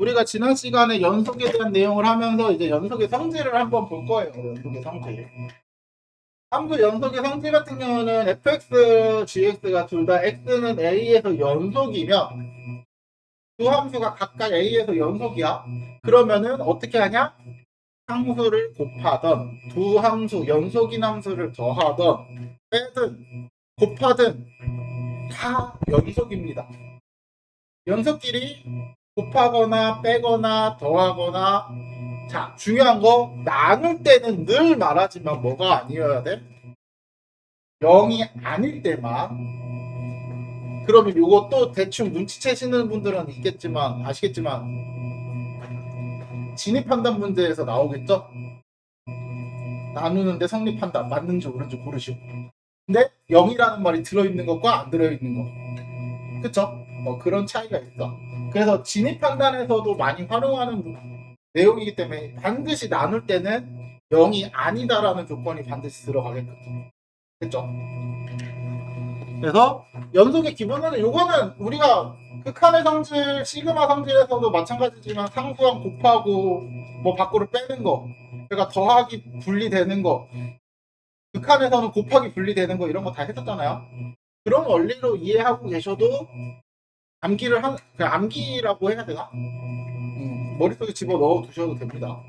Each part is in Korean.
우리가 지난 시간에 연속에 대한 내용을 하면서 이제 연속의 성질을 한번 볼 거예요. 연속의 성질. 함수 연속의 성질 같은 경우는 fx, gx가 둘 다 x는 a에서 연속이면 두 함수가 각각 a에서 연속이야. 그러면은 어떻게 하냐? 상수를 곱하던 두 함수, 연속인 함수를 더하던 빼든 곱하든 다 연속입니다. 연속끼리 곱하거나 빼거나 더하거나, 자, 중요한 거 나눌 때는 늘 말하지만 뭐가 아니어야 돼? 0이 아닐 때만. 그러면 요것도 대충 눈치채시는 분들은 있겠지만 아시겠지만 진입판단 문제에서 나오겠죠? 나누는데 성립한다. 맞는지 옳은지 고르시오. 근데 0이라는 말이 들어있는 것과 안 들어있는 것, 그쵸? 그런 차이가 있어. 그래서 진입판단에서도 많이 활용하는 내용이기 때문에 반드시 나눌 때는 0이 아니다라는 조건이 반드시 들어가겠거든. 그쵸? 그래서 연속의 기본은 요거는 우리가 극한의 성질, 시그마 성질에서도 마찬가지지만 상수항 곱하고 뭐 밖으로 빼는 거, 그러니까 더하기 분리되는 거, 극한에서는 곱하기 분리되는 거 이런 거 다 했었잖아요. 그런 원리로 이해하고 계셔도 암기를 그냥 암기라고 해야 되나? 머릿속에 집어 넣어 두셔도 됩니다.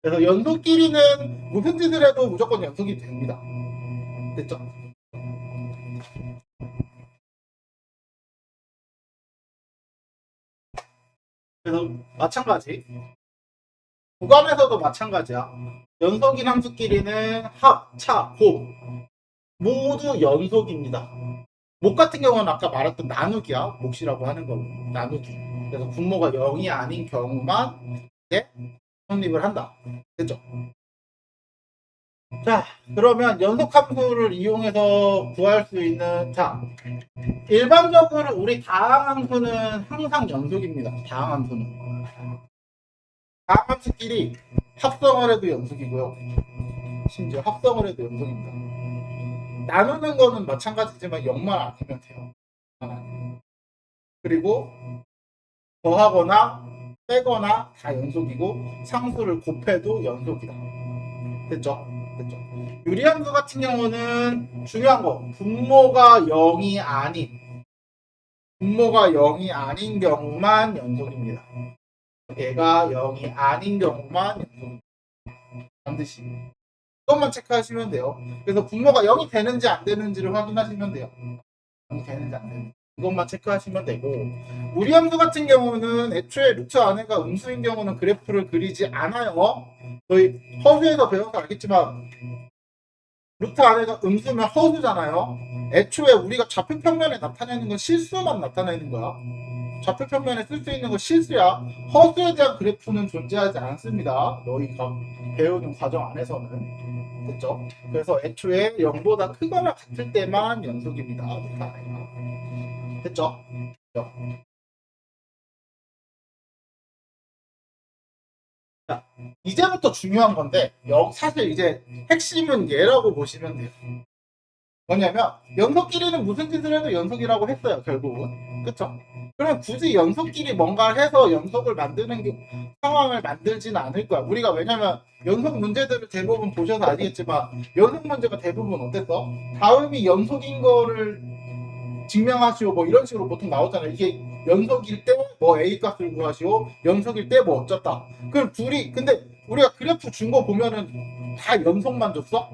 그래서 연속끼리는 무슨 짓을 해도 무조건 연속이 됩니다. 됐죠? 그래서 마찬가지. 구간에서도 마찬가지야. 연속인 함수끼리는 합, 차, 곱 모두 연속입니다. 목 같은 경우는 아까 말했던 나누기야. 몫이라고 하는 거 나누기. 그래서 분모가 0이 아닌 경우만 이제 성립을 한다. 됐죠? 자, 그러면 연속함수를 이용해서 구할 수 있는, 자, 일반적으로 우리 다항함수는 항상 연속입니다. 다항함수는 다항함수끼리 합성을 해도 연속이고요. 심지어 합성을 해도 연속입니다. 나누는 거는 마찬가지지만 0만 아니면 돼요. 그리고 더하거나 빼거나 다 연속이고 상수를 곱해도 연속이다. 됐죠? 됐죠? 유리함수 같은 경우는 중요한 거, 분모가 0이 아닌 경우만 연속입니다. 얘가 0이 아닌 경우만 연속입니다. 반드시 이것만 체크하시면 돼요. 그래서 분모가 0이 되는지 안 되는지를 확인하시면 돼요. 0이 되는지 안 되는지 이것만 체크하시면 되고, 무리함수 같은 경우는 애초에 루트 안에가 음수인 경우는 그래프를 그리지 않아요. 저희 허수에서 배워서 알겠지만 루트 안에가 음수면 허수잖아요. 애초에 우리가 좌표 평면에 나타내는 건 실수만 나타내는 거야. 좌표 평면에 쓸 수 있는 건 실수야. 허수에 대한 그래프는 존재하지 않습니다. 너희가 배우는 과정 안에서는. 됐죠? 그래서 애초에 0보다 크거나 같을 때만 연속입니다. 루트 안에가. 됐죠? 됐죠? 자, 이제부터 중요한 건데, 사실 이제 핵심은 얘라고 보시면 돼요. 뭐냐면 연속끼리는 무슨 짓을 해도 연속이라고 했어요, 결국은. 그쵸? 그러면 굳이 연속끼리 뭔가를 해서 연속을 만드는 상황을 만들지는 않을 거야. 우리가 왜냐면 연속 문제들을 대부분 보셔서 아시겠지만 연속 문제가 대부분 어땠어? 다음이 연속인 거를 증명하시오 뭐 이런 식으로 보통 나오잖아요. 이게 연속일 때 뭐 A 값을 구하시오, 연속일 때 뭐 어쩌다. 그럼 둘이, 근데 우리가 그래프 준 거 보면은 다 연속만 줬어?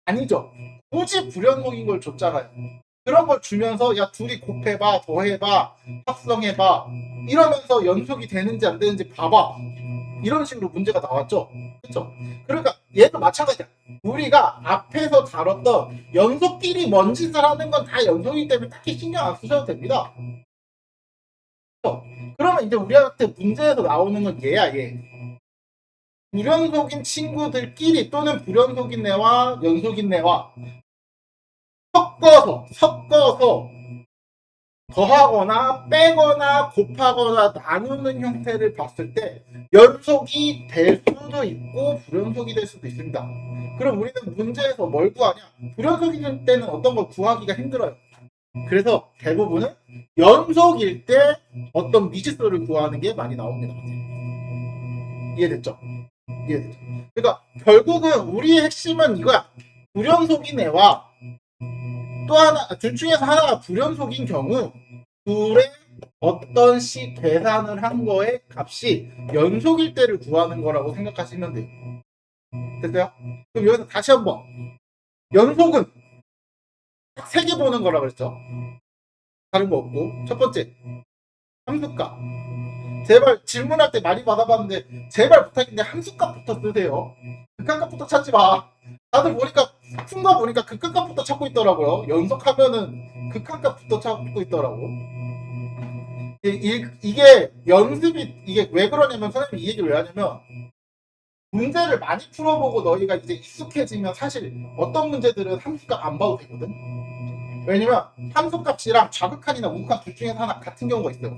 아니죠. 굳이 불연속인 걸 줬잖아요. 그런 걸 주면서 야 둘이 곱해봐, 더해봐, 합성해봐 이러면서 연속이 되는지 안 되는지 봐봐, 이런 식으로 문제가 나왔죠. 그렇죠? 그러니까 얘도 마찬가지야. 우리가 앞에서 다뤘던 연속끼리 뭔 짓을 하는 건 다 연속이기 때문에 딱히 신경 안 쓰셔도 됩니다. 그렇죠? 그러면 이제 우리한테 문제에서 나오는 건 얘야, 얘. 불연속인 친구들끼리 또는 불연속인 애와 연속인 애와 섞어서 더하거나 빼거나 곱하거나 나누는 형태를 봤을 때 연속이 될 수도 있고 불연속이 될 수도 있습니다. 그럼 우리는 문제에서 뭘 구하냐? 불연속일 때는 어떤 걸 구하기가 힘들어요. 그래서 대부분은 연속일 때 어떤 미지수를 구하는 게 많이 나옵니다. 이해됐죠? 이해됐죠? 그러니까 결국은 우리의 핵심은 이거야. 불연속이네와 또 하나, 둘 중에서 하나가 불연속인 경우 둘의 어떤 식 계산을 한 거의 값이 연속일 때를 구하는 거라고 생각하시면 돼요. 됐어요? 그럼 여기서 다시 한번 연속은 세 개 보는 거라 그랬죠? 다른 거 없고 첫 번째 함수값. 제발 질문할 때 많이 받아봤는데 제발 부탁인데 함수값부터 쓰세요. 극한값부터 찾지 마. 다들 보니까 푼 거 보니까 극한값부터 찾고 있더라고요. 연속하면은 극한값부터 찾고 있더라고. 이게 연습이 이게 왜 그러냐면 선생님이 이 얘기를 왜 하냐면 문제를 많이 풀어보고 너희가 이제 익숙해지면 사실 어떤 문제들은 함수값 안 봐도 되거든. 왜냐면 함수값이랑 좌극한이나 우극한 둘 중에 하나 같은 경우가 있어요.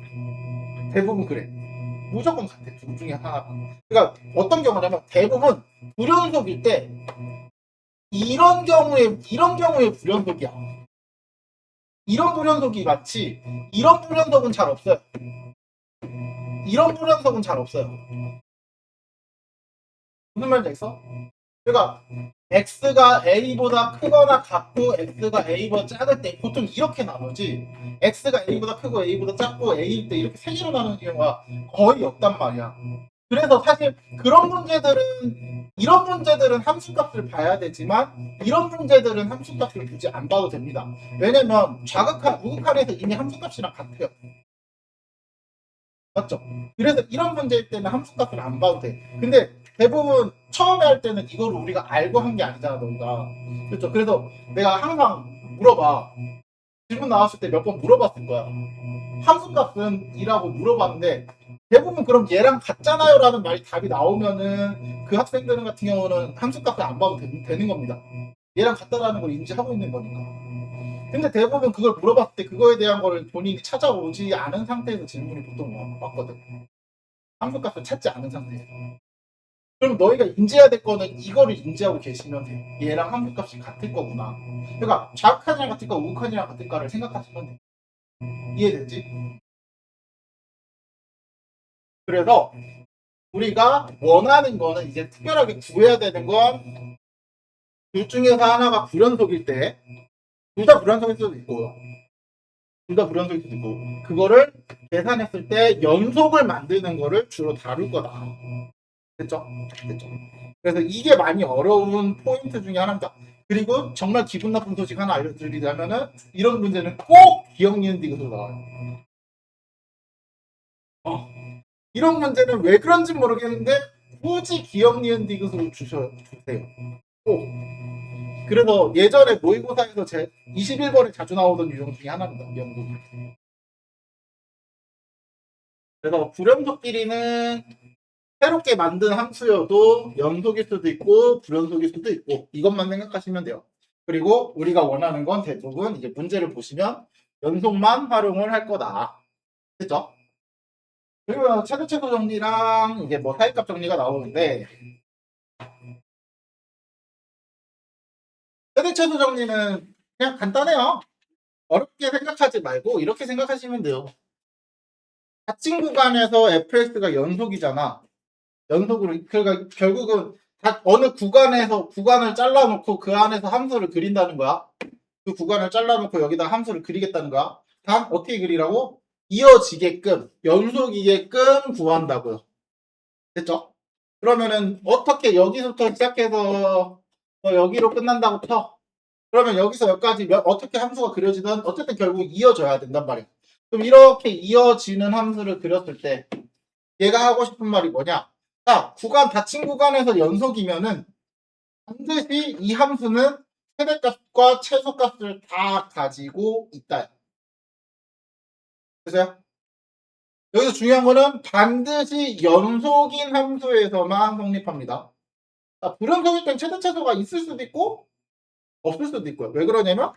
대부분 그래. 무조건 같아. 둘 중에 하나가. 그러니까 어떤 경우냐면 대부분 불연속일 때 이런 경우에 불연속이야. 이런 불연속이 많지. 이런 불연속은 잘 없어요. 이런 불연속은 잘 없어요. 무슨 말인지 알겠어? 그러니까 x가 a보다 크거나 같고 x가 a보다 작을 때 보통 이렇게 나누지 x가 a보다 크고 a보다 작고 a일 때 이렇게 세 개로 나누는 경우가 거의 없단 말이야. 그래서 사실 그런 문제들은 이런 문제들은 함수값을 봐야 되지만 이런 문제들은 함수값을 굳이 안 봐도 됩니다. 왜냐면 좌극한, 우극한에서 이미 함수값이랑 같아요. 맞죠? 그래서 이런 문제일 때는 함수값을 안 봐도 돼. 근데 대부분 처음에 할 때는 이걸 우리가 알고 한 게 아니잖아, 너희가. 그렇죠? 그래서 내가 항상 물어봐. 질문 나왔을 때 몇 번 물어봤을 거야. 함수값은 이라고 물어봤는데 대부분 그럼 얘랑 같잖아요 라는 말이 답이 나오면은 그 학생들 같은 경우는 함수값을 안 봐도 되는 겁니다. 얘랑 같다라는 걸 인지하고 있는 거니까. 근데 대부분 그걸 물어봤을 때 그거에 대한 거를 본인이 찾아오지 않은 상태에서 질문이 보통 왔거든. 함수값을 찾지 않은 상태에서. 그럼 너희가 인지해야 될 거는 이거를 인지하고 계시면 돼. 얘랑 함수값이 같을 거구나. 그러니까 좌극한이랑 같을까 우극한이랑 같을까를 생각하시면 돼. 이해됐지? 그래서 우리가 원하는 거는 이제 특별하게 구해야 되는 건 둘 중에서 하나가 불연속일 때, 둘 다 불연속일 수도 있고, 둘 다 불연속일 수도 있고, 그거를 계산했을 때 연속을 만드는 거를 주로 다룰 거다. 됐죠? 됐죠? 그래서 이게 많이 어려운 포인트 중에 하나입니다. 그리고 정말 기분 나쁜 소식 하나 알려드리자면은 이런 문제는 꼭 기억 니은 디귿으로 나와요. 어. 이런 문제는 왜 그런지 모르겠는데 굳이 기억 니은 디귿으로 주세요. 꼭. 그래서 예전에 모의고사에서 제 21번에 자주 나오던 유형 중에 하나입니다. 연속. 그래서 불연속끼리는 새롭게 만든 함수여도 연속일 수도 있고 불연속일 수도 있고 이것만 생각하시면 돼요. 그리고 우리가 원하는 건 대부분 이제 문제를 보시면 연속만 활용을 할 거다. 됐죠? 그리고 차례차례 정리랑 이게 뭐 사이값 정리가 나오는데 차례차례 정리는 그냥 간단해요. 어렵게 생각하지 말고 이렇게 생각하시면 돼요. 닫힌 구간에서 fx가 연속이잖아. 연속으로 그러니까 결국은 어느 구간에서 구간을 잘라놓고 그 안에서 함수를 그린다는 거야. 그 구간을 잘라놓고 여기다 함수를 그리겠다는 거야. 단 어떻게 그리라고? 이어지게끔 연속이게끔 구한다고요. 됐죠? 그러면은 어떻게 여기서부터 시작해서 여기로 끝난다고 쳐. 그러면 여기서 여기까지 어떻게 함수가 그려지든 어쨌든 결국 이어져야 된단 말이야. 그럼 이렇게 이어지는 함수를 그렸을 때 얘가 하고 싶은 말이 뭐냐? 자, 구간 닫힌 구간에서 연속이면은 반드시 이 함수는 최대값과 최소값을 다 가지고 있다. 그죠? 여기서 중요한 거는 반드시 연속인 함수에서만 성립합니다. 자, 불연속일 땐 최대 최소가 있을 수도 있고 없을 수도 있고요. 왜 그러냐면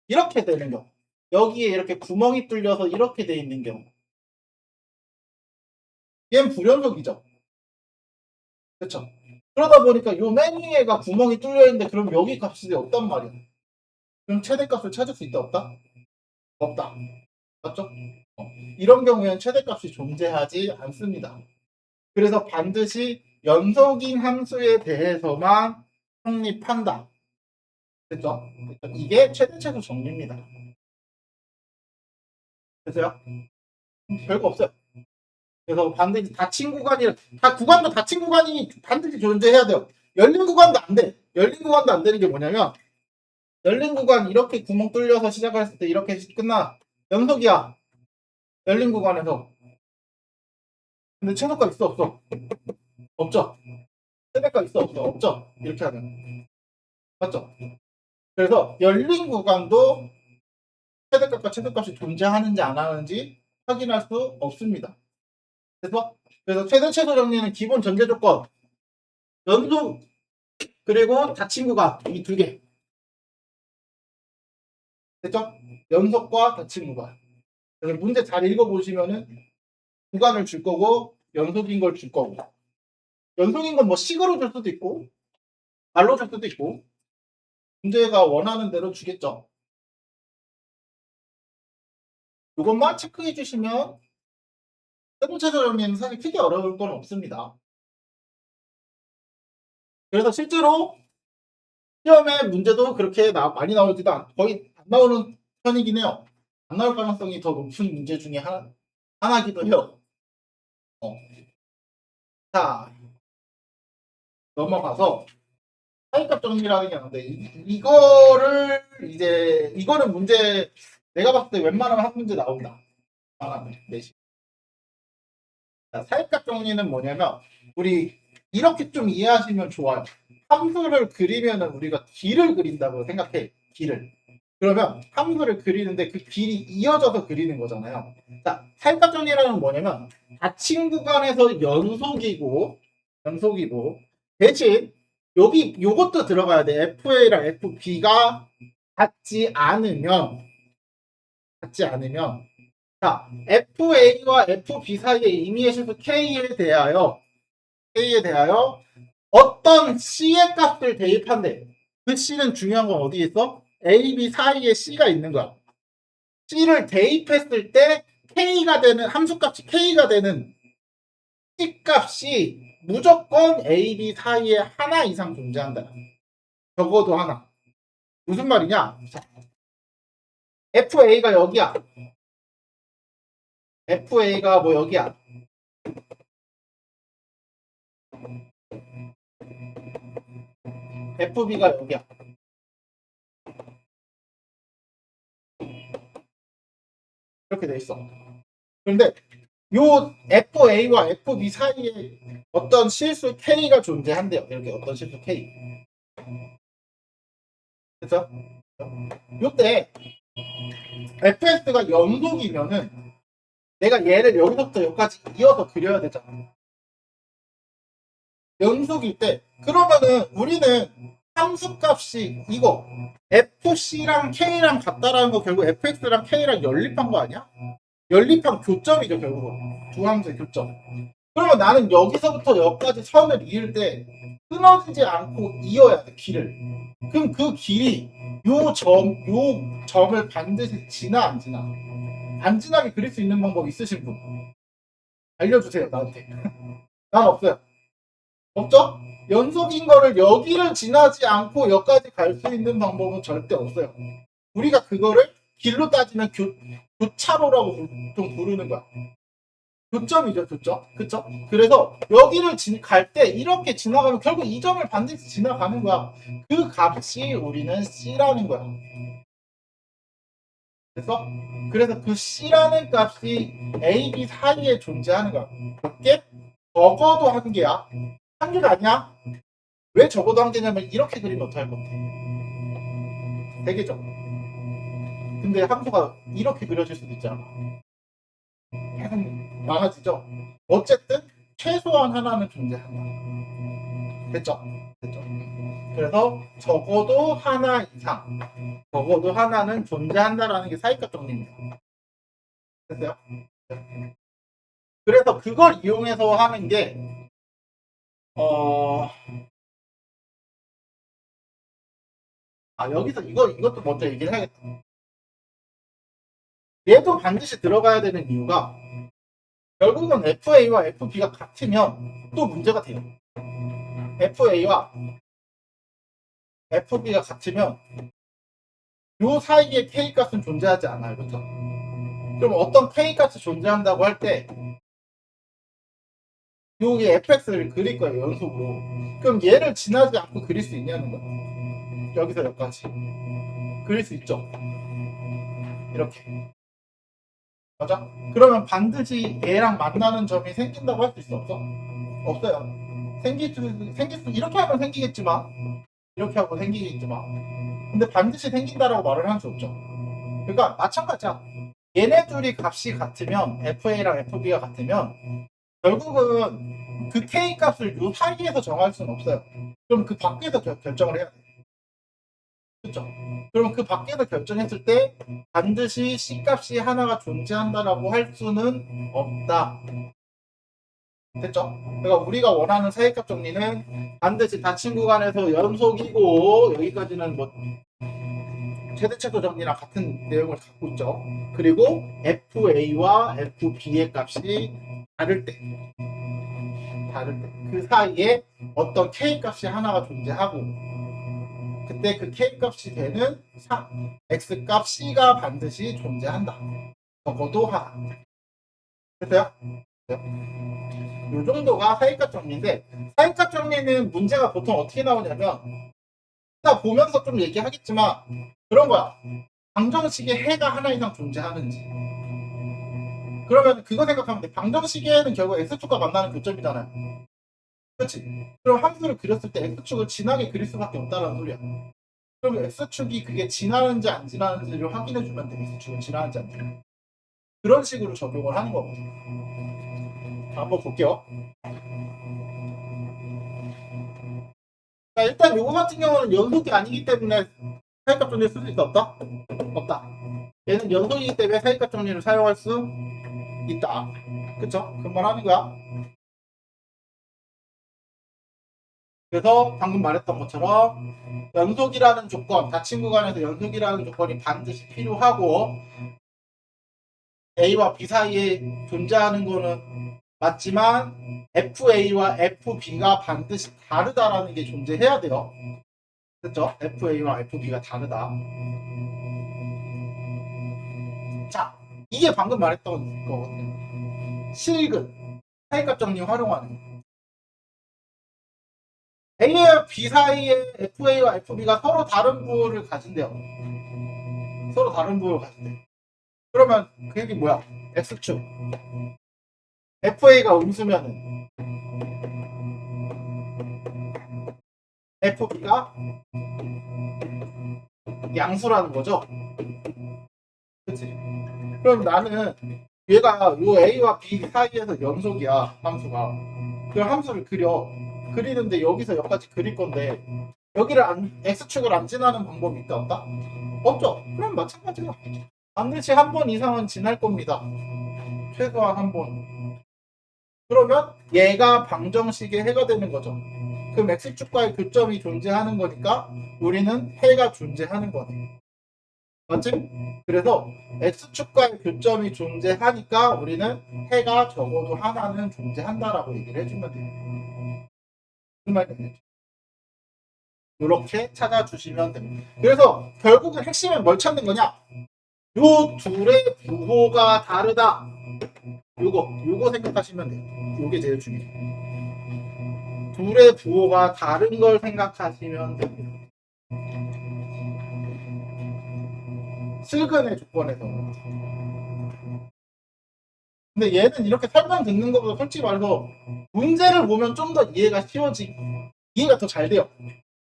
이렇게 되는 경우. 여기에 이렇게 구멍이 뚫려서 이렇게 돼 있는 경우. 얘는 불연속이죠. 그렇죠? 그러다 보니까 요 맨 위에가 구멍이 뚫려 있는데 그럼 여기 값이 없단 말이야. 그럼 최대값을 찾을 수 있다 없다? 없다. 맞죠? 이런 경우에는 최대값이 존재하지 않습니다. 그래서 반드시 연속인 함수에 대해서만 성립한다. 됐죠? 이게 최대 최소 정리입니다. 됐어요? 별거 없어요. 그래서 반드시 닫힌 구간이 다 구간도 닫힌 구간이 반드시 존재해야 돼요. 열린 구간도 안 돼. 열린 구간도 안 되는 게 뭐냐면 열린 구간 이렇게 구멍 뚫려서 시작했을 때 이렇게 끝나 연속이야. 열린 구간에서. 근데 최소값 있어 없어? 없죠. 최대값 있어 없어? 없죠. 이렇게 하면 맞죠? 그래서 열린 구간도 최대값과 최소값이 존재하는지 안 하는지 확인할 수 없습니다. 그래서 최대 최소 정리는 기본 전제 조건 연속 그리고 닫힌 구간 이 두 개. 됐죠? 연속과 닫힌 구간. 그래서 문제 잘 읽어보시면은 구간을 줄 거고 연속인 걸 줄 거고 연속인 건 뭐 식으로 줄 수도 있고 말로 줄 수도 있고 문제가 원하는 대로 주겠죠. 이것만 체크해 주시면 세분체조 정리는 사실 크게 어려울 건 없습니다. 그래서 실제로 시험에 문제도 그렇게 많이 나오지도 거의 안 나오는 편이긴 해요. 안 나올 가능성이 더 높은 문제 중에 하나기도 해요. 자, 넘어가서 사이값 정리라는 게 있는데 이거를 이거는 문제 내가 봤을 때 웬만하면 한 문제 나온다. 내신. 자, 사이값 정리는 뭐냐면 우리 이렇게 좀 이해하시면 좋아요. 함수를 그리면은 우리가 길을 그린다고 생각해. 길을. 그러면 함수를 그리는데 그 길이 이어져서 그리는 거잖아요. 자, 사이값 정리라는 건 뭐냐면 닫힌 구간에서 연속이고 대신 여기 요것도 들어가야 돼. FA랑 FB가 같지 않으면 자, FA와 FB 사이의 임의의 실수 K에 대하여 어떤 C의 값을 대입한대. 그 C는 중요한 건 어디에 있어? A, B 사이에 C가 있는 거야. C를 대입했을 때 함수값이 K가 되는 C값이 무조건 A, B 사이에 하나 이상 존재한다. 적어도 하나. 무슨 말이냐? FA가 여기야. FA가 뭐 여기야. FB가 여기야. 이렇게 돼 있어. 그런데 요 FA와 FB 사이에 어떤 실수 K가 존재한대요. 이렇게 어떤 실수 K. 그래서 요때 FS가 연속이면은 내가 얘를 여기서부터 여기까지 이어서 그려야 되잖아. 연속일 때 그러면은 우리는 함수값이 이거 FC랑 K랑 같다라는 거 결국 FX랑 K랑 연립한 거 아니야? 연립한 교점이죠 결국은 두 함수의 교점. 그러면 나는 여기서부터 여기까지 선을 이을 때 끊어지지 않고 이어야 돼 길을. 그럼 그 길이 요 점을 반드시 지나 안 지나? 안 지나게 그릴 수 있는 방법 있으신 분 알려주세요 나한테. 난 없어요. 없죠? 연속인 거를 여기를 지나지 않고 여기까지 갈 수 있는 방법은 절대 없어요. 우리가 그거를 길로 따지면 교차로라고 좀 부르는 거야. 교점이죠, 교점. 그쵸? 그래서 여기를 갈 때 이렇게 지나가면 결국 이 점을 반드시 지나가는 거야. 그 값이 우리는 C라는 거야. 그래서 그 C라는 값이 A, B 사이에 존재하는 거야. 그게 적어도 한 개야. 한 개가 아니야? 왜 적어도 한 개냐면 이렇게 그리면 어떡할 건데? 세 개죠. 근데 함수가 이렇게 그려질 수도 있잖아. 계속 많아지죠. 어쨌든 최소한 하나는 존재한다. 됐죠? 됐죠? 그래서 적어도 하나는 존재한다라는 게 사이값 정리입니다. 됐어요? 그래서 그걸 이용해서 하는 게 어, 여기서 이것도 먼저 얘기를 해야겠다. 얘도 반드시 들어가야 되는 이유가 결국은 FA와 FB가 같으면 또 문제가 돼요. FA와 FB가 같으면 요 사이에 K값은 존재하지 않아요. 그렇죠? 그럼 어떤 K값이 존재한다고 할 때 여기 fx를 그릴 거예요. 연속으로. 그럼 얘를 지나지 않고 그릴 수 있냐는 거예요. 여기서 여기까지 그릴 수 있죠. 이렇게. 맞아? 그러면 반드시 얘랑 만나는 점이 생긴다고 할 수 있어? 없어? 없어요. 생길 수 이렇게 하면 생기겠지만 이렇게 하고 생기겠지만 근데 반드시 생긴다라고 말을 할 수 없죠. 그러니까 마찬가지야. 얘네 둘이 값이 같으면 FA랑 FB가 같으면 결국은 그 K 값을 요 사이에서 정할 수는 없어요. 그럼 그 밖에서 결정을 해야 돼. 그렇죠? 그럼 그 밖에서 결정했을 때 반드시 C 값이 하나가 존재한다라고 할 수는 없다. 됐죠? 그러니까 우리가 원하는 사이값 정리는 반드시 닫힌 구간에서 연속이고 여기까지는 뭐 최대차도 정리랑 같은 내용을 갖고 있죠. 그리고 FA와 FB의 값이 다를 때 그 사이에 어떤 K 값이 하나가 존재하고 그때 그 K 값이 되는 X 값 C가 반드시 존재한다. 적어도 하나. 됐어요? 이 정도가 사이값 정리인데 사이값 정리는 문제가 보통 어떻게 나오냐면 나 보면서 좀 얘기하겠지만 그런 거야. 방정식에 해가 하나 이상 존재하는지 그러면 그거 생각하면 돼. 방정식에는 결국 X축과 만나는 교점이잖아요. 그렇지? 그럼 함수를 그렸을 때 X축을 진하게 그릴 수밖에 없다는 소리야. 그럼 X축이 그게 지나는지 안 지나는지를 확인해 주면 돼. X축은 지나는지 안 지나는지. 그런 식으로 적용을 하는 거거든. 한번 볼게요. 자, 일단 요거 같은 경우는 연속이 아니기 때문에 사이값 정리를 쓸 수 있다 없다? 없다. 얘는 연속이기 때문에 사이값 정리를 사용할 수 있다. 그쵸? 그 말 하는 거야. 그래서 방금 말했던 것처럼 연속이라는 조건, 닫힌 구간에서 연속이라는 조건이 반드시 필요하고 A와 B 사이에 존재하는 거는 맞지만 FA와 FB가 반드시 다르다라는 게 존재해야 돼요. 그렇죠? FA와 FB가 다르다. 자, 이게 방금 말했던 거거든요. 실근, 사이값 정리 활용하는 A와 B 사이에 FA와 FB가 서로 다른 부호를 가진대요. 서로 다른 부호를 가진대. 그러면 그 얘기 뭐야? X축. FA가 음수면은 FB가 양수라는 거죠. 그치? 그럼 나는 얘가 요 A와 B 사이에서 연속이야, 함수가. 그 함수를 그리는데 여기서 여기까지 그릴 건데 여기를 X축을 안 지나는 방법이 있다 없다? 없죠. 그럼 마찬가지야. 반드시 한 번 이상은 지날 겁니다. 최소한 한 번. 그러면 얘가 방정식의 해가 되는 거죠. 그럼 X축과의 교점이 존재하는 거니까 우리는 해가 존재하는 거네. 맞지? 그래서 X축과의 교점이 존재하니까 우리는 해가 적어도 하나는 존재한다라고 얘기를 해주면 돼요. 그 말이죠. 이렇게 찾아주시면 됩니다. 그래서 결국은 핵심은 뭘 찾는 거냐? 요 둘의 부호가 다르다. 요거 생각하시면 돼요. 요게 제일 중요해요. 둘의 부호가 다른 걸 생각하시면 됩니다. 실근의 조건에서. 근데 얘는 이렇게 설명 듣는 것보다 솔직히 말해서 문제를 보면 좀 더 이해가 이해가 더 잘 돼요.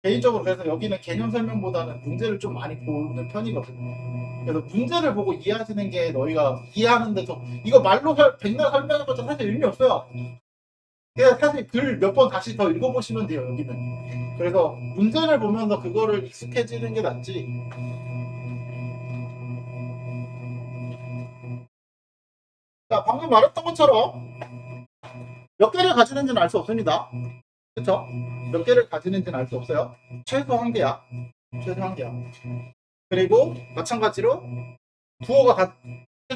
개인적으로 그래서 여기는 개념 설명보다는 문제를 좀 많이 보는 편이거든요. 그래서 문제를 보고 이해하시는 게 너희가 이해하는데 더 이거 말로 백날 설명해봤자 사실 의미 없어요. 그냥 사실 글 몇 번 다시 더 읽어보시면 돼요 여기는. 그래서 문제를 보면서 그거를 익숙해지는 게 낫지. 자 방금 말했던 것처럼 몇 개를 가지는지는 알 수 없습니다. 그쵸? 몇 개를 가지는지는 알 수 없어요. 최소 한 개야. 최소 한 개야. 그리고 마찬가지로 부호가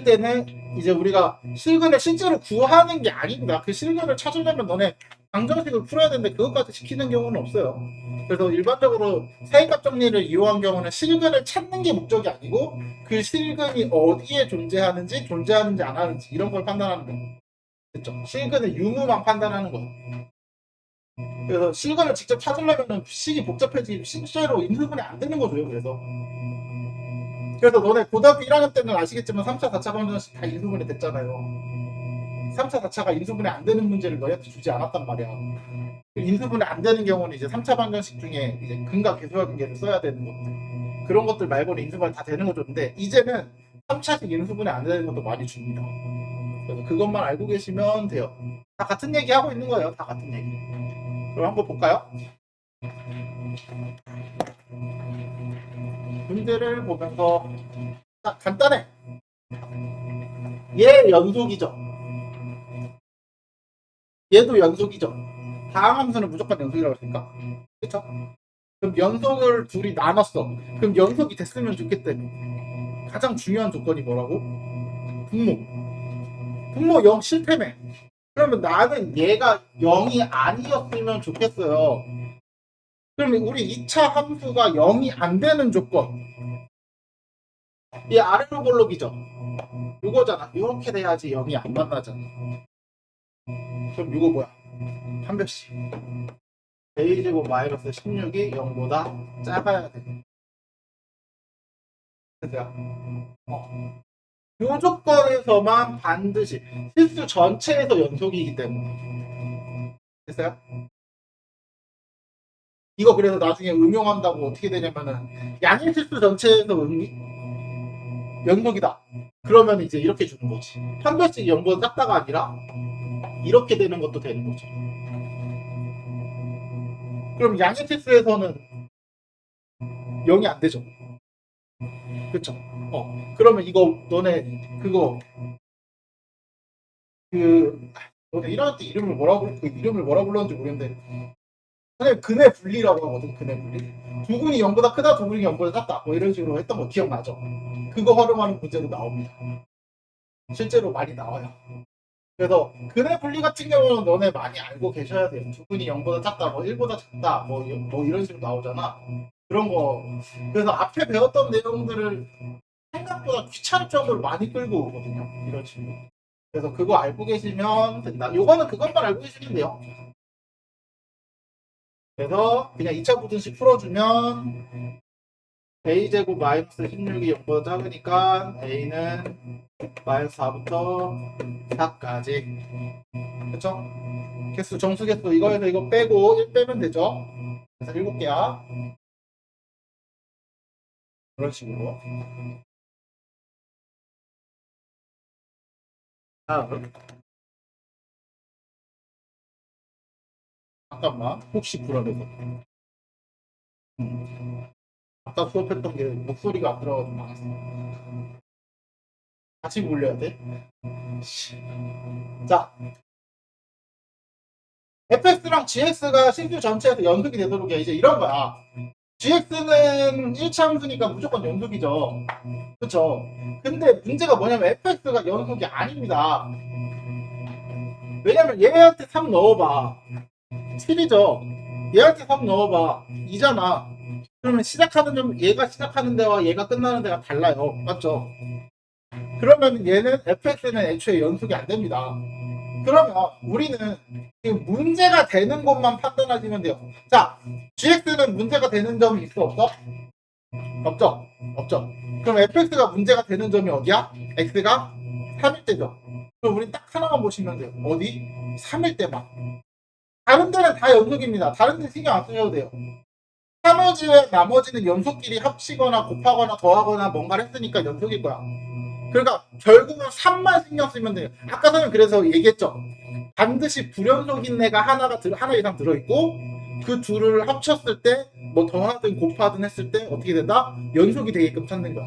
때는 이제 우리가 실근을 실제로 구하는 게 아닙니다. 그 실근을 찾으려면 너네 방정식을 풀어야 되는데 그것까지 시키는 경우는 없어요. 그래서 일반적으로 사이값 정리를 이용한 경우는 실근을 찾는 게 목적이 아니고 그 실근이 어디에 존재하는지 안 하는지 이런 걸 판단하는 거예요. 그렇죠? 실근의 유무만 판단하는 거예요. 그래서 실근을 직접 찾으려면 식이 복잡해지고 실제로 인수분해 안 되는 거죠. 그래서 너네 고등학교 1학년 때는 아시겠지만 3차, 4차 방정식 다 인수분해 됐잖아요. 3차, 4차가 인수분해 안 되는 문제를 너희한테 주지 않았단 말이야. 인수분해 안 되는 경우는 이제 3차 방정식 중에 이제 근과 계수와 관계를 써야 되는 것들. 그런 것들 말고는 인수분해 다 되는 거 줬는데 이제는 3차식 인수분해 안 되는 것도 많이 줍니다. 그래서 그것만 알고 계시면 돼요. 다 같은 얘기 하고 있는 거예요. 다 같은 얘기. 그럼 한번 볼까요? 문제를 보면서 간단해. 얘 연속이죠. 얘도 연속이죠. 다항 함수는 무조건 연속이라고 했으니까. 그쵸? 그럼 연속을 둘이 나눴어. 그럼 연속이 됐으면 좋겠다. 가장 중요한 조건이 뭐라고? 분모. 분모 0 실패매. 그러면 나는 얘가 0이 아니었으면 좋겠어요. 그러면 우리 2차 함수가 0이 안 되는 조건. 이 아래로 볼록이죠. 이거잖아. 이렇게 돼야지 0이 안 만나잖아. 그럼 이거 뭐야? 한 벽씩. a제곱 마이너스 16이 0보다 작아야 돼. 됐어요? 이 조건에서만 반드시 실수 전체에서 연속이기 때문에. 됐어요? 이거 그래서 나중에 응용한다고 어떻게 되냐면은 양의 실수 전체에서 연속이다. 그러면 이제 이렇게 주는 거지. 한 별씩 0보다 작다가 아니라 이렇게 되는 것도 되는 거죠. 그럼 양의 실수에서는 0이 안 되죠. 그쵸? 그러면 이거 너네 그거 너네 1학년 때 이름을 뭐라 불렀는지 모르겠는데 선생님 근의 분리라고 하거든. 근의 분리. 두근이 0보다 크다, 두근이 0보다 작다. 뭐 이런 식으로 했던 거 기억나죠? 그거 활용하는 문제도 나옵니다. 실제로 많이 나와요. 그래서 근의 분리 같은 경우는 너네 많이 알고 계셔야 돼요. 두근이 0보다 작다, 뭐 1보다 작다, 뭐 이런 식으로 나오잖아. 그런 거. 그래서 앞에 배웠던 내용들을 생각보다 귀찮을 정도로 많이 끌고 오거든요. 이런 식으로. 그래서 그거 알고 계시면 된다. 요거는 그것만 알고 계시면 돼요. 그래서 그냥 2차 부등식 풀어주면 a제곱 마이너스 16이 0보다 작으니까 a는 마이너스 4부터 4까지. 그쵸? 개수 정수개수 이거에서 이거 빼고 1 빼면 되죠. 그래서 7개야. 그런 식으로. 다음. 잠깐만. 혹시 불안해서. 아까 수업했던 게 목소리가 안 들어가서 망했어. 같이 굴려야 돼. 자, fx랑 gx가 실수 전체에서 연속이 되도록 해. 이제 이런 거야. gx는 1차 함수니까 무조건 연속이죠. 그쵸? 근데 문제가 뭐냐면 fx가 연속이 아닙니다. 왜냐면 얘한테 3 넣어봐. 7이죠. 얘한테 3 넣어봐. 2잖아. 그러면 얘가 시작하는 데와 얘가 끝나는 데가 달라요. 맞죠? 그러면 얘는 fx는 애초에 연속이 안 됩니다. 그러면 우리는 지금 문제가 되는 것만 판단하시면 돼요. 자, gx는 문제가 되는 점이 있어 없어? 없죠? 없죠. 그럼 fx가 문제가 되는 점이 어디야? x가 3일 때죠. 그럼 우리 딱 하나만 보시면 돼요. 어디? 3일 때만. 다른 데는 다 연속입니다. 다른 데 신경 안 쓰셔도 돼요. 나머지는 연속끼리 합치거나 곱하거나 더하거나 뭔가를 했으니까 연속일 거야. 그러니까 결국은 3만 신경 쓰면 돼요. 아까 전에 그래서 얘기했죠. 반드시 불연속인 애가 하나 이상 들어있고 그 둘을 합쳤을 때 뭐 더하든 곱하든 했을 때 어떻게 된다? 연속이 되게끔 찾는 거야.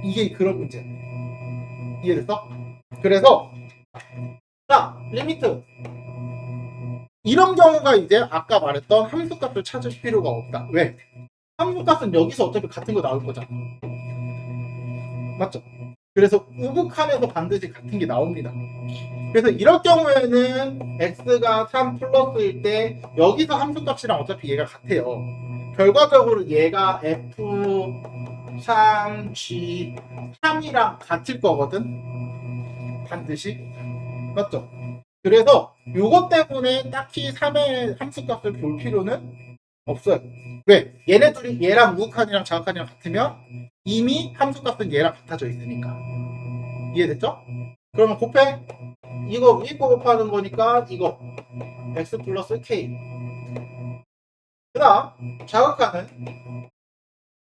이게 그런 문제. 이해됐어? 그래서 자 리미트 이런 경우가 이제 아까 말했던 함수값을 찾을 필요가 없다. 왜? 함수값은 여기서 어차피 같은 거 나올 거잖아. 맞죠? 그래서 우극한에서 반드시 같은 게 나옵니다. 그래서 이럴 경우에는 x가 3 플러스일 때 여기서 함수값이랑 어차피 얘가 같아요. 결과적으로 얘가 f3g 3이랑 같을 거거든. 반드시. 맞죠? 그래서 요것 때문에 딱히 3의 함수값을 볼 필요는 없어요. 왜? 얘네 둘이 얘랑 우극한이랑 자극한이랑 같으면 이미 함수값은 얘랑 같아져 있으니까. 이해됐죠? 그러면 곱해. 이거 위에 거 곱하는 거니까 이거 x 플러스 k. 그 다음 자극하는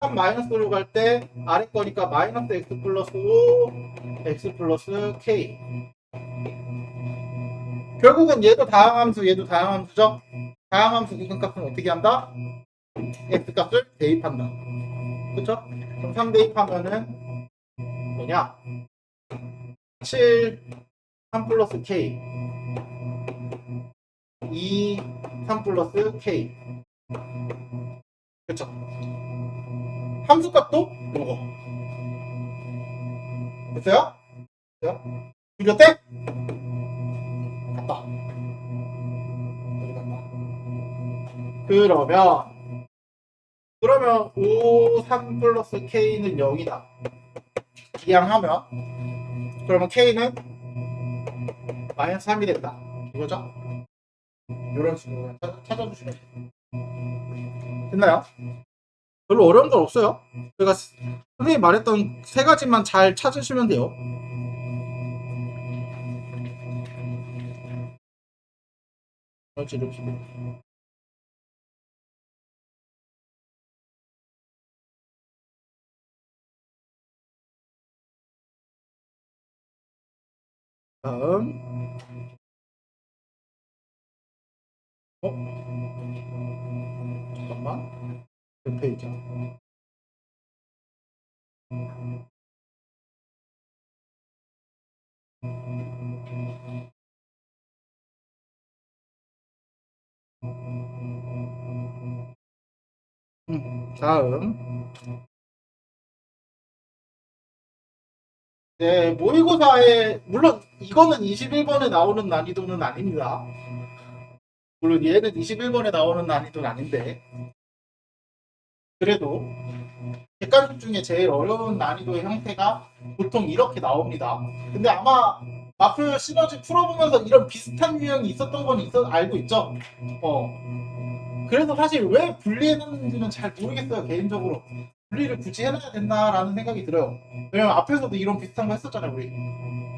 3 마이너스로 갈 때 아래 거니까 마이너스 x 플러스 5 x 플러스 k. 결국은 얘도 다항함수 얘도 다항함수죠. 다항함수 기근값은 어떻게 한다? x값을 대입한다. 그쵸? 그럼 3 대입하면은 뭐냐? 7 3 플러스 k 2 3 플러스 k. 그쵸? 함수값도 요거. 됐어요? 됐어요? 줄였대? 갔다. 여기 갔다. 그러면 5 3 플러스 k는 0이다. 기양하면 그러면 k는 마이너스 3이 된다. 이거죠? 이런 식으로 찾아주시면 돼요. 됐나요? 별로 어려운 건 없어요. 제가 선생님이 말했던 세 가지만 잘 찾으시면 돼요. 그렇지, 이렇게. 다음. 잠깐만. 몇 페이지야? 다음. 네, 모의고사에 물론 이거는 21번에 나오는 난이도는 아닙니다. 물론 얘는 21번에 나오는 난이도는 아닌데 그래도 객관식 중에 제일 어려운 난이도의 형태가 보통 이렇게 나옵니다. 근데 아마 마플 시너지 풀어보면서 이런 비슷한 유형이 있었던 건 알고 있죠? 그래서 사실 왜 분리해놨는지는 잘 모르겠어요, 개인적으로. 분리를 굳이 해놔야 됐나라는 생각이 들어요. 왜냐면 앞에서도 이런 비슷한 거 했었잖아요, 우리.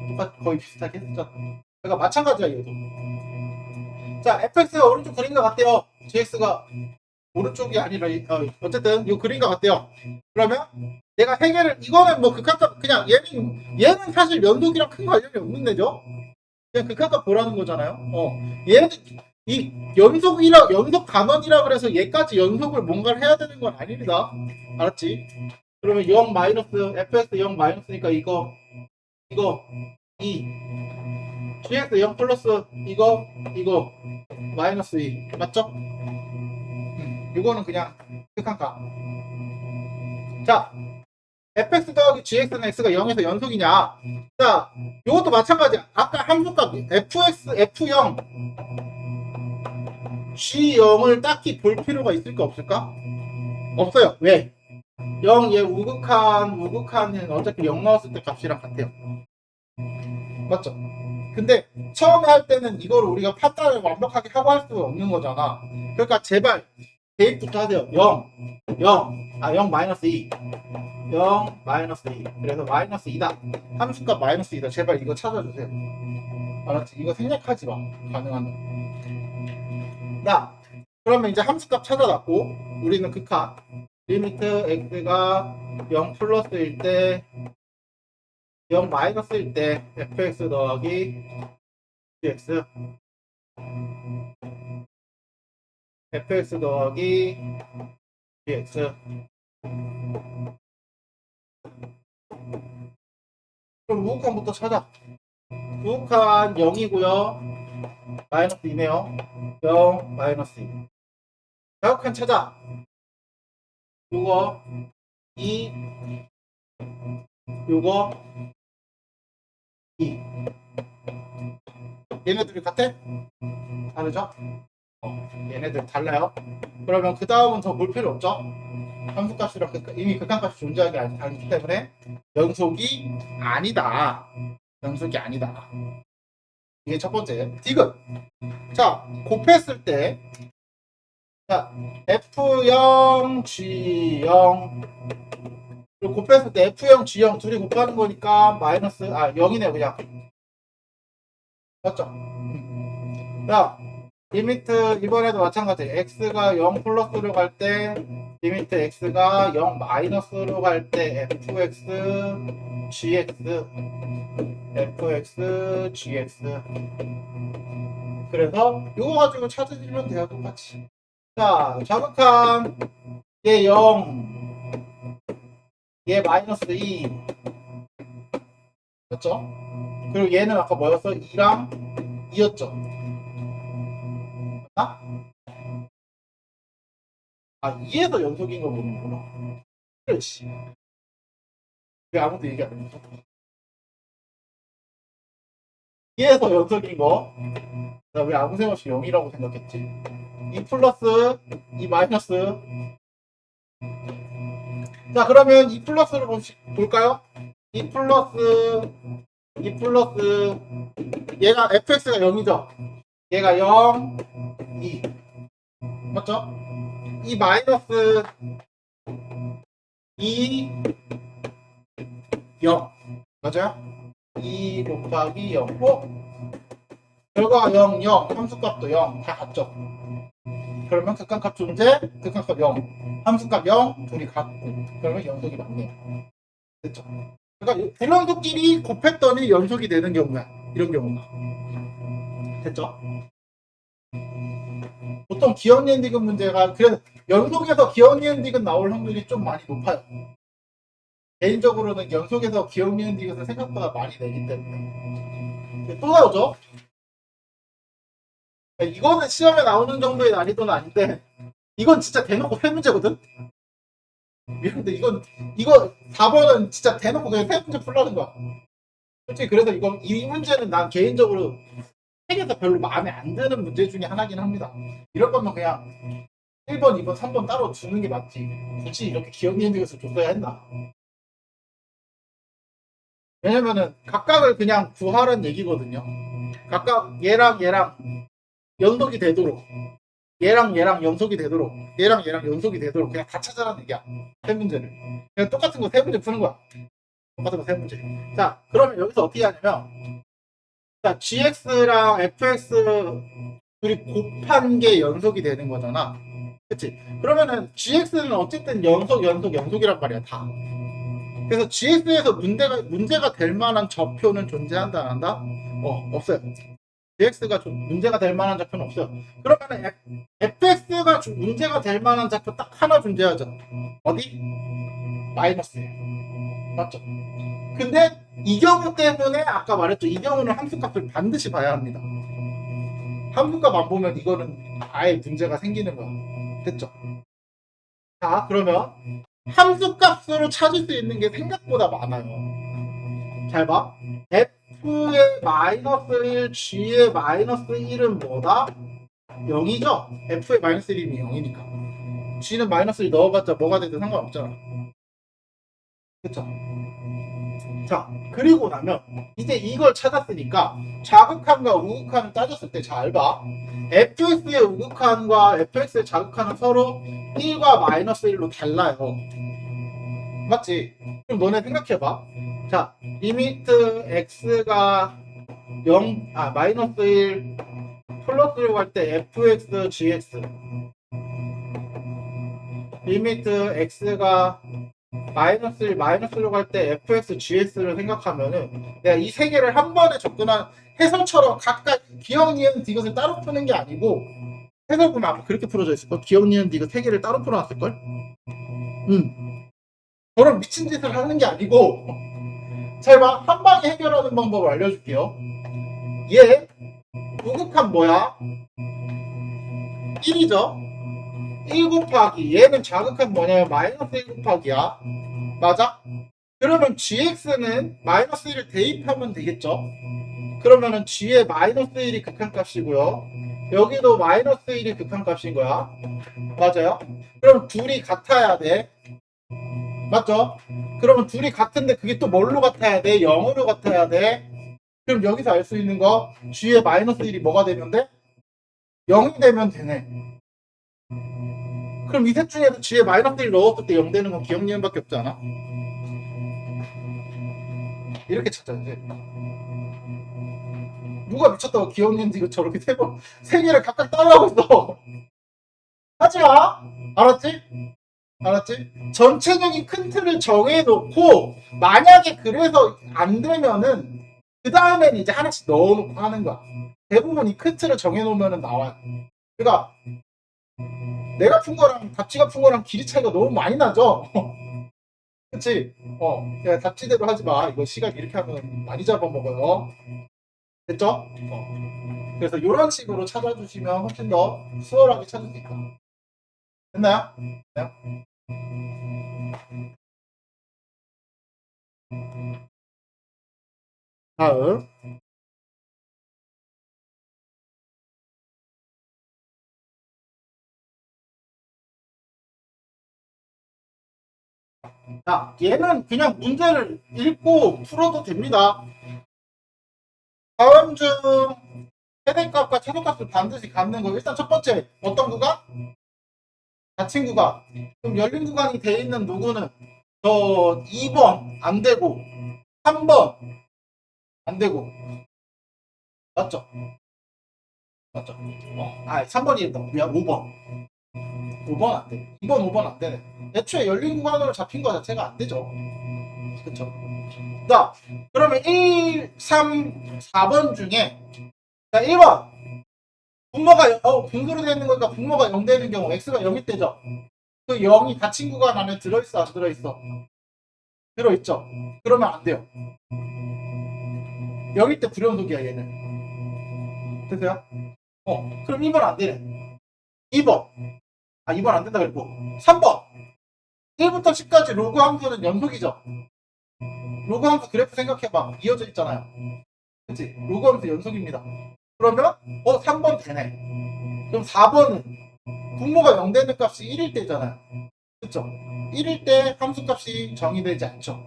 똑같이 거의 비슷하게 했었잖아. 그러니까 마찬가지야, 얘도. 자, fx가 오른쪽 그림과 같대요. gx가 오른쪽이 아니라 어쨌든 이 그림과 같대요. 그러면 내가 세 개를 이거는 뭐 극한값 그냥 얘는 사실 연속이랑 큰 관련이 없는 애죠. 그냥 극한값 보라는 거잖아요. 얘는 이 연속 단원이라 그래서 얘까지 연속을 뭔가를 해야 되는 건 아닙니다. 알았지? 그러면 0 마이너스 fx 0 마이너스니까 이거 2 gx 0 플러스 이거 마이너스 2 맞죠? 이거는 그냥 극한값. 자, fx 더하기 gx는 x가 0에서 연속이냐? 자, 이것도 마찬가지야. 아까 함수값 fx, f0, g0을 딱히 볼 필요가 있을까 없을까? 없어요. 왜? 0, 얘 우극한은 어차피 0 넣었을 때 값이랑 같아요. 맞죠? 근데 처음에 할 때는 이걸 우리가 판단을 완벽하게 하고 할 수가 없는 거잖아. 그러니까 제발 대입부터 하세요. 0 마이너스 2. 0 마이너스 2. 그래서 마이너스 2다. 함수값 마이너스 2다. 제발 이거 찾아주세요. 알았지? 이거 생략하지 마. 가능하면. 그러면 이제 함수값 찾아놨고 우리는 극한 리미트 x가 0 플러스일 때 0 마이너스일 때 fx 더하기 gx fx 더하기 gx. 그럼 우극한부터 찾아. 우극한 0이고요. 마이너스 2네요. 0 마이너스 2. 자극한 찾아. 요거 2 요거 2. 얘네들이 같아? 다르죠? 얘네들 달라요. 그러면 그 다음은 더 볼 필요 없죠? 함수값이랑 이미 극한값이 존재하기 아니기 때문에 연속이 아니다. 연속이 아니다. 이게 첫 번째. 디귿. 자, 곱했을 때, 자, F0, G0. 그리고 곱했을 때 F0, G0 둘이 곱하는 거니까 마이너스, 0이네요, 그냥. 맞죠? 자, 리미트 이번에도 마찬가지. x가 0 플러스로 갈 때, 리미트 x가 0 마이너스로 갈 때, fx, gx, fx, gx. 그래서 이거 가지고 찾으시면 돼요, 똑같이. 자, 자극한 얘 0, 얘 마이너스 2. 맞죠? 그리고 얘는 아까 뭐였어? 2랑 2였죠? 맞나? 2에서 연속인 거 보는구나. 그래, 씨. 왜 아무도 얘기 안 했어? 2에서 연속인 거. 나 왜 아무 생각 없이 0이라고 생각했지? 2 플러스 2 마이너스. 자, 그러면 2 플러스를 볼까요? 2 플러스 얘가 fx가 0이죠? 얘가 0, 2. 맞죠? 2 마이너스 2, 0. 맞아요? 2 곱하기 0. 결과가 0, 0. 함수값도 0. 다 같죠? 그러면 극한값 존재, 극한값 0. 함수값 0, 둘이 같고. 그러면 연속이 맞네요. 됐죠? 그러니까 불연속끼리 곱했더니 연속이 되는 경우야. 이런 경우가. 됐죠? 보통 기억니은 디귿 문제가 그래서 연속에서 기억니은 디귿 나올 확률이 좀 많이 높아요. 개인적으로는 연속에서 기억니은 디귿을 생각보다 많이 내기 때문에. 또 나오죠? 이거는 시험에 나오는 정도의 난이도는 아닌데 이건 진짜 대놓고 세 문제거든? 미안한데 이거 4번은 진짜 대놓고 그냥 세 문제 풀라는 거야. 솔직히 그래서 이 문제는 난 개인적으로 책에서 별로 마음에 안 드는 문제 중에 하나긴 합니다. 이럴 거면 그냥 1번, 2번, 3번 따로 주는 게 맞지. 굳이 이렇게 기억니은 디귿을 줬어야 했나. 왜냐면은 각각을 그냥 구하라는 얘기거든요. 각각 얘랑 연속이 되도록 얘랑 연속이 되도록 얘랑 연속이 되도록 그냥 다 찾아라는 얘기야. 세 문제를. 그냥 똑같은 거 세 문제 푸는 거야. 똑같은 거 세 문제. 자, 그러면 여기서 어떻게 하냐면 자, gx랑 fx 둘이 곱한 게 연속이 되는 거잖아. 그치? 그러면은 gx는 어쨌든 연속이란 말이야, 다. 그래서 gx에서 문제가 될 만한 좌표는 존재한다, 안 한다? 없어요. gx가 문제가 될 만한 좌표는 없어요. 그러면 fx가 문제가 될 만한 좌표 딱 하나 존재하죠. 어디? 마이너스예요. 맞죠? 근데 이 경우 때문에 아까 말했죠. 이 경우는 함수값을 반드시 봐야 합니다. 함수값 안 보면 이거는 아예 문제가 생기는 거야. 됐죠? 자, 그러면 함수값으로 찾을 수 있는 게 생각보다 많아요. 잘 봐. f의 마이너스 1, g의 마이너스 1은 뭐다? 0이죠? f의 마이너스 1이면 0이니까. g는 마이너스 1 넣어봤자 뭐가 되든 상관없잖아. 그쵸? 자, 그리고 나면 이제 이걸 찾았으니까 자극한과 우극한을 따졌을 때 잘 봐. fx의 우극한과 fx의 자극한은 서로 1과 마이너스 1로 달라요. 맞지? 그럼 너네 생각해봐. 자, 리미트 x가 0, 마이너스 1 플러스로 갈 때 fx, gx. 리미트 x가 마이너스 1, 마이너스로 갈 때 fx, gs를 생각하면은 내가 이 세 개를 한 번에 접근한 해설처럼 각각 기억, 니은, 디귿을 따로 푸는 게 아니고 해설 보면 아마 그렇게 풀어져 있을걸? 기억, 니은, 디귿 세 개를 따로 풀어놨을걸? 저런 미친 짓을 하는 게 아니고 잘 봐. 한 방에 해결하는 방법을 알려줄게요. 얘 우극한 뭐야? 1이죠? 1 곱하기 얘는 자극한 뭐냐면 마이너스 1 곱하기야. 맞아? 그러면 gx는 마이너스 1을 대입하면 되겠죠. 그러면은 g의 마이너스 1이 극한값이고요. 여기도 마이너스 1이 극한값인 거야. 맞아요? 그럼 둘이 같아야 돼. 맞죠? 그러면 둘이 같은데 그게 또 뭘로 같아야 돼? 0으로 같아야 돼. 그럼 여기서 알 수 있는 거 g의 마이너스 1이 뭐가 되면 돼? 0이 되면 되네. 그럼 이 셋 중에서 g의 마이너스 1 넣었을 때 0 되는 건 기억 니은밖에 없지 않아? 이렇게 찾아야지. 누가 미쳤다고 기억 니은 이거 저렇게 세 개를 각각 따라하고 있어. 하지 마. 알았지? 알았지? 전체적인 큰 틀을 정해놓고 만약에 그래서 안 되면은 그 다음엔 이제 하나씩 넣어놓고 하는 거야. 대부분 이 큰 틀을 정해놓으면 나와요. 그러니까 내가 푼 거랑 답지가 푼 거랑 길이 차이가 너무 많이 나죠? 그치? 야, 답지대로 하지 마. 이거 시간 이렇게 하면 많이 잡아먹어요. 됐죠? 그래서 이런 식으로 찾아주시면 훨씬 더 수월하게 찾을 수 있다. 됐나요? 됐나요? 다음. 자, 얘는 그냥 문제를 읽고 풀어도 됩니다. 다음 중 최대값과 최소값을 반드시 갖는 거. 일단 첫 번째, 어떤 구간? 닫힌 구간. 그럼 열린 구간이 돼 있는 누구는 저 2번 안 되고 3번 안 되고 맞죠? 맞죠? 3번이었다. 미안, 5번. 5번 안 돼. 2번, 5번 안 되네. 애초에 열린 구간으로 잡힌 거 자체가 안 되죠. 그쵸? 자, 그러면 1, 3, 4번 중에 자, 1번. 분모가 분수로 되는 거니까 분모가 0 되는 경우 x가 0일 때죠. 그 0이 닫힌 구간 안에 들어있어, 안 들어있어? 들어있죠. 그러면 안 돼요. 0일 때 불연속이야, 얘는. 됐어요? 그럼 2번 안 되네. 2번. 2번 안 된다 그랬고. 3번. 1부터 10까지 로그 함수는 연속이죠. 로그 함수 그래프 생각해봐. 이어져 있잖아요. 그치? 로그 함수 연속입니다. 그러면 3번 되네. 그럼 4번은 분모가 0 되는 값이 1일 때잖아요. 그쵸? 1일 때 함수값이 정의되지 않죠.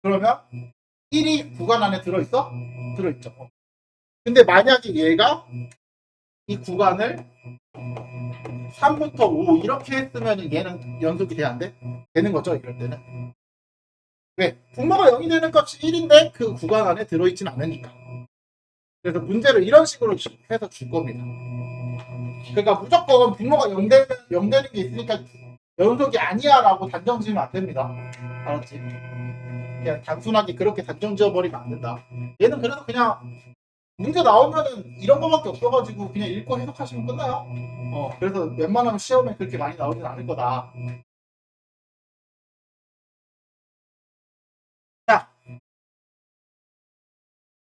그러면 1이 구간 안에 들어있어? 들어있죠. 근데 만약에 얘가 이 구간을 3부터 5 이렇게 했으면 얘는 연속이 돼야 안 돼? 되는 거죠, 이럴 때는. 왜? 분모가 0이 되는 값이 1인데 그 구간 안에 들어있진 않으니까. 그래서 문제를 이런 식으로 해서 줄 겁니다. 그러니까 무조건 분모가 0 되는 게 있으니까 연속이 아니야 라고 단정 지으면 안 됩니다. 알았지? 그냥 단순하게 그렇게 단정 지어버리면 안 된다. 얘는 그래도 그냥 문제 나오면은 이런 거밖에 없어가지고 그냥 읽고 해석하시면 끝나요. 그래서 웬만하면 시험에 그렇게 많이 나오진 않을 거다. 자,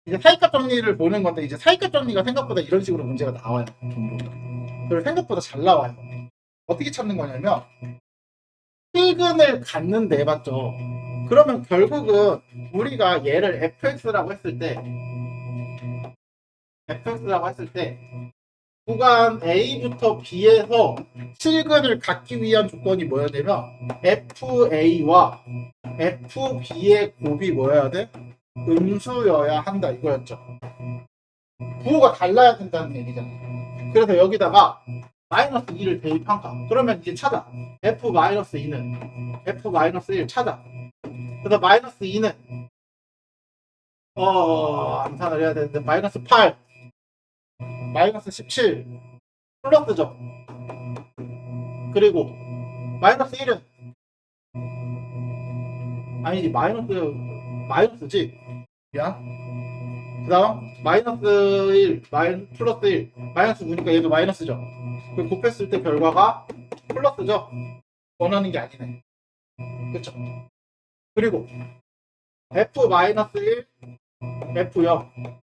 이제 사이값 정리를 보는 건데 이제 사이값 정리가 생각보다 이런 식으로 문제가 나와요. 종류가. 그리고 생각보다 잘 나와요. 어떻게 찾는 거냐면 실근을 갖는데 맞죠? 그러면 결국은 우리가 얘를 fx라고 했을 때 구간 A부터 B에서 실근을 갖기 위한 조건이 뭐였냐면 FA와 FB의 곱이 뭐여야 돼? 음수여야 한다 이거였죠. 부호가 달라야 된다는 얘기잖아요. 그래서 여기다가 마이너스 2를 대입한 거. 그러면 이제 찾아. F-2는 F-1 찾아. 그래서 마이너스 2는 암산을 해야 되는데 마이너스 8 마이너스 17 플러스죠. 그리고 마이너스 1은 아니지 마이너스지. 미안. 그 다음 마이너스 1 플러스 1 마이너스 9니까 얘도 마이너스죠. 그 곱했을 때 결과가 플러스죠. 원하는 게 아니네. 그쵸? 그리고 F-1 F0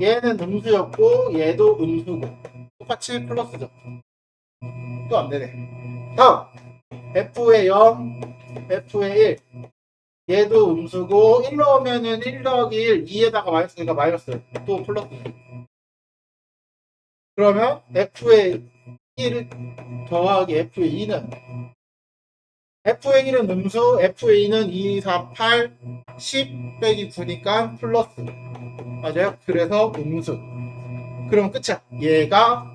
얘는 음수였고 얘도 음수고 똑같이 플러스죠. 또 안되네. 다음 F의 0 F의 1 얘도 음수고 1 넣으면은 1 더하기 1, 2에다가 마이너스, 그러니까 마이너스, 또 플러스. 그러면 f의 1 더하기 f의 2는 f의 1은 음수, f의 2는 2, 4, 8, 10 빼기 9니까 플러스. 맞아요? 그래서 음수. 그럼 끝이야. 얘가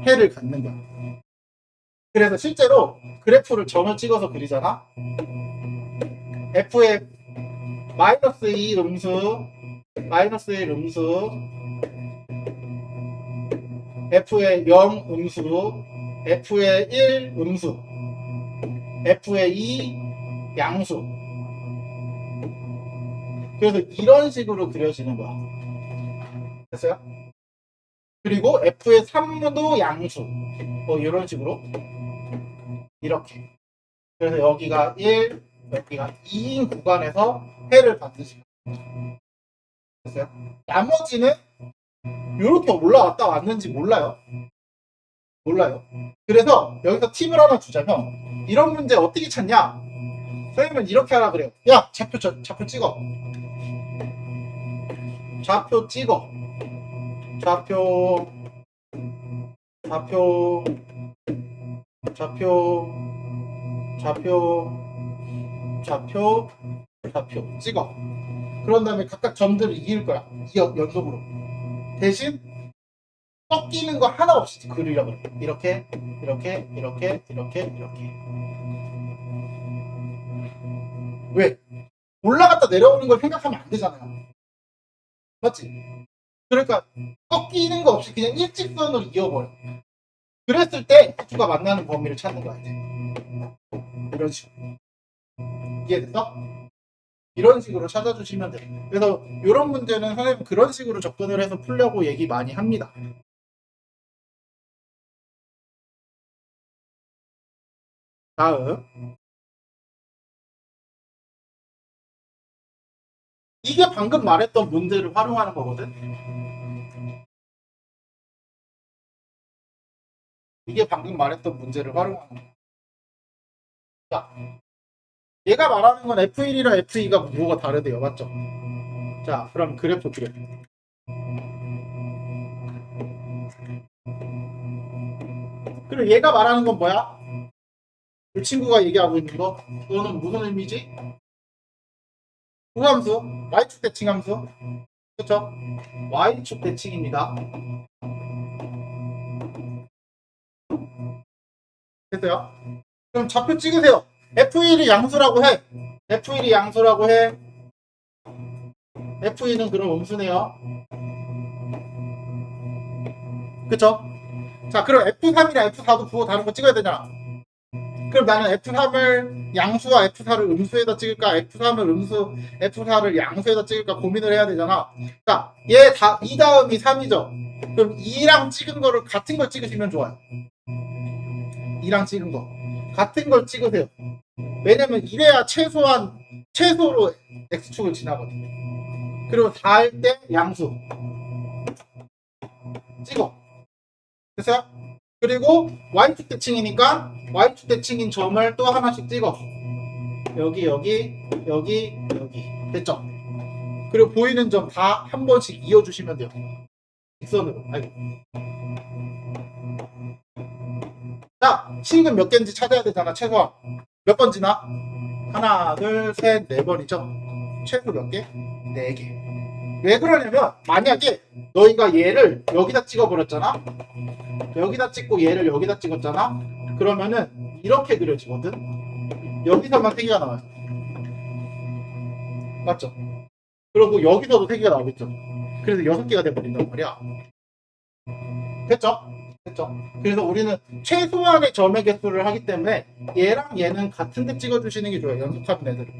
해를 갖는 거야. 그래서 실제로 그래프를 점을 찍어서 그리잖아. f의 마이너스 2 음수, 마이너스 1 음수, f의 0 음수, f의 1 음수, f의 2 양수. 그래서 이런 식으로 그려지는 거야. 됐어요? 그리고 f의 3도 양수. 뭐 이런 식으로. 이렇게. 그래서 여기가 1, 여기가 2인 구간에서 해를 받으시고. 됐어요? 나머지는 이렇게 올라왔다 왔는지 몰라요. 몰라요. 그래서 여기서 팁을 하나 주자면, 이런 문제 어떻게 찾냐? 선생님은 이렇게 하라 그래요. 야, 좌표 찍어. 좌표 찍어. 좌표, 좌표, 좌표, 좌표, 좌표, 좌표 찍어. 그런 다음에 각각 점들을 이길 거야. 연속으로. 대신 꺾이는 거 하나 없이 그리려고 그래. 이렇게, 이렇게, 이렇게, 이렇게, 이렇게. 왜? 올라갔다 내려오는 걸 생각하면 안 되잖아요. 맞지? 그러니까 꺾이는 거 없이 그냥 일직선으로 이어버려. 그랬을 때 수가 만나는 범위를 찾는 거야. 이제. 이런 식으로. 이해됐어? 이런 식으로 찾아주시면 돼요. 그래서 이런 문제는 선생님 그런 식으로 접근을 해서 풀려고 얘기 많이 합니다. 다음. 이게 방금 말했던 문제를 활용하는 거거든. 이게 방금 말했던 문제를 활용하는 거야. 자, 얘가 말하는 건 F1이랑 F2가 뭐가 다르대요. 맞죠? 자, 그럼 그래프 그려. 그리고 얘가 말하는 건 뭐야? 이 친구가 얘기하고 있는 거. 그거는 무슨 의미지? 구함수, Y축 대칭 함수. 그쵸? Y축 대칭입니다. 됐어요? 그럼 좌표 찍으세요. F1이 양수라고 해. F1이 양수라고 해. F2는 그럼 음수네요. 그쵸? 자, 그럼 F3이랑 F4도 부호 다른 거 찍어야 되잖아. 그럼 나는 F3을 양수와 F4를 음수에다 찍을까? F3을 음수, F4를 양수에다 찍을까? 고민을 해야 되잖아. 자, 이 다음이 3이죠. 그럼 2랑 찍은 거를 같은 걸 찍으시면 좋아요. 2랑 찍은 거. 같은 걸 찍으세요. 왜냐면 이래야 최소로 X축을 지나거든요. 그리고 4할 때 양수. 찍어. 됐어요? 그리고 Y축 대칭이니까 Y축 대칭인 점을 또 하나씩 찍어. 여기, 여기, 여기, 여기. 됐죠? 그리고 보이는 점 다 한 번씩 이어주시면 돼요. 직선으로. 아이고. 자, 식은 몇 개인지 찾아야 되잖아, 최소한. 몇 번 지나? 하나, 둘, 셋, 네 번이죠. 최소 몇 개? 네 개. 왜 그러냐면, 만약에 너희가 얘를 여기다 찍어버렸잖아? 여기다 찍고 얘를 여기다 찍었잖아? 그러면은 이렇게 그려지거든? 여기서만 3개가 나와요. 맞죠? 그리고 여기서도 3개가 나오겠죠? 그래서 6개가 돼버린단 말이야. 됐죠? 됐죠? 그래서 우리는 최소한의 점의 개수를 하기 때문에 얘랑 얘는 같은 데 찍어주시는 게 좋아요. 연속하는 애들은.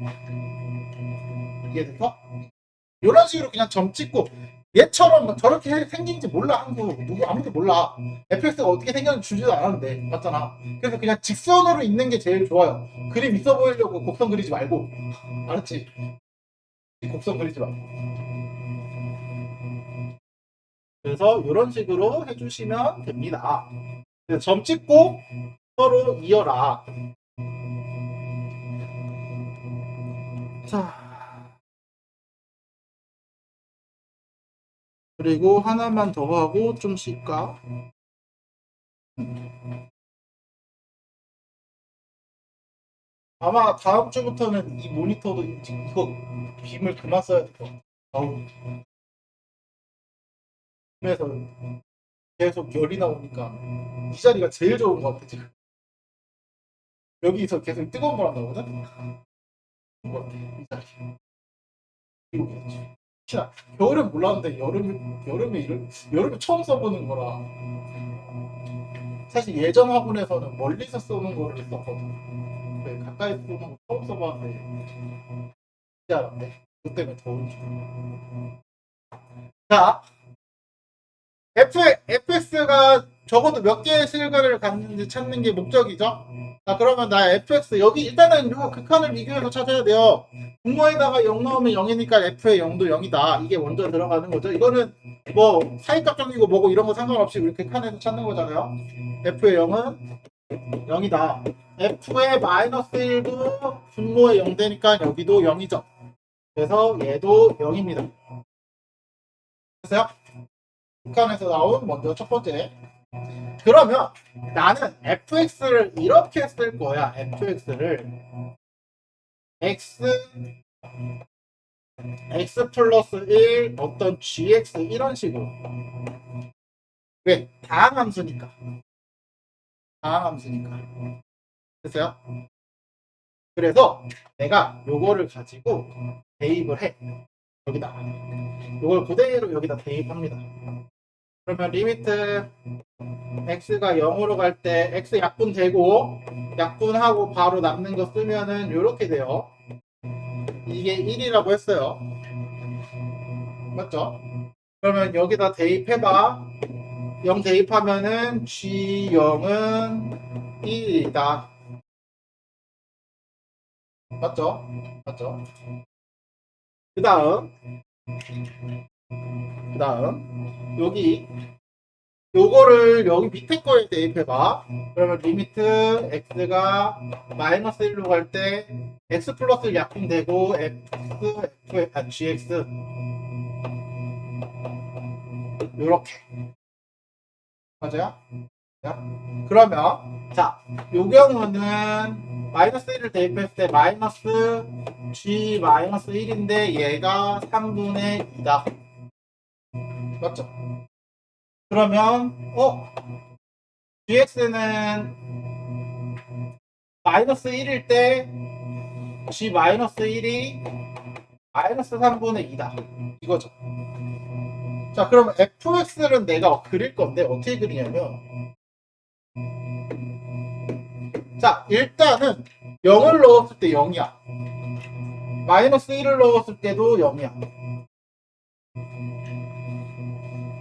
이해됐어? 이런 식으로 그냥 점 찍고 얘처럼 저렇게 생긴지 몰라. 누구 아무도 몰라. fx가 어떻게 생겼는지 주지도 않았는데 맞잖아. 그래서 그냥 직선으로 있는 게 제일 좋아요. 그림 있어 보이려고 곡선 그리지 말고. 알았지? 곡선 그리지 말고. 그래서 이런 식으로 해주시면 됩니다. 점 찍고 서로 이어라. 자, 그리고 하나만 더 하고 좀 쉴까? 아마 다음 주부터는 이 모니터도 이거 빔을 그만 써야 될 것 같아. 어우, 그래서 계속 열이 나오니까 이 자리가 제일 좋은 것 같아 지금. 여기서 계속 뜨거운 바람 나거든. 좋은 것 같아 이 자리. 이거 괜찮지. 특히나 겨울엔 몰랐는데 여름에 이런 여름에 처음 써보는 거라. 사실 예전 학원에서는 멀리서 쏘는 거를 썼거든. 네, 가까이 쏘는 거 처음 써봤는데 진짜 알았네. 그것 때문에 더운지. 자, FX가 적어도 몇 개의 실과를 갖는지 찾는 게 목적이죠. 자, 그러면 나 FX 여기 일단은 요 극한을 비교해서 찾아야 돼요. 분모에다가 0 넣으면 0이니까 F의 0도 0이다. 이게 먼저 들어가는 거죠. 이거는 뭐 사이값정이고 뭐고 이런 거 상관없이 우리 극한에서 찾는 거잖아요. F의 0은 0이다. F의 마이너스 1도 분모에 0 되니까 여기도 0이죠. 그래서 얘도 0입니다. 됐어요? 북한에서 나온 먼저 첫 번째. 그러면 나는 fx를 이렇게 쓸 거야. fx를 x x 플러스 1 어떤 gx 이런 식으로. 왜? 다항함수니까. 다항함수니까. 됐어요? 그래서 내가 요거를 가지고 대입을 해. 여기다. 요걸 그대로 여기다 대입합니다. 그러면 리미트 x가 0으로 갈 때 x 약분되고 약분하고 바로 남는 거 쓰면은 이렇게 돼요. 이게 1이라고 했어요. 맞죠? 그러면 여기다 대입해봐. 0 대입하면은 G0은 1이다. 맞죠? 맞죠? 그 다음 여기 요거를 여기 밑에 거에 대입해봐. 그러면 리미트 x가 마이너스 1로 갈 때 x 플러스 약분되고 gx 요렇게 맞아요? 자, 그러면 요 경우는 마이너스 1을 대입했을 때 마이너스 g 마이너스 1인데 얘가 3분의 2다. 맞죠? 그러면 gx는 마이너스 1일 때 g 마이너스 1이 마이너스 3분의 2다. 이거죠. 자, 그럼 fx를 내가 그릴 건데 어떻게 그리냐면 자, 일단은 0을 넣었을 때 0이야. 마이너스 1을 넣었을 때도 0이야.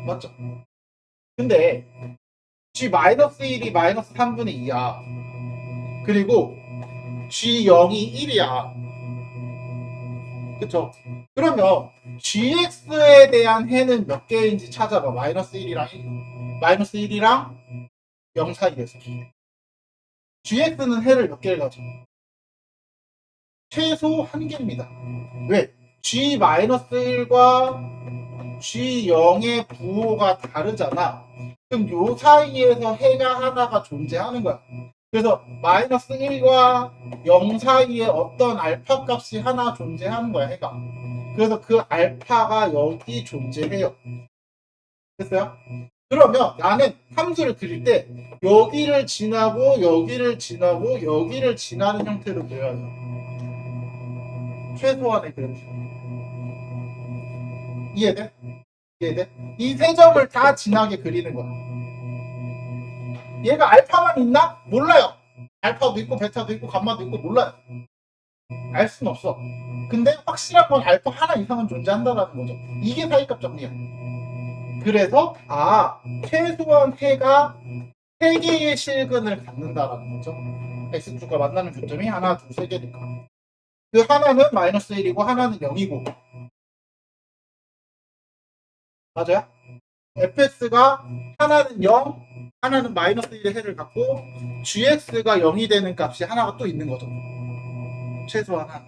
맞죠? 근데 g 마이너스 1이 마이너스 3분의 2야. 그리고 g0이 1이야. 그쵸? 그러면 gx에 대한 해는 몇 개인지 찾아봐. 마이너스 1이랑 1. 마이너스 1이랑 0 사이에서. gx는 해를 몇 개를 가져? 최소 한 개입니다. 왜? g-1과 g0의 부호가 다르잖아. 그럼 요 사이에서 해가 하나가 존재하는 거야. 그래서 마이너스 1과 0 사이에 어떤 알파 값이 하나 존재하는 거야, 해가. 그래서 그 알파가 여기 존재해요. 됐어요? 그러면 나는 함수를 그릴 때 여기를 지나고 여기를 지나고 여기를 지나는 형태로 그려야 돼. 최소한의 그래프. 이해돼? 이해돼? 이 세 점을 다 지나게 그리는 거야. 얘가 알파만 있나? 몰라요. 알파도 있고 베타도 있고 감마도 있고 몰라요. 알 수는 없어. 근데 확실한 건 알파 하나 이상은 존재한다라는 거죠. 이게 사이값 정리야. 그래서 최소한 해가 3개의 실근을 갖는다라는 거죠. x축과 만나는 교점이 하나, 둘, 세 개니까. 그 하나는 마이너스 1이고 하나는 0이고. 맞아요? fx가 하나는 0, 하나는 마이너스 1의 해를 갖고 gx가 0이 되는 값이 하나가 또 있는 거죠. 최소한 하나.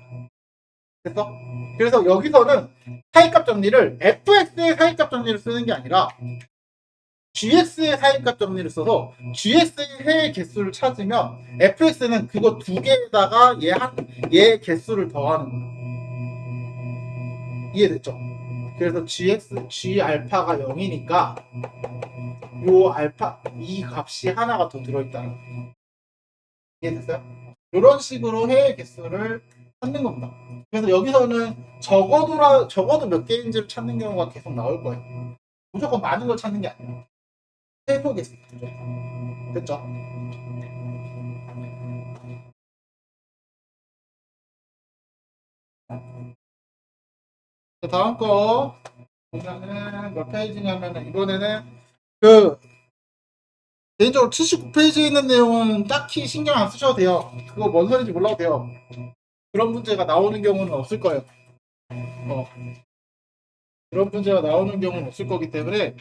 됐어? 그래서 여기서는 사이값 정리를 fx의 사이값 정리를 쓰는 게 아니라 gx의 사이값 정리를 써서 gx의 해의 개수를 찾으면 fx는 그거 두 개에다가 얘 개수를 더하는 거야. 이해됐죠? 그래서 g 알파가 0이니까 요 알파 이 값이 하나가 더 들어있다는 거예요. 이해됐어요? 이런 식으로 해의 개수를 찾는 겁니다. 그래서 여기서는 적어도 몇 개인지를 찾는 경우가 계속 나올 거예요. 무조건 많은 걸 찾는 게 아니라 최소 개수. 됐죠? 다음 거 보면은 몇 페이지냐면은 이번에는 그 개인적으로 79페이지에 있는 내용은 딱히 신경 안 쓰셔도 돼요. 그거 뭔 소리인지 몰라도 돼요. 그런 문제가 나오는 경우는 없을 거예요. 어, 그런 문제가 나오는 경우는 없을 거기 때문에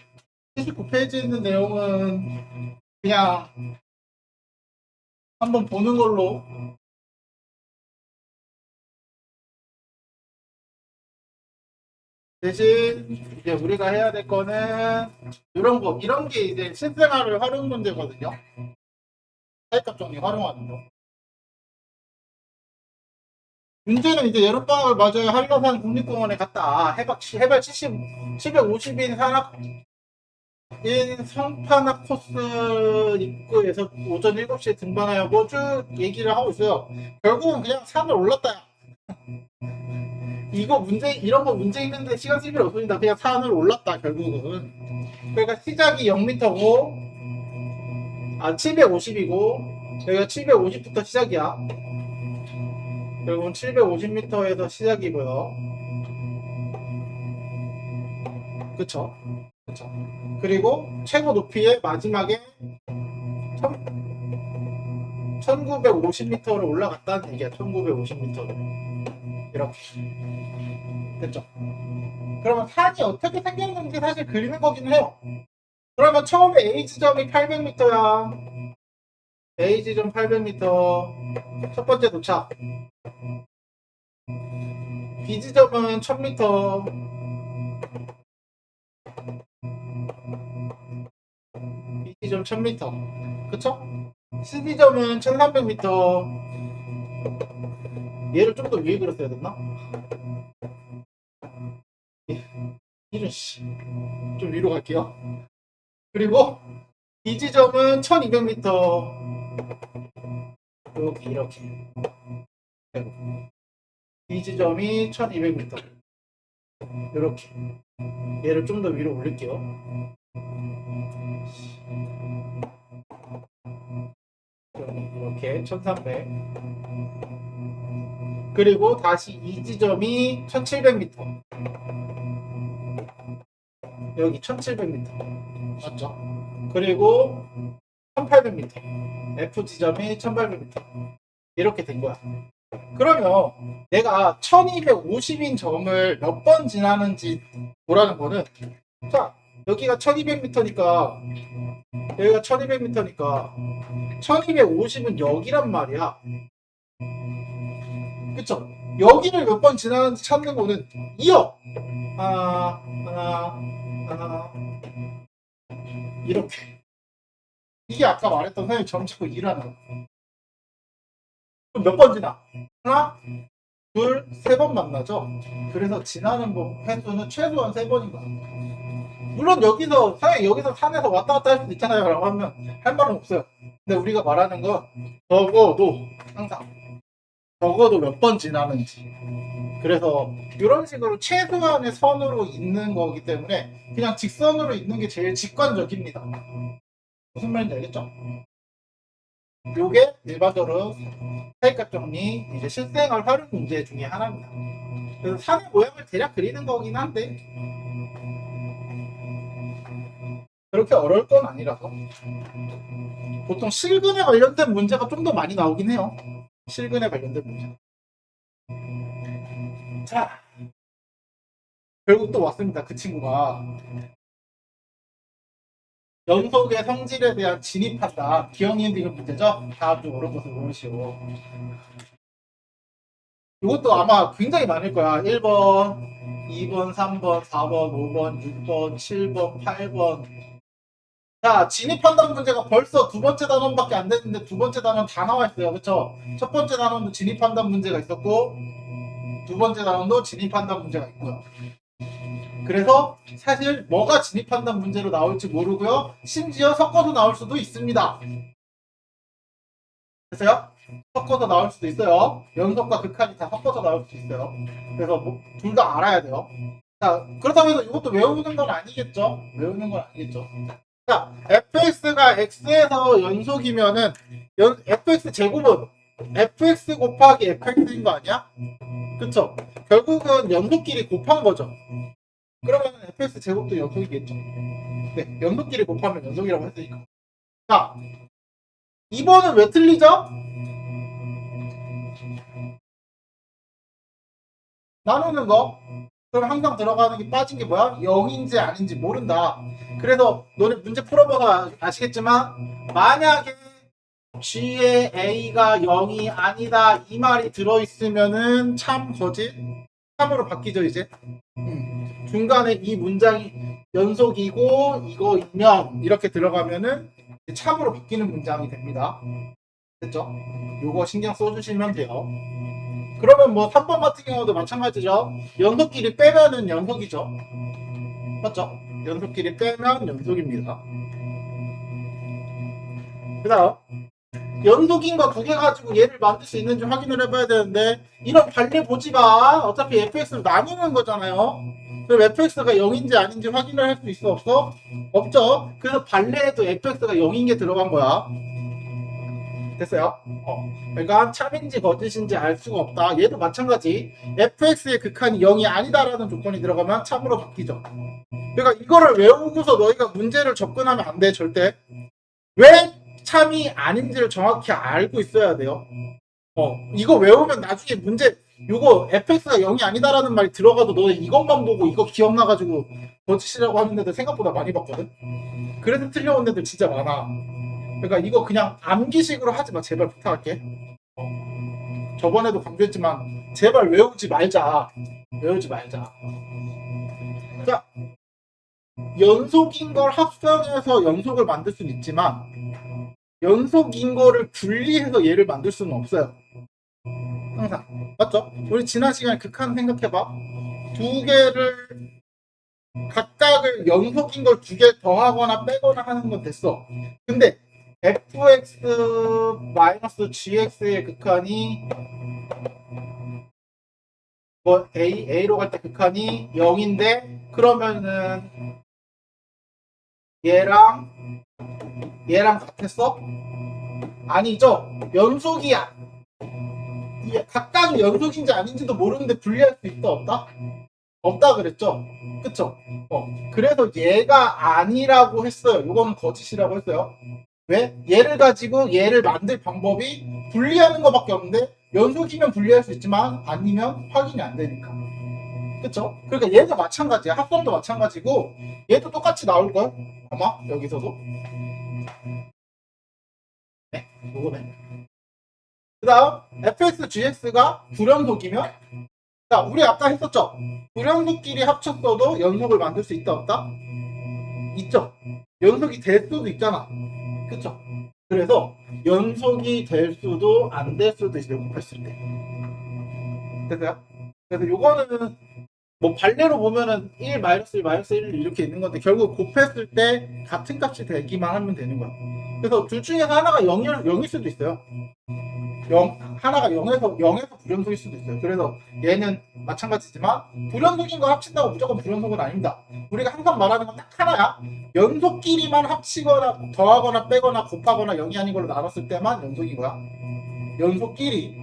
79페이지에 있는 내용은 그냥 한번 보는 걸로. 대신 이제 우리가 해야 될 거는 이런 게 이제 실생활을 활용 문제거든요. 사회값 정리 활용하는 거. 문제는 이제 여름방학을 맞아야 한라산 국립공원에 갔다. 해발 750인 성판악 코스 입구에서 오전 7시에 등반하려고 쭉 얘기를 하고 있어요. 결국은 그냥 산을 올랐다. 이런 거 문제 있는데 시간 쓸 필요 없습니다. 그냥 산을 올랐다, 결국은. 그러니까 시작이 0m고, 750이고, 여기가 750부터 시작이야. 결국은 750m에서 시작이고요. 그쵸? 그쵸? 그리고 최고 높이의 마지막에 1950m를 올라갔다는 얘기야. 1950m를. 이렇게. 됐죠? 그러면 산이 어떻게 생겼는지 사실 그리는 거긴 해요. 그러면 처음에 A 지점이 800m야. A 지점 800m. 첫 번째 도착. B 지점은 1000m. B 지점 1000m. 그쵸? C 지점은 1300m. 얘를 좀 더 위에 그렸어야 됐나? 이런 씨. 좀 위로 갈게요. 그리고 B 지점은 1200m. 이렇게. B 지점이 1200m. 이렇게. 얘를 좀 더 위로 올릴게요. 이렇게 1300. 그리고 다시 이 지점이 1700m. 여기 1700m. 맞죠? 그리고 1800m. F 지점이 1800m. 이렇게 된 거야. 그러면 내가 1250인 점을 몇 번 지나는지 보라는 거는, 자, 여기가 1200m니까 여기가 1200m니까 1250은 여기란 말이야. 그쵸? 여기를 몇 번 지나는지 찾는 거는 2억. 하나, 하나, 이렇게. 이게 아까 말했던 선생님 점 찍고 일하는 거. 그럼 몇 번 지나? 하나, 둘, 세 번 만나죠? 그래서 지나는 횟수는 최소한 세 번인 거야. 물론 여기서 산에서 왔다 갔다 할 수도 있잖아요. 라고 하면 할 말은 없어요. 근데 우리가 말하는 건 적어도 항상 적어도 몇 번 지나는지. 그래서 이런 식으로 최소한의 선으로 있는 거기 때문에 그냥 직선으로 있는 게 제일 직관적입니다. 무슨 말인지 알겠죠? 요게 일반적으로 사익값 정리 이제 실생활 활용 문제 중에 하나입니다. 그래서 산의 모양을 대략 그리는 거긴 한데 그렇게 어려울 건 아니라서 보통 실근에 관련된 문제가 좀 더 많이 나오긴 해요. 실근에 관련된 문제. 자, 결국 또 왔습니다. 그 친구가 연속의 성질에 대한 진입한다. 기억니은 디귿 문제죠? 다음 주 어려운 것을 모르시고 이것도 아마 굉장히 많을 거야. 1번, 2번, 3번, 4번, 5번, 6번, 7번, 8번. 자, 진입한다는 문제가 벌써 두 번째 단원밖에 안 됐는데 두 번째 단원 다 나와 있어요. 그쵸? 첫 번째 단원도 진입한다는 문제가 있었고, 두 번째 단원도 진입한다는 문제가 있고요. 그래서 사실 뭐가 진입한다는 문제로 나올지 모르고요. 심지어 섞어서 나올 수도 있습니다. 됐어요? 섞어서 나올 수도 있어요. 연속과 극한이 다 섞어서 나올 수도 있어요. 그래서 둘 다 알아야 돼요. 자, 그렇다고 해서 이것도 외우는 건 아니겠죠? 외우는 건 아니겠죠? 자, fx가 x에서 연속이면은 fx 제곱은 fx 곱하기 fx인 거 아니야? 그쵸? 결국은 연속끼리 곱한 거죠. 그러면 fx 제곱도 연속이겠죠? 네, 연속끼리 곱하면 연속이라고 했으니까. 자, 2번은 왜 틀리죠? 나누는 거. 그럼 항상 들어가는 게 빠진 게 뭐야? 0인지 아닌지 모른다. 그래서 너네 문제 풀어봐서 아시겠지만 만약에 G의 A가 0이 아니다 이 말이 들어있으면은 참 거짓? 참으로 바뀌죠 이제. 중간에 이 문장이 연속이고 이거이면 이렇게 들어가면은 참으로 바뀌는 문장이 됩니다. 됐죠? 요거 신경 써주시면 돼요. 그러면 뭐 3번 같은 경우도 마찬가지죠. 연속끼리 빼면은 연속이죠. 맞죠? 연속끼리 빼면 연속입니다. 그 다음 연속인 거 두 개 가지고 얘를 만들 수 있는지 확인을 해봐야 되는데 이런 발레 보지 마. 어차피 fx를 나누는 거잖아요. 그럼 fx가 0인지 아닌지 확인을 할 수 있어 없어? 없죠. 그래서 발레에도 fx가 0인 게 들어간 거야. 됐어요? 그러니까 참인지 거짓인지 알 수가 없다. 얘도 마찬가지. fx의 극한이 0이 아니다라는 조건이 들어가면 참으로 바뀌죠. 그러니까 이거를 외우고서 너희가 문제를 접근하면 안 돼, 절대. 왜 참이 아닌지를 정확히 알고 있어야 돼요. 이거 외우면 나중에 문제, 요거 fx가 0이 아니다라는 말이 들어가도 너네 이것만 보고 이거 기억나가지고 거짓이라고 하는 애들 생각보다 많이 봤거든? 그래서 틀려온 애들 진짜 많아. 그러니까 이거 그냥 암기식으로 하지 마. 제발 부탁할게. 저번에도 강조했지만 제발 외우지 말자. 외우지 말자. 자, 연속인 걸 합성해서 연속을 만들 수는 있지만 연속인 거를 분리해서 얘를 만들 수는 없어요. 항상. 맞죠? 우리 지난 시간에 극한 생각해봐. 두 개를 각각을 연속인 걸 두 개 더하거나 빼거나 하는 건 됐어. 근데 fx-gx의 극한이 뭐 a로 갈 때 극한이 0인데 그러면은 얘랑 같았어? 아니죠. 연속이야. 각각이 연속인지 아닌지도 모르는데 분리할 수 있다 없다? 없다 그랬죠. 그쵸? 그래서 얘가 아니라고 했어요. 이건 거짓이라고 했어요. 왜? 얘를 가지고 얘를 만들 방법이 분리하는 것밖에 없는데 연속이면 분리할 수 있지만 아니면 확인이 안 되니까. 그쵸? 그러니까 얘도 마찬가지야. 합성도 마찬가지고 얘도 똑같이 나올걸? 아마 여기서도. 네, 요거네. 그 다음 fx, gx가 불연속이면 자, 우리 아까 했었죠? 불연속끼리 합쳤어도 연속을 만들 수 있다 없다? 있죠? 연속이 될 수도 있잖아. 그쵸? 그래서 연속이 될 수도 안 될 수도 있어요. 곱했을 때. 됐어요? 그래서 요거는 뭐 발레로 보면은 1 마이너스 1 마이너스 1 이렇게 있는 건데 결국 곱했을 때 같은 값이 되기만 하면 되는 거야. 그래서 둘 중에서 하나가 0일 수도 있어요. 하나가 0에서 불연속일 수도 있어요. 그래서 얘는 마찬가지지만 불연속인 거 합친다고 무조건 불연속은 아닙니다. 우리가 항상 말하는 건 딱 하나야. 연속끼리만 합치거나 더하거나 빼거나 곱하거나 0이 아닌 걸로 나눴을 때만 연속인 거야. 연속끼리.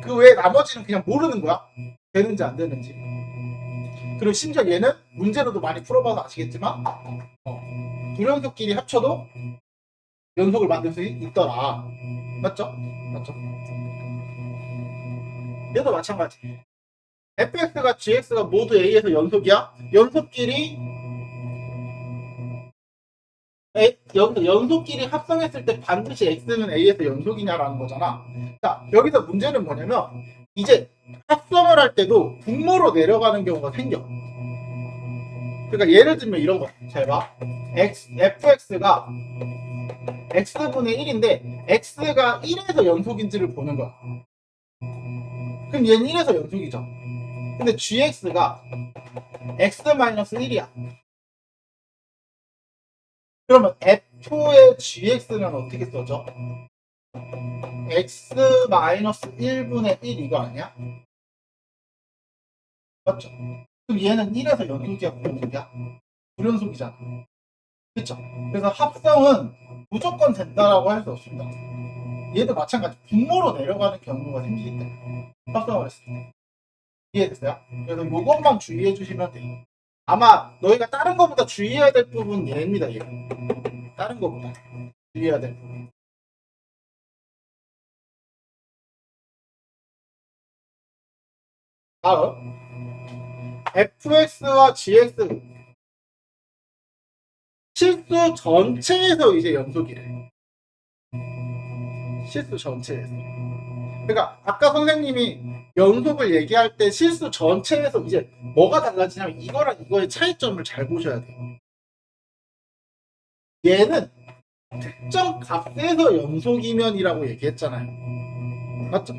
그 외에 나머지는 그냥 모르는 거야. 되는지 안 되는지. 그리고 심지어 얘는 문제로도 많이 풀어봐서 아시겠지만 불연속끼리 합쳐도 연속을 만들 수 있더라. 맞죠? 맞죠? 얘도 마찬가지. fx가 gx가 모두 a에서 연속이야? 연속끼리 연속끼리 합성했을 때 반드시 x는 a에서 연속이냐라는 거잖아. 자, 여기서 문제는 뭐냐면 이제 합성을 할 때도 분모로 내려가는 경우가 생겨. 그러니까 예를 들면 이런 거. 잘 봐. fx가 x분의 1인데 x가 1에서 연속인지를 보는 거야. 그럼 얘는 1에서 연속이죠. 근데 gx가 x-1이야. 그러면 f의 gx는 어떻게 써져? x-1분의 1 이거 아니야? 맞죠? 그럼 얘는 1에서 연속이야, 불연속이야? 불연속이잖아. 그쵸? 그래서 합성은 무조건 된다라고 할 수 없습니다. 얘도 마찬가지. 분모로 내려가는 경우가 생기기 때문에 합성을 했을 때. 이해됐어요? 그래서 이것만 주의해 주시면 돼요. 아마 너희가 다른 거보다 주의해야 될 부분 얘입니다. 얘. 다른 거보다 주의해야 될 부분. 다음 fx와 gx 실수 전체에서 이제 연속이래. 실수 전체에서. 그러니까 아까 선생님이 연속을 얘기할 때 실수 전체에서 이제 뭐가 달라지냐면 이거랑 이거의 차이점을 잘 보셔야 돼요. 얘는 특정 값에서 연속이면이라고 얘기했잖아요. 맞죠?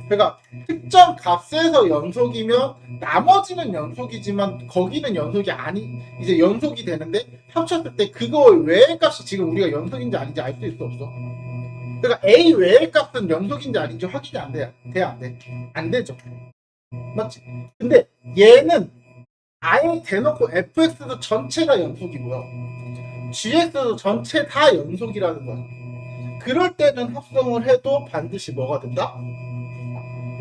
그러니까 특정 값에서 연속이면 나머지는 연속이지만 거기는 연속이 아니 이제 연속이 되는데 합쳤을 때 그거 외의 값이 지금 우리가 연속인지 아닌지 알 수 있어 없어? 그러니까 A 외의 값은 연속인지 아닌지 확인이 안 돼. 돼, 안 돼? 안 되죠. 맞지? 근데 얘는 아예 대놓고 fx도 전체가 연속이고요. gx도 전체 다 연속이라는 거야. 그럴 때는 합성을 해도 반드시 뭐가 된다?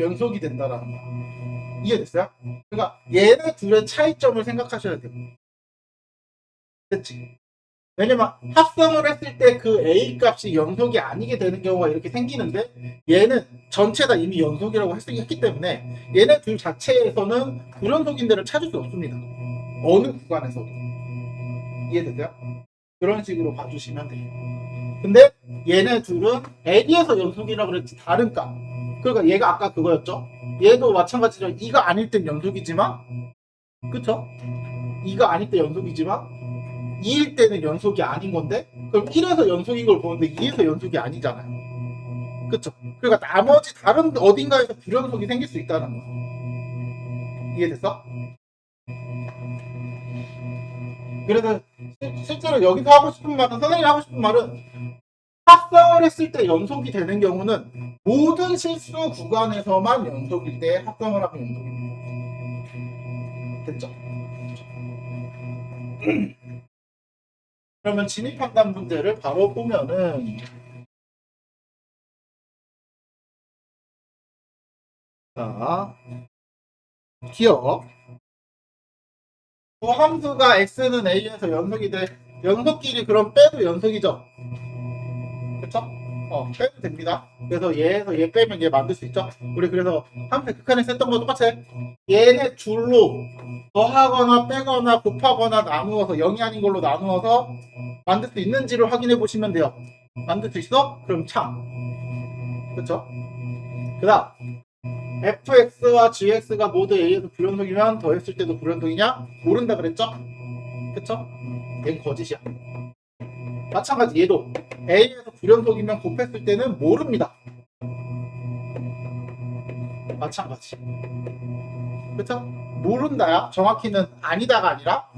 연속이 된다라는 거야. 이해됐어요? 그러니까 얘네 둘의 차이점을 생각하셔야 돼요. 됐지? 왜냐면 합성을 했을 때 그 A 값이 연속이 아니게 되는 경우가 이렇게 생기는데 얘는 전체 다 이미 연속이라고 했기 때문에 얘네 둘 자체에서는 불연속인데를 찾을 수 없습니다. 어느 구간에서도. 이해되세요? 그런 식으로 봐주시면 돼요. 근데 얘네 둘은 A에서 연속이라고 그랬지 다른 값. 그러니까 얘가 아까 그거였죠? 얘도 마찬가지로 2가 아닐 땐 연속이지만 그쵸? 2가 아닐 때 연속이지만 2일 때는 연속이 아닌 건데 그럼 1에서 연속인 걸 보는데 2에서 연속이 아니잖아요. 그쵸? 그러니까 나머지 다른 어딘가에서 불연속이 생길 수 있다는 거. 이해됐어? 그래서 실제로 여기서 하고 싶은 말은 선생님이 하고 싶은 말은 합성을 했을 때 연속이 되는 경우는 모든 실수 구간에서만 연속일 때 합성을 하면 연속입니다. 됐죠? 그러면 진입判단 문제를 바로 보면은 자 기억 두 함수가 x는 a에서 연속이 돼 연속끼리 그럼 빼도 연속이죠. 그쵸? 빼도 됩니다. 그래서 얘에서 얘 빼면 얘 만들 수 있죠. 우리 그래서 함수 극한에서 했던 거 똑같아. 얘네 둘로 더하거나 빼거나 곱하거나 나누어서 0이 아닌 걸로 나누어서 만들 수 있는지를 확인해 보시면 돼요. 만들 수 있어? 그럼 참. 그쵸? 그 다음 fx와 gx가 모두 a에서 불연속이면 더했을 때도 불연속이냐? 모른다 그랬죠? 그쵸? 얘는 거짓이야. 마찬가지 얘도 a에서 불연속이면 곱했을 때는 모릅니다. 마찬가지. 그쵸? 모른다야 정확히는 아니다가 아니라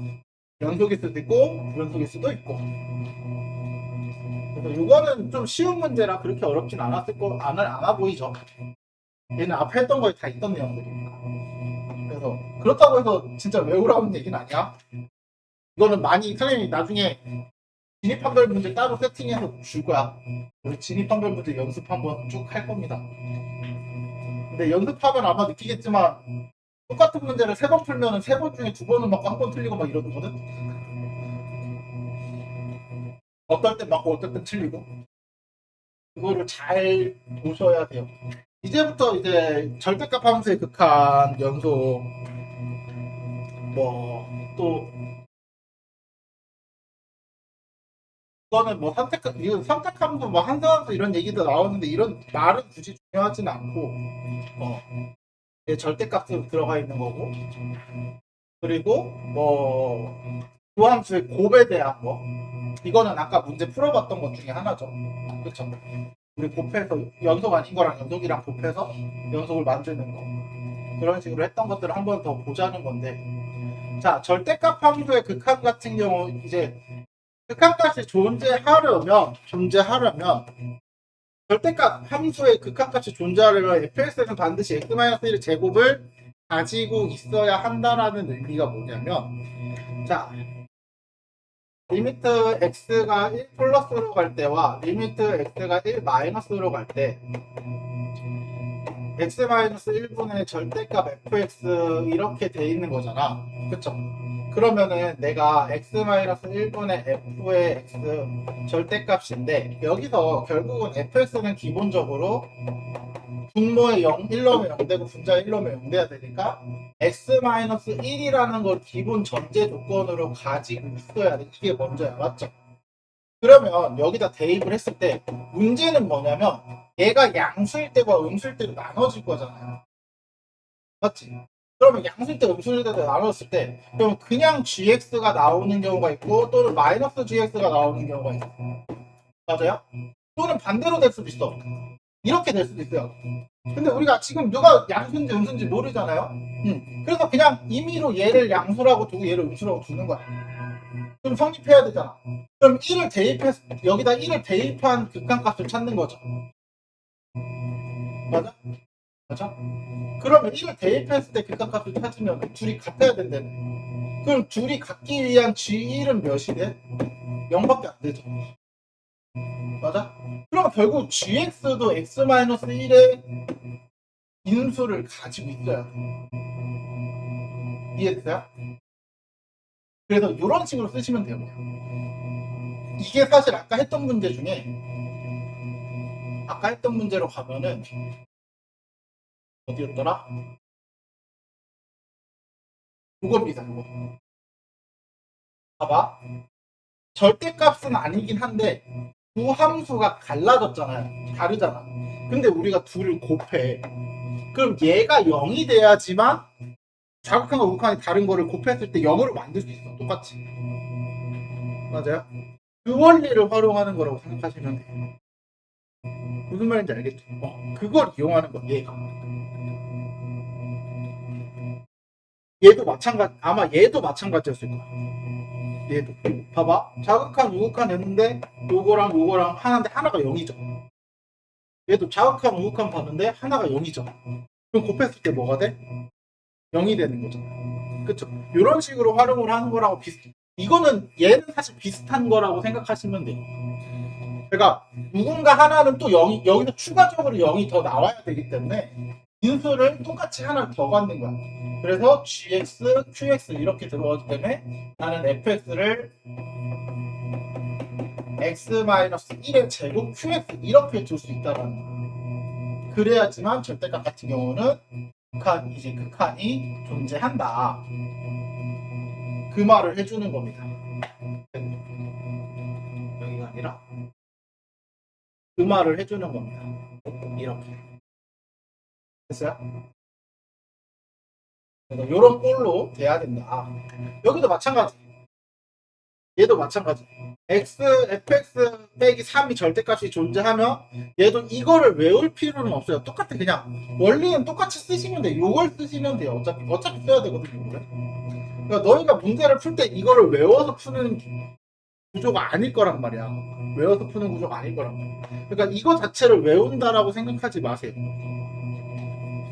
연속일 수도 있고 불연속일 수도 있고. 그래서 이거는 좀 쉬운 문제라 그렇게 어렵진 않았을 거 않아 보이죠. 얘는 앞에 했던 거에 다 있던 내용들이니까. 그래서 그렇다고 해서 진짜 외우라는 얘기는 아니야. 이거는 많이 선생님이 나중에 진입한별 문제 따로 세팅해서 줄 거야. 진입한별 문제 연습 한번 쭉 할 겁니다. 근데 연습하면 아마 느끼겠지만 똑같은 문제를 3번 풀면 3번 중에 2번은 맞고 1번 틀리고 막 이러거든. 어떨 땐 맞고 어떨 땐 틀리고. 그거를 잘 보셔야 돼요. 이제부터 이제 절대값 함수의 극한 연속 뭐또 그거는 뭐 이건 선택함수 뭐 한성함수 이런 얘기도 나오는데 이런 말은 굳이 중요하진 않고 절대값으로 들어가 있는 거고, 그리고 구함수의 곱에 대한 거, 이거는 아까 문제 풀어봤던 것 중에 하나죠. 그렇죠? 우리 곱해서 연속 아닌 거랑 연속이랑 곱해서 연속을 만드는 거, 그런 식으로 했던 것들을 한 번 더 보자는 건데, 자, 절대값 함수의 극한 같은 경우 이제 극한값이 존재하려면 절대값 함수의 극한값이 존재하려면 fx는 반드시 x-1의 제곱을 가지고 있어야 한다라는 의미가 뭐냐면, 자, 리미트 x가 1 플러스로 갈 때와 리미트 x가 1 마이너스로 갈 때 x-1분의 절대값 fx 이렇게 돼 있는 거잖아. 그쵸? 그러면은 내가 x-1분의 f의 x 절대값인데, 여기서 결국은 fx는 기본적으로 분모의 0, 1넣으면 0되고 분자의 1넣으면 0돼야 되니까 x-1이라는 걸 기본 전제 조건으로 가지고 있어야 돼. 이게 먼저야. 맞죠? 그러면 여기다 대입을 했을 때 문제는 뭐냐면 얘가 양수일 때와 음수일 때로 나눠질 거잖아요. 맞지? 그러면 양수일 때 음수일 때로 나눴을 때 그럼 그냥 gx가 나오는 경우가 있고 또는 마이너스 gx가 나오는 경우가 있어. 맞아요? 또는 반대로 될 수도 있어. 이렇게 될 수도 있어요. 근데 우리가 지금 누가 양수인지 음수인지 모르잖아요. 그래서 그냥 임의로 얘를 양수라고 두고 얘를 음수라고 두는 거야. 그럼 성립해야 되잖아. 그럼 1을 대입해서 여기다 1을 대입한 극한값을 찾는 거죠. 맞아? 맞아? 그러면 1을 대입했을 때 극한값을 찾으면 둘이 같아야 된다네. 그럼 둘이 같기 위한 G1은 몇이 돼? 0밖에 안 되죠. 맞아? 그럼 결국 GX도 X-1의 인수를 가지고 있어야 돼. 이해됐어요? 그래서 이런 식으로 쓰시면 돼요. 이게 사실 아까 했던 문제 중에 아까 했던 문제로 가면은 어디였더라? 이겁니다. 이거. 봐봐. 절대값은 아니긴 한데 두 함수가 갈라졌잖아요. 다르잖아. 근데 우리가 둘을 곱해. 그럼 얘가 0이 돼야지만 자극한과 우극한이 다른 거를 곱했을 때 0으로 만들 수 있어. 똑같이. 맞아요? 그 원리를 활용하는 거라고 생각하시면 돼요. 무슨 말인지 알겠죠? 그걸 이용하는 거, 얘가. 얘도 마찬가지, 아마 얘도 마찬가지였을 거야. 얘도. 봐봐. 자극한, 우극한 했는데, 요거랑 하나인데 하나가 0이죠. 얘도 자극한, 우극한 봤는데, 하나가 0이죠. 그럼 곱했을 때 뭐가 돼? 0이 되는 거죠. 그쵸? 이런 식으로 활용을 하는 거라고 이거는 얘는 사실 비슷한 거라고 생각하시면 돼요. 그러니까 누군가 하나는 또 0이 여기서 추가적으로 0이 더 나와야 되기 때문에 인수를 똑같이 하나를 더 갖는 거야. 그래서 gx, qx 이렇게 들어가기 때문에 나는 fx를 x-1의 제곱 qx 이렇게 줄 수 있다는 거야. 그래야지만 절대값 같은 경우는 극한이 존재한다. 그 말을 해주는 겁니다. 여기가 아니라 그 말을 해주는 겁니다. 이렇게. 됐어요? 그래서 이런 꼴로 돼야 된다. 여기도 마찬가지. 얘도 마찬가지. fx 빼기 3이 절대값이 존재하면 얘도 이거를 외울 필요는 없어요. 똑같아. 그냥 원리는 똑같이 쓰시면 돼요. 이걸 쓰시면 돼요. 어차피 써야 되거든요. 그러니까 너희가 문제를 풀 때 이거를 외워서 푸는 구조가 아닐 거란 말이야. 외워서 푸는 구조가 아닐 거란 말이야. 그러니까 이거 자체를 외운다라고 생각하지 마세요.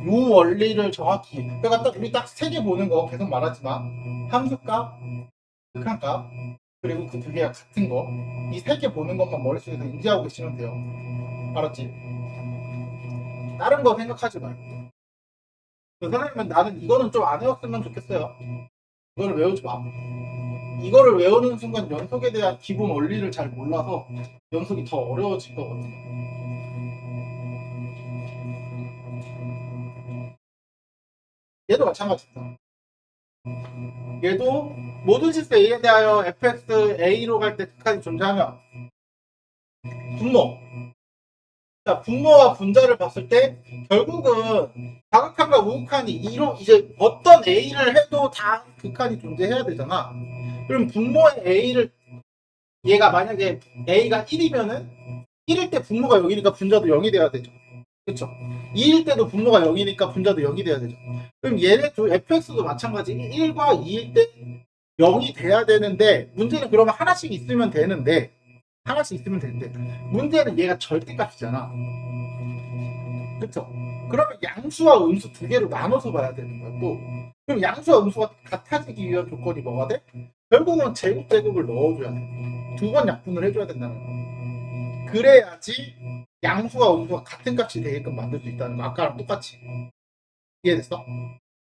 요 원리를 정확히. 그러니까 우리 딱 세 개 보는 거 계속 말하지만 함수값, 극한값, 그리고 그 두 개가 같은 거. 이 세 개 보는 것만 머릿속에서 인지하고 계시면 돼요. 알았지? 다른 거 생각하지 말고. 선생님은 나는 이거는 좀 안 외웠으면 좋겠어요. 이거를 외우지 마. 이거를 외우는 순간 연속에 대한 기본 원리를 잘 몰라서 연속이 더 어려워질 거거든요. 얘도 마찬가지다. 얘도 모든 실수 A에 대하여 fx A로 갈 때 극한이 존재하면 분모. 자, 분모와 분자를 봤을 때 결국은 자극한과 우극한이 이제 어떤 A를 해도 다 극한이 존재해야 되잖아. 그럼 분모의 A를 얘가 만약에 A가 1이면은 1일 때 분모가 0이니까 분자도 0이 돼야 되죠. 그쵸? 2일 때도 분모가 0이니까 분자도 0이 돼야 되죠. 그럼 얘네 도 fx도 마찬가지 1과 2일 때 0이 돼야 되는데 문제는 그러면 하나씩 있으면 되는데 문제는 얘가 절대값이잖아. 그쵸? 그러면 양수와 음수 두 개로 나눠서 봐야 되는 거야 또. 그럼 양수와 음수가 같아지기 위한 조건이 뭐가 돼? 결국은 제곱을 넣어줘야 돼. 두 번 약분을 해줘야 된다는 거. 그래야지 양수와 음수가 같은 값이 되게끔 만들 수 있다는 거. 아까랑 똑같이. 이해됐어?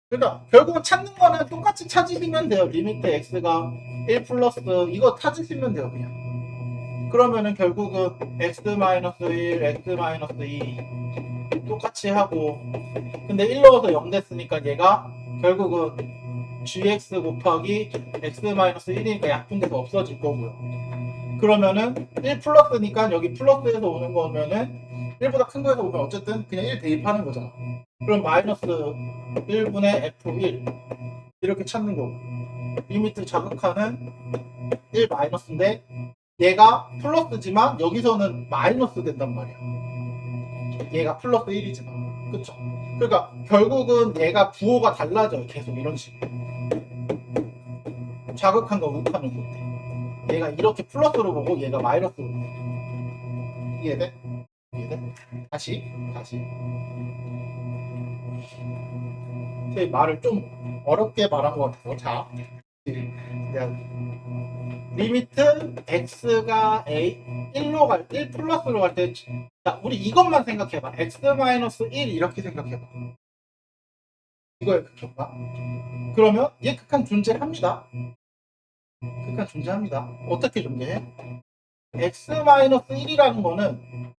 그러니까 결국은 찾는 거는 똑같이 찾으시면 돼요. 리미트 x가 1 플러스 이거 찾으시면 돼요 그냥. 그러면은 결국은 x-1, x-2 똑같이 하고 근데 1 넣어서 0 됐으니까 얘가 결국은 gx 곱하기 x-1이니까 약분돼서 없어질 거고요. 그러면은 1 플러스니까 여기 플러스에서 오는 거면은 1보다 큰 거에서 오면 어쨌든 그냥 1 대입하는 거잖아. 그럼 마이너스 1분의 f1 이렇게 찾는 거고 리미트 자극하는 1 마이너스인데 얘가 플러스지만 여기서는 마이너스 된단 말이야. 얘가 플러스 1이지만 그쵸? 그러니까 결국은 얘가 부호가 달라져요. 계속 이런 식으로 자극한 거 우극한을 볼 때 얘가 이렇게 플러스로 보고 얘가 마이너스로 보고 이해돼? 이해돼? 다시 제 말을 좀 어렵게 말한 것 같아서 자 리미트 x가 a 1 플러스로 갈 때 자 우리 이것만 생각해봐 x-1 이렇게 생각해봐 이거의 극한가? 그러면 얘 극한 존재합니다. 극한 존재합니다. 어떻게 존재해? x-1이라는 거는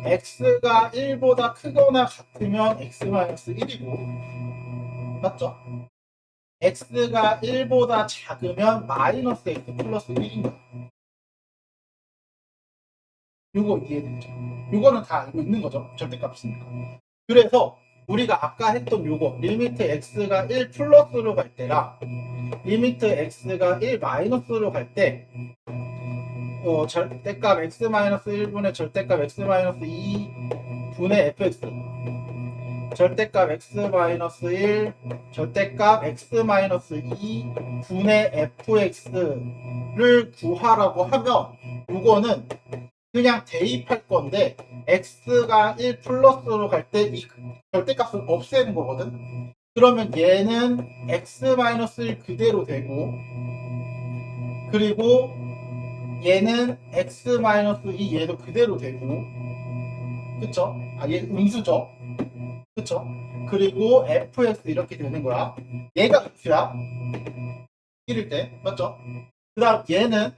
x가 1보다 크거나 같으면 x-1이고 맞죠? x가 1보다 작으면 마이너스 x 플러스 1인 거야. 요거 이해되죠? 요거는 다 알고 있는 거죠. 절대값이니까. 그래서 우리가 아까 했던 요거 리미트 x가 1 플러스로 갈 때랑 리미트 x가 1 마이너스로 갈 때 절대값 x-1분의 절대값 x-2 분의 fx 절대값 x-1 절대값 x-2 분의 fx를 구하라고 하면 이거는 그냥 대입할 건데 x가 1 플러스로 갈 때 이 절대값을 없애는 거거든. 그러면 얘는 x-1 그대로 되고 그리고 얘는 x-2 얘도 그대로 되고 그쵸? 얘 음수죠. 그쵸? 그리고 fx 이렇게 되는 거야. 얘가 음수야. 1일 때 맞죠? 그 다음 얘는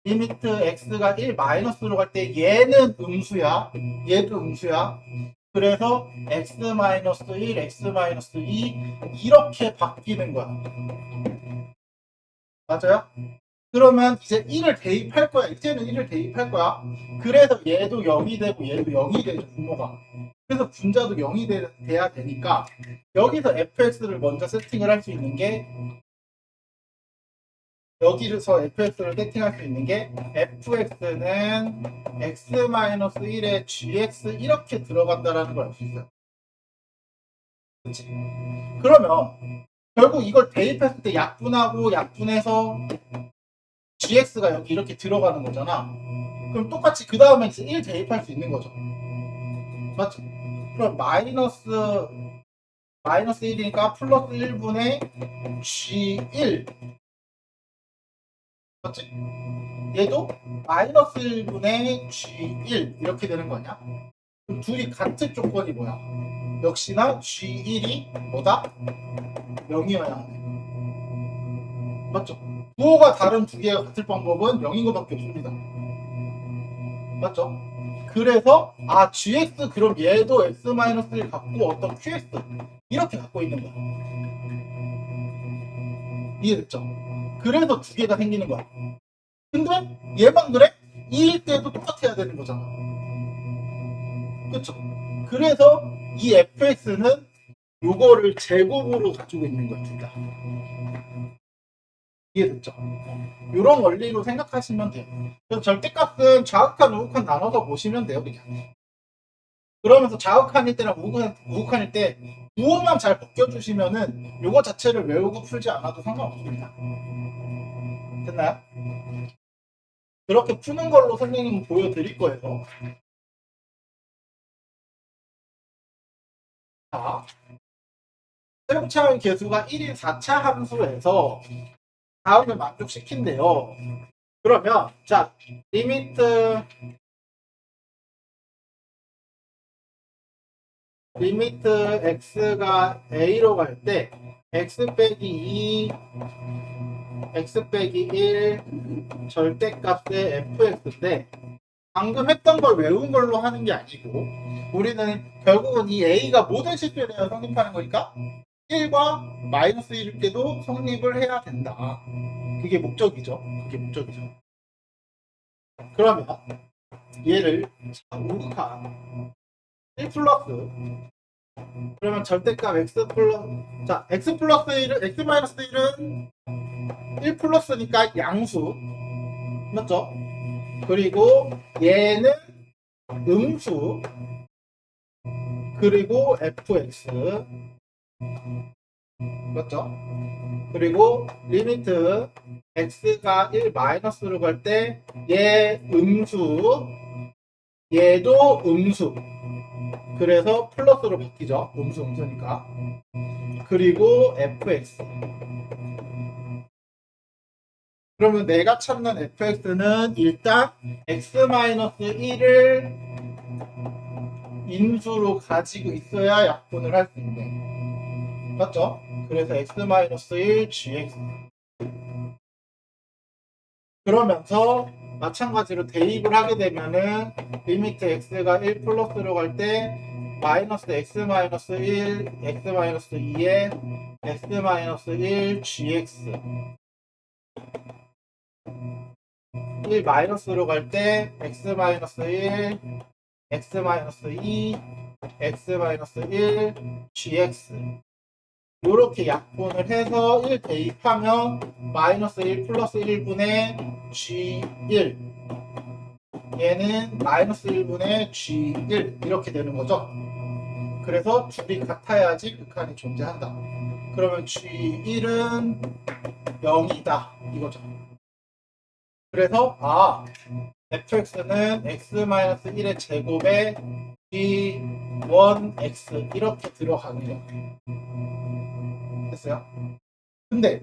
리미트 x가 1 마이너스로 갈 때 얘는 음수야. 얘도 음수야. 그래서 x-1, x-2 이렇게 바뀌는 거야. 맞아요? 그러면 이제 1을 대입할 거야. 이제는 1을 대입할 거야. 그래서 얘도 0이 되고 얘도 0이 되죠. 분모가. 그래서 분자도 0이 돼야 되니까 여기서 fx를 먼저 세팅을 할 수 있는 게 여기서 fx를 세팅할 수 있는 게 fx는 x-1에 gx 이렇게 들어간다라는 걸 알 수 있어요. 그치? 그러면 결국 이걸 대입했을 때 약분하고 약분해서 gx가 여기 이렇게 들어가는 거잖아. 그럼 똑같이 그 다음에 이제 1 대입할 수 있는 거죠. 맞죠? 그럼 마이너스 1이니까 플러스 1분의 g1 맞지? 얘도 마이너스 1분의 g1 이렇게 되는 거 아니야? 그럼 둘이 같은 조건이 뭐야? 역시나 g1이 뭐다? 0이어야 하네. 맞죠? 부호가 다른 두 개가 같을 방법은 0인 것밖에 없습니다. 맞죠? 그래서 gx 그럼 얘도 x-1을 갖고 어떤 qx 이렇게 갖고 있는 거야. 이해됐죠? 그래서 두 개가 생기는 거야. 근데 얘만 그래? 2일 때도 똑같아야 되는 거잖아. 그쵸? 그래서 이 fx는 요거를 제곱으로 가지고 있는 겁니다. 이해됐죠? 이런 원리로 생각하시면 돼요. 그래서 절대값은 좌극한, 우극한 나눠서 보시면 돼요, 그냥. 그러면서 좌극한일 때랑 우극한일 때 구호만 잘 벗겨주시면은 요거 자체를 외우고 풀지 않아도 상관없습니다. 됐나요? 그렇게 푸는 걸로 선생님은 보여드릴 거예요. 자, 세력차의 개수가 1인 4차 함수에서 다음을 만족시킨대요. 그러면 자, 리미트 x가 a로 갈 때 x 빼기 2 x 빼기 1 절대값의 fx인데 방금 했던 걸 외운 걸로 하는 게 아니고 우리는 결국은 이 a가 모든 실수에 대해 성립하는 거니까 1과 마이너스 1일 때도 성립을 해야 된다. 그게 목적이죠. 그게 목적이죠. 그러면 얘를 우극한 1 플러스 그러면 절대값 x 플러스 자 x 플러스 1은 x 마이너스 1은 1 플러스니까 양수 맞죠? 그리고 얘는 음수 그리고 fx 맞죠? 그리고 리미트 x가 1 마이너스로 갈 때 얘 음수 얘도 음수 그래서 플러스로 바뀌죠. 음수니까 그리고 fx 그러면 내가 찾는 fx는 일단 x-1을 인수로 가지고 있어야 약분을 할 수 있네. 맞죠? 그래서 x-1 gx 그러면서 마찬가지로 대입을 하게 되면은 리미트 x가 1 플러스로 갈 때 마이너스 x-1 x-2에 x-1 gx 1 마이너스로 갈 때 x-1 x-2 x-1 gx 이렇게 약분을 해서 1 대입하면 마이너스 1 플러스 1분의 g1 얘는 마이너스 1분의 g1 이렇게 되는 거죠. 그래서 둘이 같아야지 극한이 존재한다. 그러면 g1은 0이다 이거죠. 그래서 fx는 x-1의 제곱에 g1x 이렇게 들어가네요. 됐어요? 근데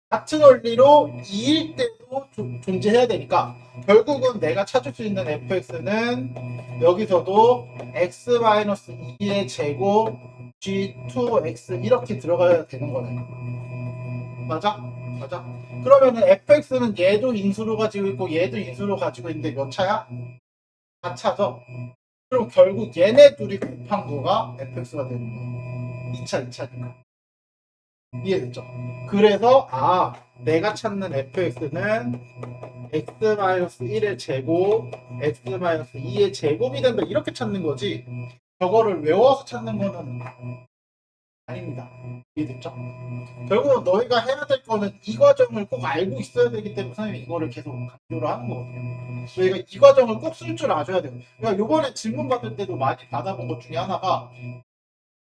같은 원리로 2일 때도 존재해야 되니까 결국은 내가 찾을 수 있는 fx는 여기서도 x-2의 제곱 g2x 이렇게 들어가야 되는 거네. 맞아? 맞아? 그러면은 fx는 얘도 인수로 가지고 있고 얘도 인수로 가지고 있는데 몇 차야? 4차죠? 그럼 결국 얘네 둘이 곱한 거가 fx가 되는 거야. 2차, 2차니까. 이해됐죠? 그래서 내가 찾는 fx는 x-1의 제곱 x-2의 제곱이 된다 이렇게 찾는 거지 저거를 외워서 찾는 거는 아닙니다. 이해됐죠? 결국 너희가 해야 될 거는 이 과정을 꼭 알고 있어야 되기 때문에 선생님이 이거를 계속 강조를 하는 거거든요. 너희가 이 과정을 꼭 쓸 줄 아셔야 돼요. 그러니까 요번에 질문 받을 때도 많이 받아본 것 중에 하나가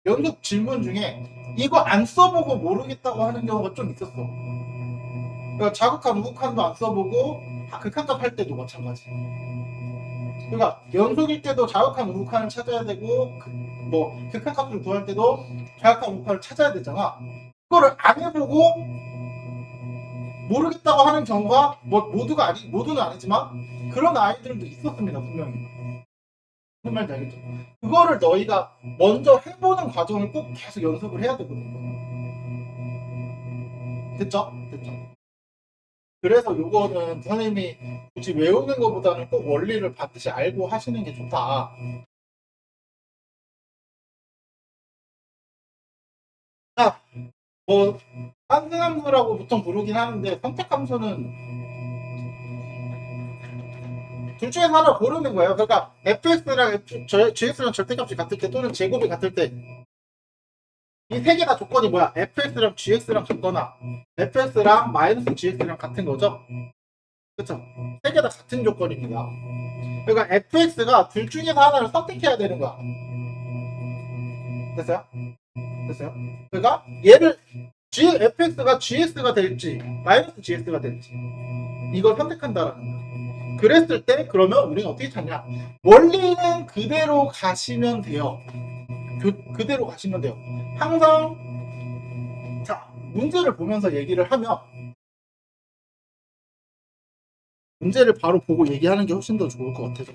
연속 질문 중에 이거 안 써보고 모르겠다고 하는 경우가 좀 있었어. 그러니까 자극한 우극한도 안 써보고 극한값 할 때도 마찬가지. 그러니까 연속일 때도 자극한 우극한을 찾아야 되고 뭐 극한값을 구할 때도 자극한 우극한을 찾아야 되잖아. 그거를 안 해보고 모르겠다고 하는 경우가 뭐 모두는 아니지만 그런 아이들도 있었습니다 분명히. 무슨 말인지 알겠죠? 그거를 너희가 먼저 해보는 과정을 꼭 계속 연습을 해야 되거든요. 됐죠? 됐죠? 그래서 요거는 선생님이 굳이 외우는 것보다는 꼭 원리를 반드시 알고 하시는 게 좋다. 자, 뭐 환승함수라고 보통 부르긴 하는데 선택함수는 둘 중에서 하나 고르는 거예요. 그러니까 fx랑 gx랑 절대값이 같을 때 또는 제곱이 같을 때 이 세 개 다 조건이 뭐야? fx랑 gx랑 같거나 fx랑 마이너스 gx랑 같은 거죠. 그쵸? 세 개 다 같은 조건입니다. 그러니까 fx가 둘 중에서 하나를 선택해야 되는 거야. 됐어요? 됐어요? 그러니까 얘를 fx가 gx가 될지 마이너스 gx가 될지 이걸 선택한다라는 거야. 그랬을 때 그러면 우리는 어떻게 찾냐? 원리는 그대로 가시면 돼요. 그대로 가시면 돼요. 항상 자 문제를 보면서 얘기를 하면 문제를 바로 보고 얘기하는 게 훨씬 더 좋을 것 같아서.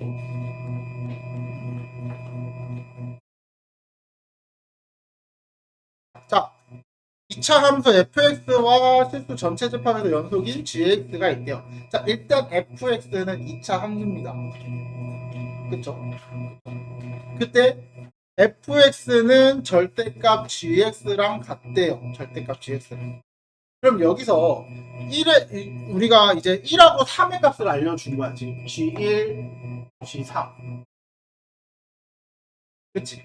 자 2차 함수 fx와 실수 전체 집합에서 연속인 gx가 있대요. 자 일단 fx는 2차 함수입니다. 그쵸? 그때 fx는 절대값 gx랑 같대요. 절대값 gx랑. 그럼 여기서 1의 우리가 이제 1하고 3의 값을 알려준 거야. 지금 g1, g3. 그치?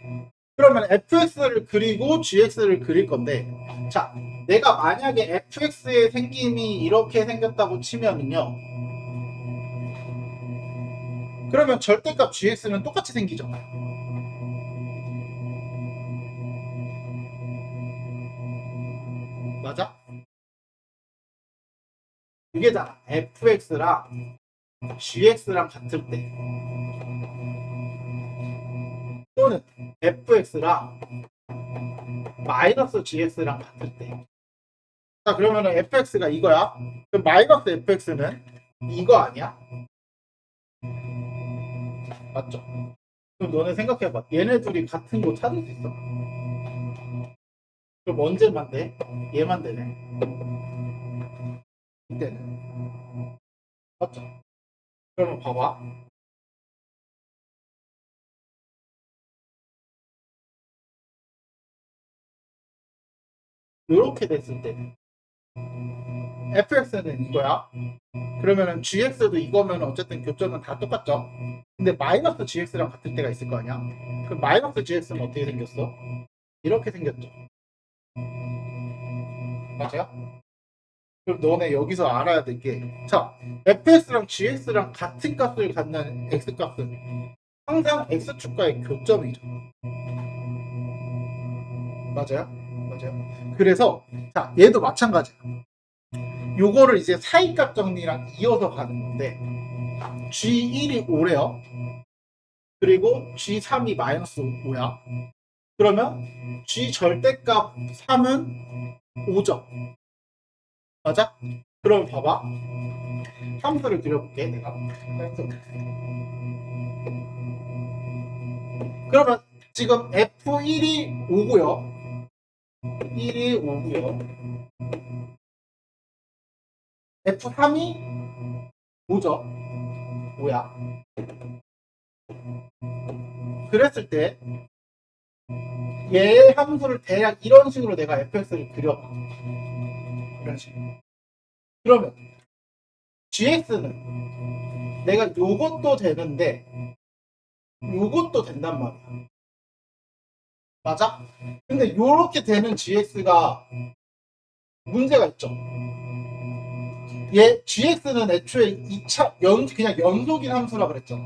그러면 fx를 그리고 gx를 그릴 건데 자 내가 만약에 fx의 생김이 이렇게 생겼다고 치면은요 그러면 절대값 gx는 똑같이 생기죠. 맞아? 이게잖아. fx랑 gx랑 같을 때 또는 fx랑 마이너스 gx랑 같을 때. 자 그러면은 fx가 이거야. 그럼 마이너스 fx는 이거 아니야? 맞죠? 그럼 너네 생각해봐. 얘네 둘이 같은 거 찾을 수 있어? 그럼 언제만 돼? 얘만 되네. 이때는. 맞죠? 그러면 봐봐. 이렇게 됐을 때 fx는 이거야. 그러면은 gx도 이거면 어쨌든 교점은 다 똑같죠? 근데 마이너스 gx랑 같을 때가 있을 거 아니야? 그럼 마이너스 gx는 어떻게 생겼어? 이렇게 생겼죠. 맞아요? 그럼 너네 여기서 알아야 될 게, 자, fx랑 gx랑 같은 값을 갖는 x값은 항상 x축과의 교점이죠. 맞아요? 맞아요. 그래서, 자, 얘도 마찬가지야. 요거를 이제 사이값 정리랑 이어서 가는 건데, g1이 5래요. 그리고 g3이 마이너스 5야. 그러면 g 절대값 3은 5죠. 맞아? 그럼 봐봐. 함수를 그려볼게, 내가. 그러면 지금 F1이 5고요. 1이 5고요. F3이 5죠. 5야. 그랬을 때 얘의 함수를 대략 이런 식으로 내가 fx를 그려봐. 이런 식으로. 그러면 gx는 내가 요것도 되는데 요것도 된단 말이야. 맞아? 근데 요렇게 되는 gx가 문제가 있죠. 얘 gx는 애초에 2차 그냥 연속인 함수라 그랬잖아.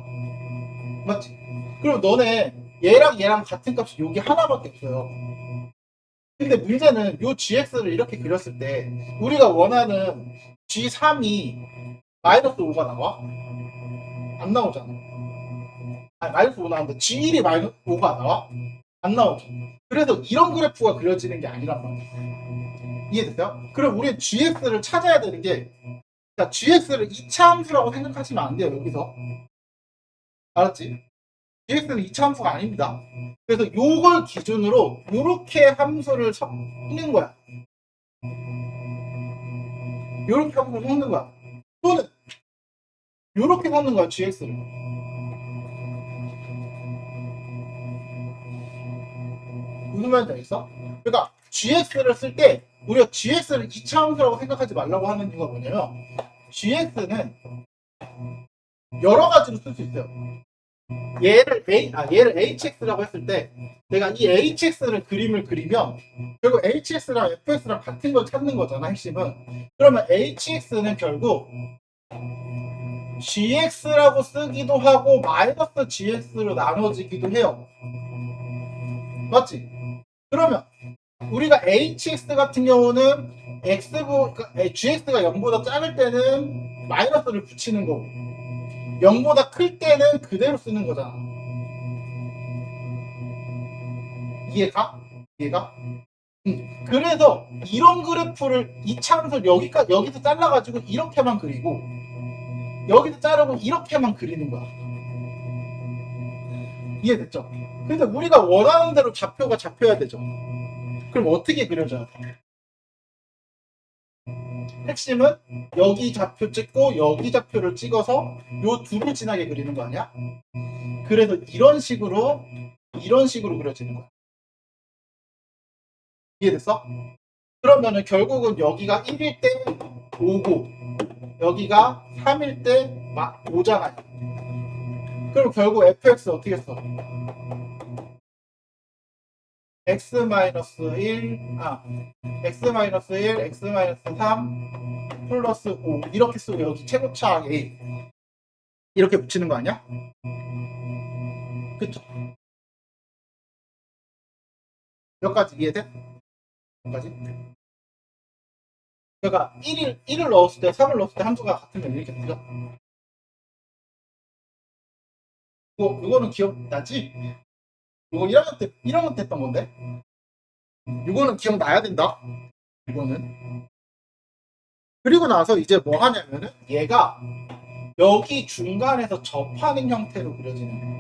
맞지? 그럼 너네 얘랑 같은 값이 여기 하나밖에 없어요. 근데 문제는 요 gx를 이렇게 그렸을 때 우리가 원하는 g3이 마이너스 5가 나와? 안 나오잖아. 아니 마이너스 5 나오는데 g1이 마이너스 5가 나와? 안 나오죠. 그래서 이런 그래프가 그려지는 게 아니란 말이야. 이해됐어요? 그럼 우리 gx를 찾아야 되는 게 자, gx를 2차 함수라고 생각하시면 안 돼요, 여기서. 알았지? gx는 2차 함수가 아닙니다. 그래서 요걸 기준으로 요렇게 함수를 섞는 거야. 요렇게 함수를 섞는 거야. 또는 요렇게 섞는 거야, gx를. 무슨 말인지 알겠어? 그러니까 gx를 쓸 때 우리가 gx를 2차 함수라고 생각하지 말라고 하는 이유가 뭐냐면 gx는 여러 가지로 쓸 수 있어요. 얘를 hx라고 했을 때 내가 이 hx를 그림을 그리면 결국 hx랑 fx랑 같은 걸 찾는 거잖아, 핵심은. 그러면 hx는 결국 gx라고 쓰기도 하고 마이너스 gx로 나눠지기도 해요. 맞지? 그러면 우리가 hx 같은 경우는 gx가 0보다 작을 때는 마이너스를 붙이는 거고 0보다 클 때는 그대로 쓰는 거잖아. 이해가? 이해가? 그래서 이런 그래프를 이차함수를 여기서 잘라가지고 이렇게만 그리고 여기서 자르고 이렇게만 그리는 거야. 이해됐죠? 근데 우리가 원하는 대로 좌표가 잡혀야 되죠. 그럼 어떻게 그려줘야 돼? 핵심은 여기 좌표 찍고 여기 좌표를 찍어서 요 둘을 진하게 그리는 거 아니야? 그래서 이런 식으로 그려지는 거야. 이해됐어? 그러면은 결국은 여기가 1일 때 5고 여기가 3일 때 5잖아요. 그럼 결국 fx 어떻게 써? x-1, x-1, x-3 플러스 5 이렇게 쓰고 여기 최고차항 a 이렇게 붙이는 거 아니야? 그쵸? 몇 가지 이해돼? 몇 가지? 그러니까 1을 넣었을 때 3을 넣었을 때 함수가 같으면 이렇게 되죠? 이거는 기억나지? 이거 1학년 때 했던 건데 이거는 기억나야 된다. 이거는 그리고 나서 이제 뭐 하냐면은 얘가 여기 중간에서 접하는 형태로 그려지는 거예요.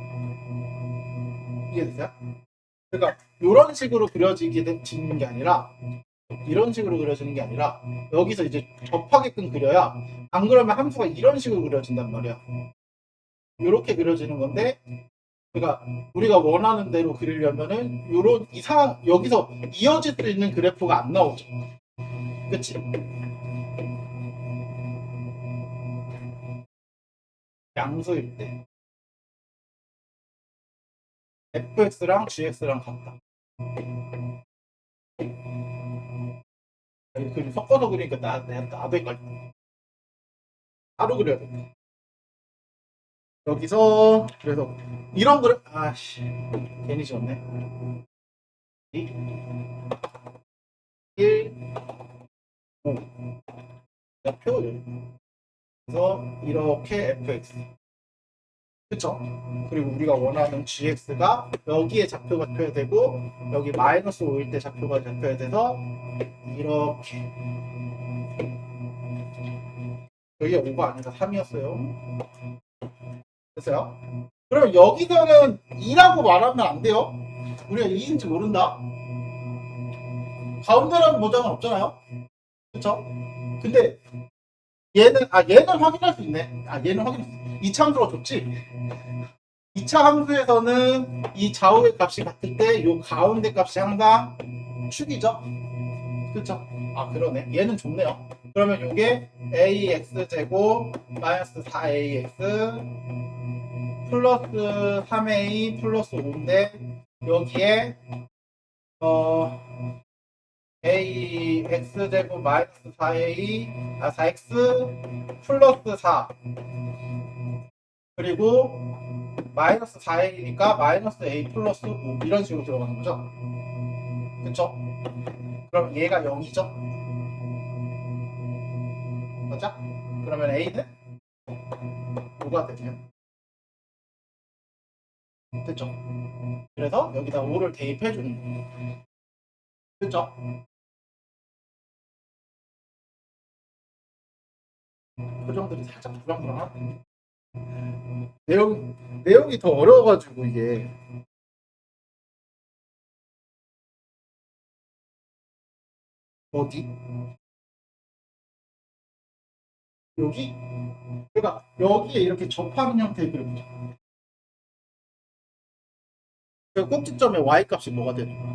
이해됐어요? 그러니까 이런 식으로 그려지는 게 아니라 이런 식으로 그려지는 게 아니라 여기서 이제 접하게끔 그려야 안 그러면 함수가 이런 식으로 그려진단 말이야. 이렇게 그려지는 건데 그러니까 우리가 원하는 대로 그리려면은 요런 여기서 이어질 수 있는 그래프가 안 나오죠. 그치? 양수일 때 fx랑 gx랑 같다. 그림 섞어서 그리니까 나도 헷갈려. 따로 그려야 돼. 여기서 그래서 이런 그래 아씨 괜히 지웠네. 2, 1, 5 표 그래서 이렇게 fx 그쵸? 그리고 우리가 원하는 gx가 여기에 좌표가 잡혀야 되고 여기 마이너스 5일 때 좌표가 잡혀야 돼서 이렇게 여기가 5가 아니라 3이었어요. 됐어요? 그럼 여기서는 2라고 말하면 안 돼요. 우리가 2인지 모른다. 가운데라는 보장은 없잖아요. 그쵸? 근데 얘는 확인할 수 있네. 얘는 확인할 수 있어. 2차 함수가 좋지. 2차 함수에서는 이 좌우의 값이 같을 때 이 가운데 값이 항상 축이죠. 그쵸? 그러네. 얘는 좋네요. 그러면 이게 ax제곱 마이너스 4ax 플러스 3a 플러스 5인데 여기에 ax제곱 마이너스 4x 플러스 4 그리고 마이너스 4a니까 마이너스 a 플러스 5 이런 식으로 들어가는 거죠. 그쵸? 그럼 얘가 0이죠? 맞죠? 그러면 a는 5가 되네요. 됐죠? 그래서 여기다 5를 대입해 주는 거예요. 됐죠? 표정들이 살짝 불안불안하네. 내용이 더 어려워가지고 이게 어디? 여기? 그러니까 여기에 이렇게 접하는 형태의 그래프죠. 그 꼭지점의 y 값이 뭐가 되는 거야?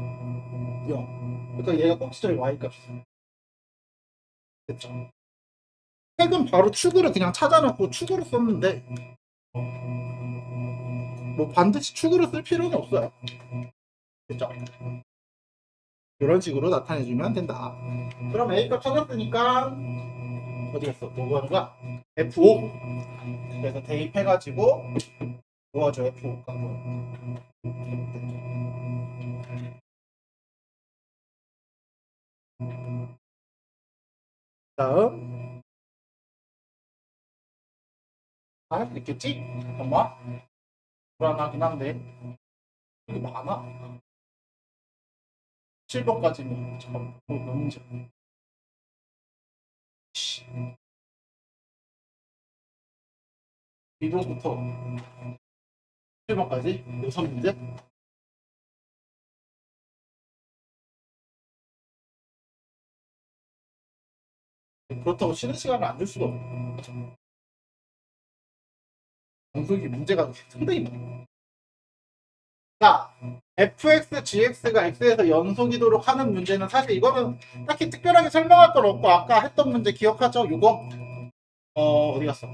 0. 그러니까 얘가 꼭지점의 y 값이 됐죠. 최근 바로 축으로 그냥 찾아놓고 축으로 썼는데 뭐 반드시 축으로 쓸 필요는 없어요. 그죠? 이런 식으로 나타내주면 된다. 그럼 A값 찾았으니까 어디 갔어? 뭐 하는 거야? F5. 그래서 대입해가지고 모아줘 F5 값. 다음 할 수 있겠지? 잠깐만. 불안하긴 한데 이게 많아. 7번까지는 잠깐만 몇 문제? 이도부터 7번까지 6문제? 그렇다고 쉬는 시간을 안 줄 수도 없고 공속이 문제가 상당히 많아. 자, fx, gx가 x에서 연속이도록 하는 문제는 사실 이거는 딱히 특별하게 설명할 건 없고 아까 했던 문제 기억하죠? 요거? 어디 갔어?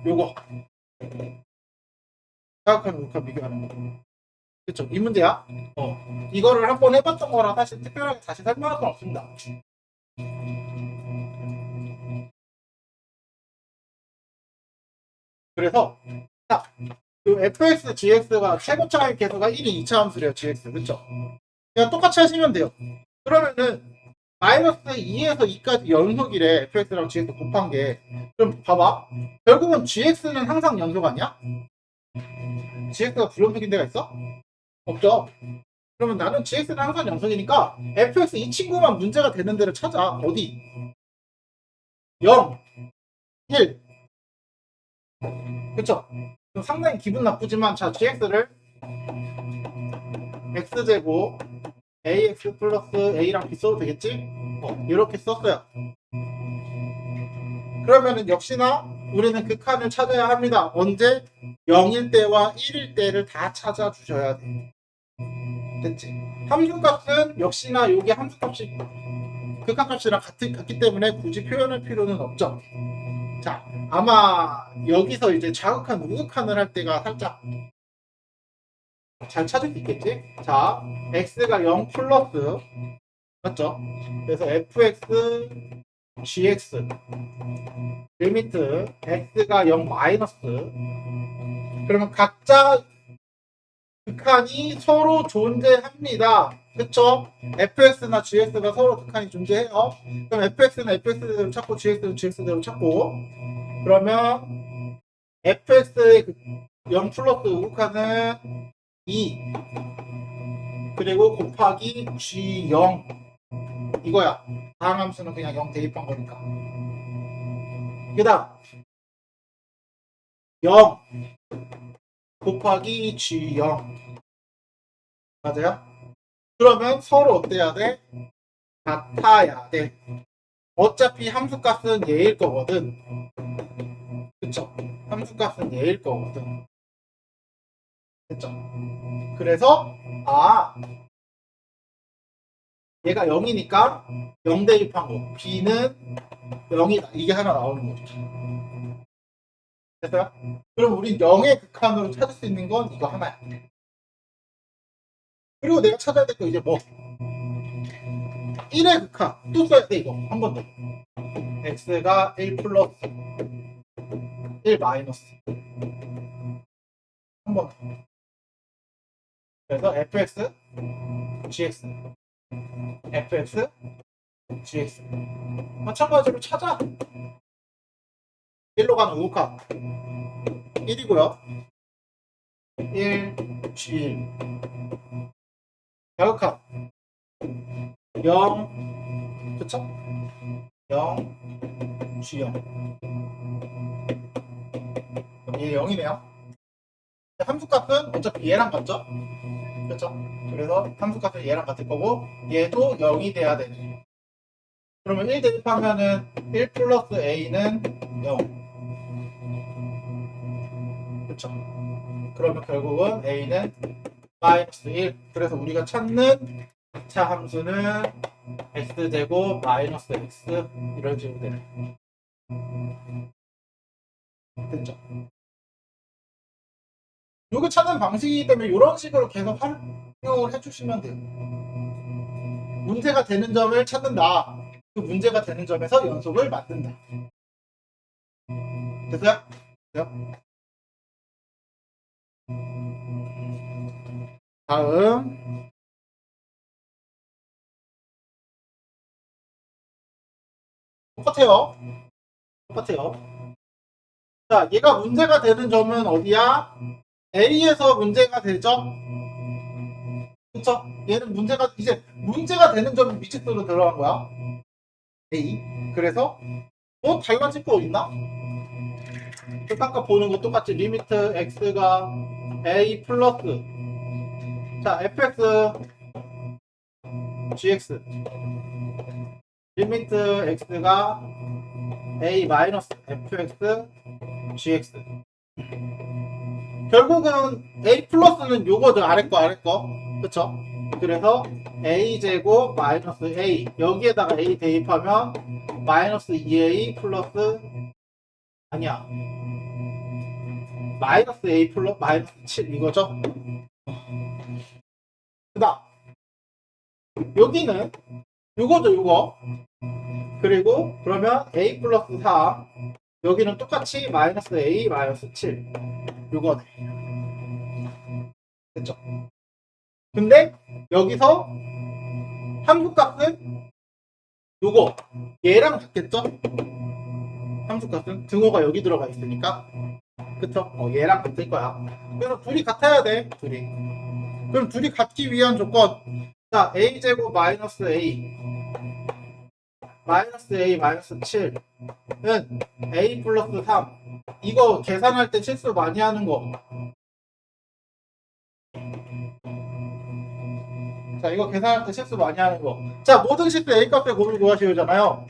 요거 사각형 육합 비교하는 거. 그쵸? 이 문제야. 이거를 한번 해봤던 거라 사실 특별하게 다시 설명할 건 없습니다. 그래서 딱 그 fx, gx가 최고차의 계수가 1인 2차 함수래요. gx 그쵸? 그냥 똑같이 하시면 돼요. 그러면은 마이너스 2에서 2까지 연속이래. fx랑 gx 곱한 게. 그럼 봐봐. 결국은 gx는 항상 연속 아니야? gx가 불연속인 데가 있어? 없죠. 그러면 나는 gx는 항상 연속이니까 fx 이 친구만 문제가 되는 데를 찾아. 어디? 0, 1. 그쵸? 그럼 상당히 기분 나쁘지만 자 gx를 x제곱 ax 플러스 a랑 b 써도 되겠지? 이렇게 썼어요. 그러면은 역시나 우리는 그 칸을 찾아야 합니다. 언제? 0일 때와 1일 때를 다 찾아주셔야 돼. 됐지? 함수값은 역시나 여기 함수값이 극한값이랑 같기 때문에 굳이 표현할 필요는 없죠. 자, 아마 여기서 이제 자극한 우극한을 할 때가 살짝 잘 찾을 수 있겠지? 자, x가 0 플러스 맞죠? 그래서 fx, gx 리미트 x가 0 마이너스 그러면 각자 극한이 서로 존재합니다. 그쵸? fx나 gx가 서로 극한이 존재해요. 그럼 fx는 fx대로 찾고 gx는 gx대로 찾고 그러면 fx의 0 플러스 우극한은 2 그리고 곱하기 g0 이거야. 다음 함수는 그냥 0 대입한 거니까. 그 다음 0 곱하기 g0 맞아요? 그러면 서로 어때야 돼? 같아야 돼. 어차피 함수값은 얘일 거거든. 그쵸? 함수값은 얘일 거거든. 그쵸? 그래서 얘가 0이니까 0 대입한 거. b는 0이다. 이게 하나 나오는 거죠. 됐어요? 그럼 우린 0의 극한으로 찾을 수 있는 건 이거 하나야. 그리고 내가 찾아야 될 거 이제 뭐 1의 극한 또 써야 돼 이거 한 번 더. x가 1 플러스 1 마이너스 한 번 더. 그래서 fx, gx, fx, gx 마찬가지로 찾아. 1로 가는 우극한 1이고요. 1, g 자극한 0 그쵸? 0, g0 얘 0이네요. 함수값은 어차피 얘랑 같죠? 그쵸? 그래서 함수값은 얘랑 같을 거고 얘도 0이 돼야 되네. 그러면 1 대입하면은 1 플러스 a는 0 그쵸? 그러면 결국은 a는 마이너스 1 그래서 우리가 찾는 2차 함수는 x제곱 마이너스 x 이런 식으로 되네. 됐죠? 요게 찾는 방식이기 때문에 이런 식으로 계속 활용을 해주시면 돼요. 문제가 되는 점을 찾는다. 그 문제가 되는 점에서 연속을 만든다. 됐어요? 됐어요? 다음 똑같아요. 똑같아요. 자, 얘가 문제가 되는 점은 어디야? A에서 문제가 되죠? 그쵸? 얘는 문제가 되는 점이 미지수로 들어간 거야. A. 그래서 달라질 거 있나? 아까 보는 거 똑같이 리미트 x가 A 플러스 자 fx gx 리미트 x가 A 마이너스 fx gx 결국은 A 플러스는 요거죠. 아래 거 그쵸? 그래서 A 제곱 마이너스 A 여기에다가 A 대입하면 마이너스 2A 플러스 아니야 마이너스 A 플러스 마이너스 7 이거죠? 그 다음 여기는 요거죠 요거 그리고 그러면 A 플러스 4 여기는 똑같이 마이너스 A 마이너스 7 요거네 됐죠? 근데 여기서 함수값은 요거 얘랑 같겠죠? 함수값은 등호가 여기 들어가 있으니까 그쵸? 얘랑 같을 거야 그래서 둘이 같아야 돼 둘이 그럼 둘이 같기 위한 조건 자 a제곱 마이너스 a 마이너스 a 마이너스 7은 a 플러스 3 이거 계산할 때 실수 많이 하는 거 자 이거 계산할 때 실수 많이 하는 거자 모든 실수 a 값의 곱을 구하시오잖아요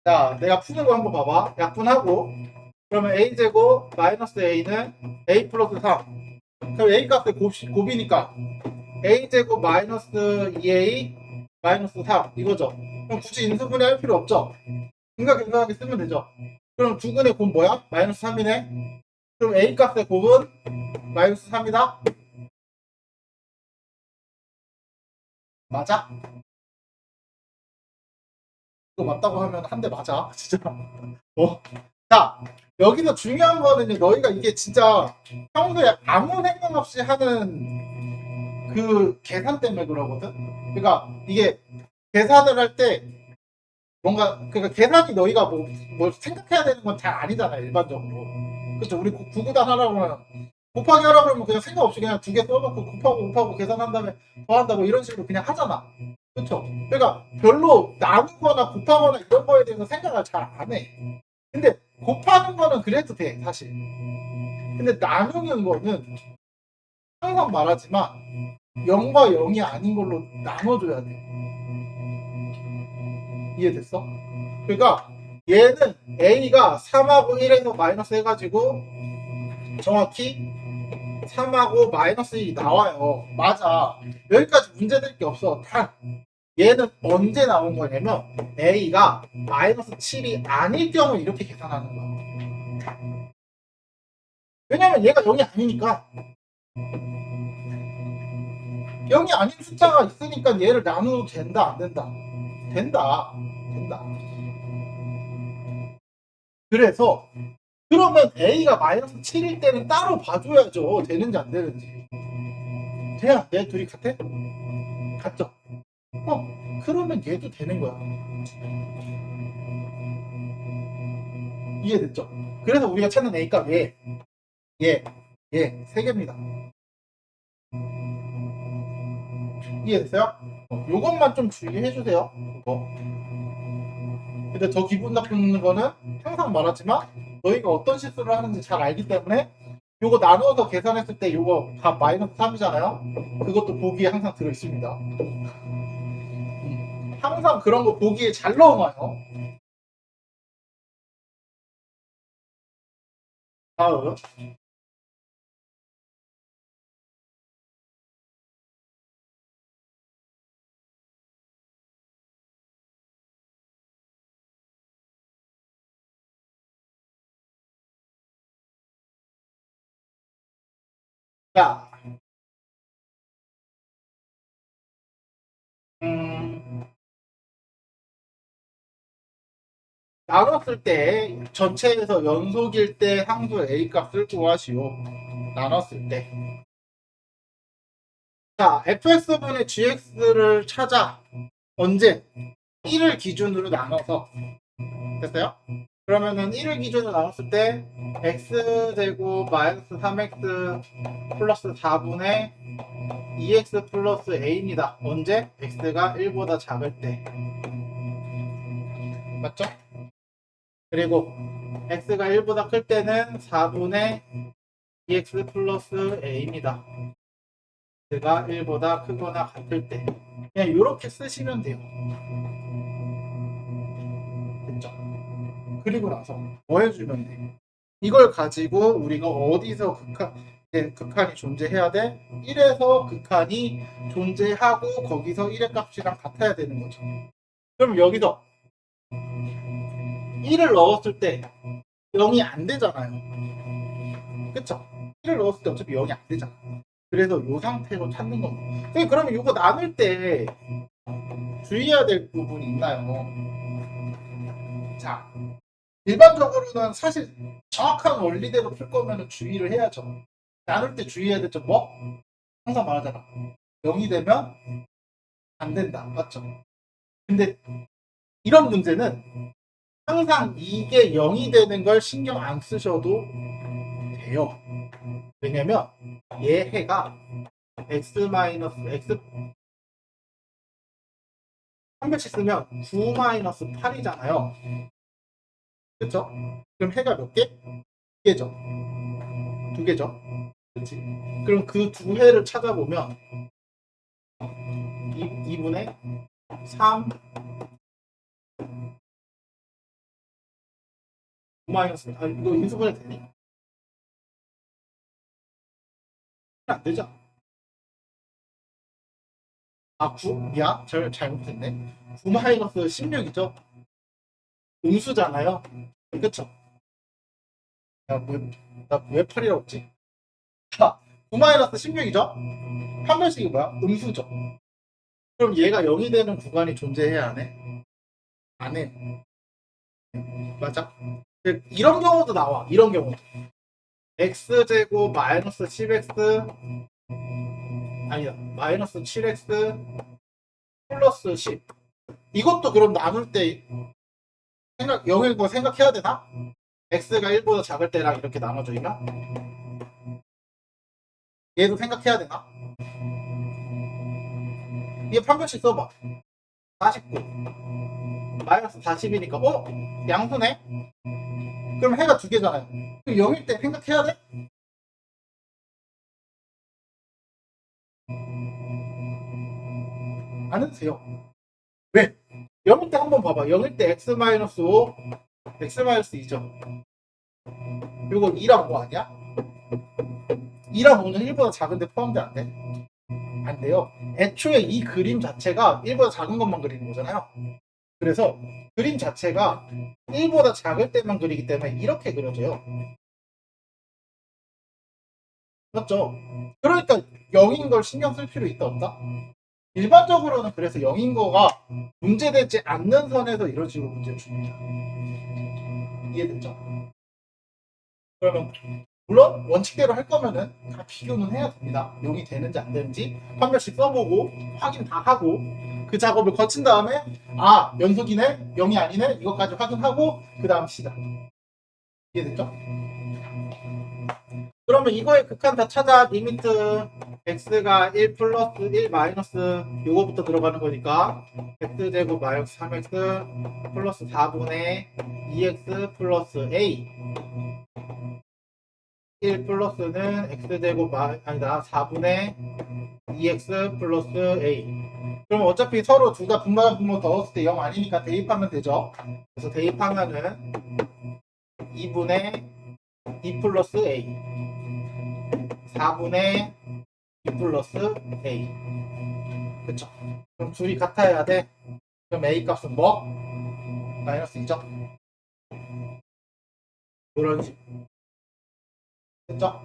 자 내가 푸는 거 한번 봐봐 약분하고 그러면 a제곱 마이너스 a는 a 플러스 3 그럼 a 값의 곱이니까 a제곱 마이너스 2a 마이너스 3 이거죠 그럼 굳이 인수분해 할 필요 없죠 인과경감하게 쓰면 되죠 그럼 두근의 곱 뭐야? 마이너스 3이네 그럼 a 값의 곱은 마이너스 3이다 맞아? 이거 맞다고 하면 한 대 맞아 진짜 자 여기서 중요한 거는 너희가 이게 진짜 평소에 아무 생각 없이 하는 그 계산 때문에 그러거든 그러니까 이게 계산을 할 때 뭔가 그러니까 계산이 너희가 뭐 생각해야 되는 건 잘 아니잖아 일반적으로 그렇죠 우리 구구단 하라고 하면 곱하기 하라고 하면 그냥 생각 없이 그냥 두 개 써놓고 곱하고 계산한 다음에 더한다고 이런 식으로 그냥 하잖아 그렇죠 그러니까 별로 나누거나 곱하거나 이런 거에 대해서 생각을 잘 안해 근데 곱하는 거는 그래도 돼 사실 근데 나누는 거는 항상 말하지만 0과 0이 아닌 걸로 나눠줘야 돼 이해됐어? 그러니까 얘는 A가 3하고 1에서 마이너스 해가지고 정확히 3하고 마이너스 1이 나와요. 맞아. 여기까지 문제될 게 없어. 단 얘는 언제 나온 거냐면 A가 마이너스 7이 아닐 경우 이렇게 계산하는 거야. 왜냐면 얘가 0이 아니니까 0이 아닌 숫자가 있으니까 얘를 나눠도 된다 안 된다? 된다. 된다. 그래서 그러면 A가 마이너스 7일 때는 따로 봐줘야죠. 되는지 안 되는지. 돼야 돼? 둘이 같아? 같죠? 그러면 얘도 되는 거야. 이해됐죠? 그래서 우리가 찾는 A값 얘, 세 개입니다. 이해됐어요? 요것만 좀 주의해주세요. 그거. 근데 더 기분 나쁜 거는 항상 말하지만 너희가 어떤 실수를 하는지 잘 알기 때문에 요거 나누어서 계산했을 때 요거 다 마이너스 3이잖아요. 그것도 보기에 항상 들어있습니다. 항상 그런 거 보기에 잘 넣어놔요. 다음 자, 음, 나눴을 때 전체에서 연속일 때 항수 A 값을 구하시오. 나눴을 때. 자, fx분의 gx를 찾아. 언제? 1을 기준으로 나눠서. 됐어요? 그러면은 1을 기준으로 나눴을 때 x제곱 마이너스 3x 플러스 4분의 2x 플러스 a입니다. 언제? x가 1보다 작을 때. 맞죠? 그리고 x가 1보다 클 때는 4분의 2x 플러스 a입니다. x가 1보다 크거나 같을 때. 그냥 이렇게 쓰시면 돼요. 됐죠? 그리고 나서 뭐 해주면 돼? 이걸 가지고 우리가 어디서 극한이 존재해야 돼? 1에서 극한이 존재하고 거기서 1의 값이랑 같아야 되는 거죠. 그럼 여기서 1을 넣었을 때 0이 안 되잖아요. 그쵸? 1을 넣었을 때 어차피 0이 안 되잖아. 그래서 이 상태로 찾는 겁니다. 그러면 이거 나눌 때 주의해야 될 부분이 있나요? 자, 일반적으로는 사실 정확한 원리대로 풀 거면 주의를 해야죠. 나눌 때 주의해야 될 점 뭐? 항상 말하잖아. 0이 되면 안 된다. 맞죠? 근데 이런 문제는 항상 이게 0이 되는 걸 신경 안 쓰셔도 돼요. 왜냐면 얘 해가 x 마이너스 x 한 배씩 쓰면 9 마이너스 8이잖아요. 그쵸? 그럼 해가 몇 개? 두 개죠. 두 개죠. 그치? 그럼 그 두 해를 찾아보면 2분의 3 마이너스 이거 인수분해 되니? 안 되죠? 아 9? 미안 잘못했네. 9 마이너스 16이죠? 음수잖아요. 그쵸? 나왜 8이라고 했지? 자, 9 마이너스 16이죠? 한 번씩이 뭐야? 음수죠. 그럼 얘가 0이 되는 구간이 존재해야 안 해? 안 해. 맞아? 이런 경우도 나와. 이런 경우도. x제곱 마이너스 10x 아니다. 마이너스 7x 플러스 10. 이것도 그럼 나눌 때 생각 0일 거 생각해야 되나? x가 1보다 작을 때랑 이렇게 나눠져 있나? 얘도 생각해야 되나? 얘 판별식 써봐. 49 마이너스 40이니까 양수네? 그럼 해가 두 개잖아요. 0일 때 생각해야 돼? 안 해도 돼요. 왜? 0일 때 한번 봐봐. 0일 때 x 마이너스 5 x 마이너스 2죠. 그리고 2랑 뭐 아니야? 2랑 5는 1보다 작은데 포함돼 안 돼? 안 돼요. 애초에 이 그림 자체가 1보다 작은 것만 그리는 거잖아요. 그래서 그림 자체가 1보다 작을 때만 그리기 때문에 이렇게 그려져요. 맞죠? 그러니까 0인 걸 신경 쓸 필요 있다 없다? 일반적으로는 그래서 0인 거가 문제되지 않는 선에서 이런 식으로 문제를 줍니다. 이해됐죠? 그러면 물론 원칙대로 할 거면은 다 비교는 해야 됩니다. 0이 되는지 안 되는지 한 번씩 써보고 확인 다 하고 그 작업을 거친 다음에 연속이네 0이 아니네 이것까지 확인하고 그 다음 시작. 이해됐죠? 그러면 이거의 극한 다 찾아. 리미트 x가 1 플러스 1 마이너스 요거부터 들어가는 거니까 x제곱 마이너스 3x 플러스 4분의 2x 플러스 a 1 플러스는 x제곱 아니다 4분의 2x 플러스 a. 그럼 어차피 서로 둘 다 분모랑 분모 더했을 때 0 아니니까 대입하면 되죠. 그래서 대입하면은 2분의 2 플러스 a 4분의 2 플러스 a. 그쵸? 그럼 둘이 같아야 돼. 그럼 a 값은 뭐? 마이너스 2죠? 이런 식. 됐죠?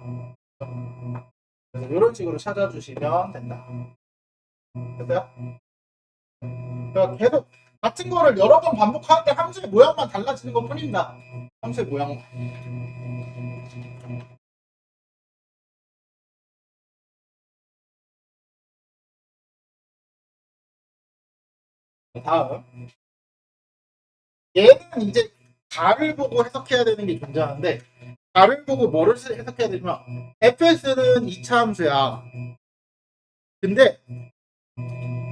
그래서 이런 식으로 찾아주시면 된다. 됐어요? 그러니까 계속 같은 거를 여러 번 반복하는데 함수의 모양만 달라지는 것 뿐입니다. 함수의 모양만. 다음. 얘는 이제 가를 보고 해석해야 되는 게 존재하는데, 가를 보고 뭐를 해석해야 되냐면, fx는 2차 함수야. 근데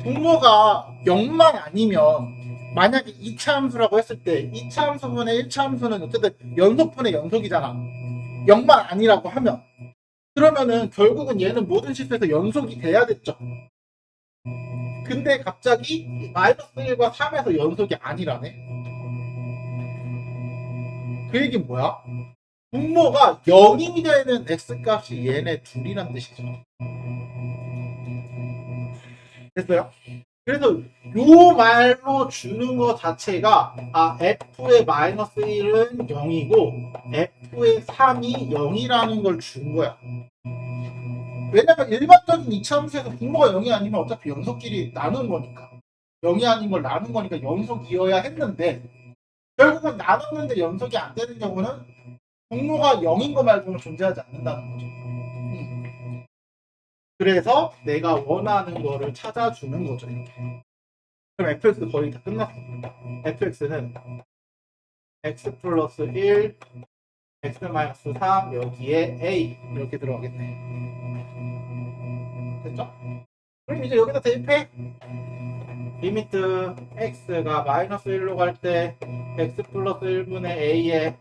분모가 0만 아니면, 만약에 2차 함수라고 했을 때 2차 함수분의 1차 함수는 어쨌든 연속분의 연속이잖아. 0만 아니라고 하면, 그러면은 결국은 얘는 모든 실수에서 연속이 돼야 됐죠. 근데 갑자기 마이너스 1과 3에서 연속이 아니라네. 그 얘기는 뭐야? 분모가 0이 되는 x값이 얘네 둘이란 뜻이죠. 됐어요? 그래서 요 말로 주는 거 자체가 f의 마이너스 1은 0이고 f의 3이 0이라는 걸 준 거야. 왜냐면 일반적인 이차함수에서 분모가 0이 아니면 어차피 연속끼리 나눈 거니까. 0이 아닌 걸 나눈 거니까 연속이어야 했는데 결국은 나눴는데 연속이 안 되는 경우는 분모가 0인 거 말고는 존재하지 않는다는 거죠. 그래서 내가 원하는 거를 찾아주는 거죠. 이렇게. 그럼 fx 거의 다 끝났어. fx는 x 플러스 1, x 마이너스 3 여기에 a 이렇게 들어가겠네. 됐죠? 그럼 이제 여기다 대입해. 리미트 x가 마이너스 1로 갈 때 x 플러스 1분의 a에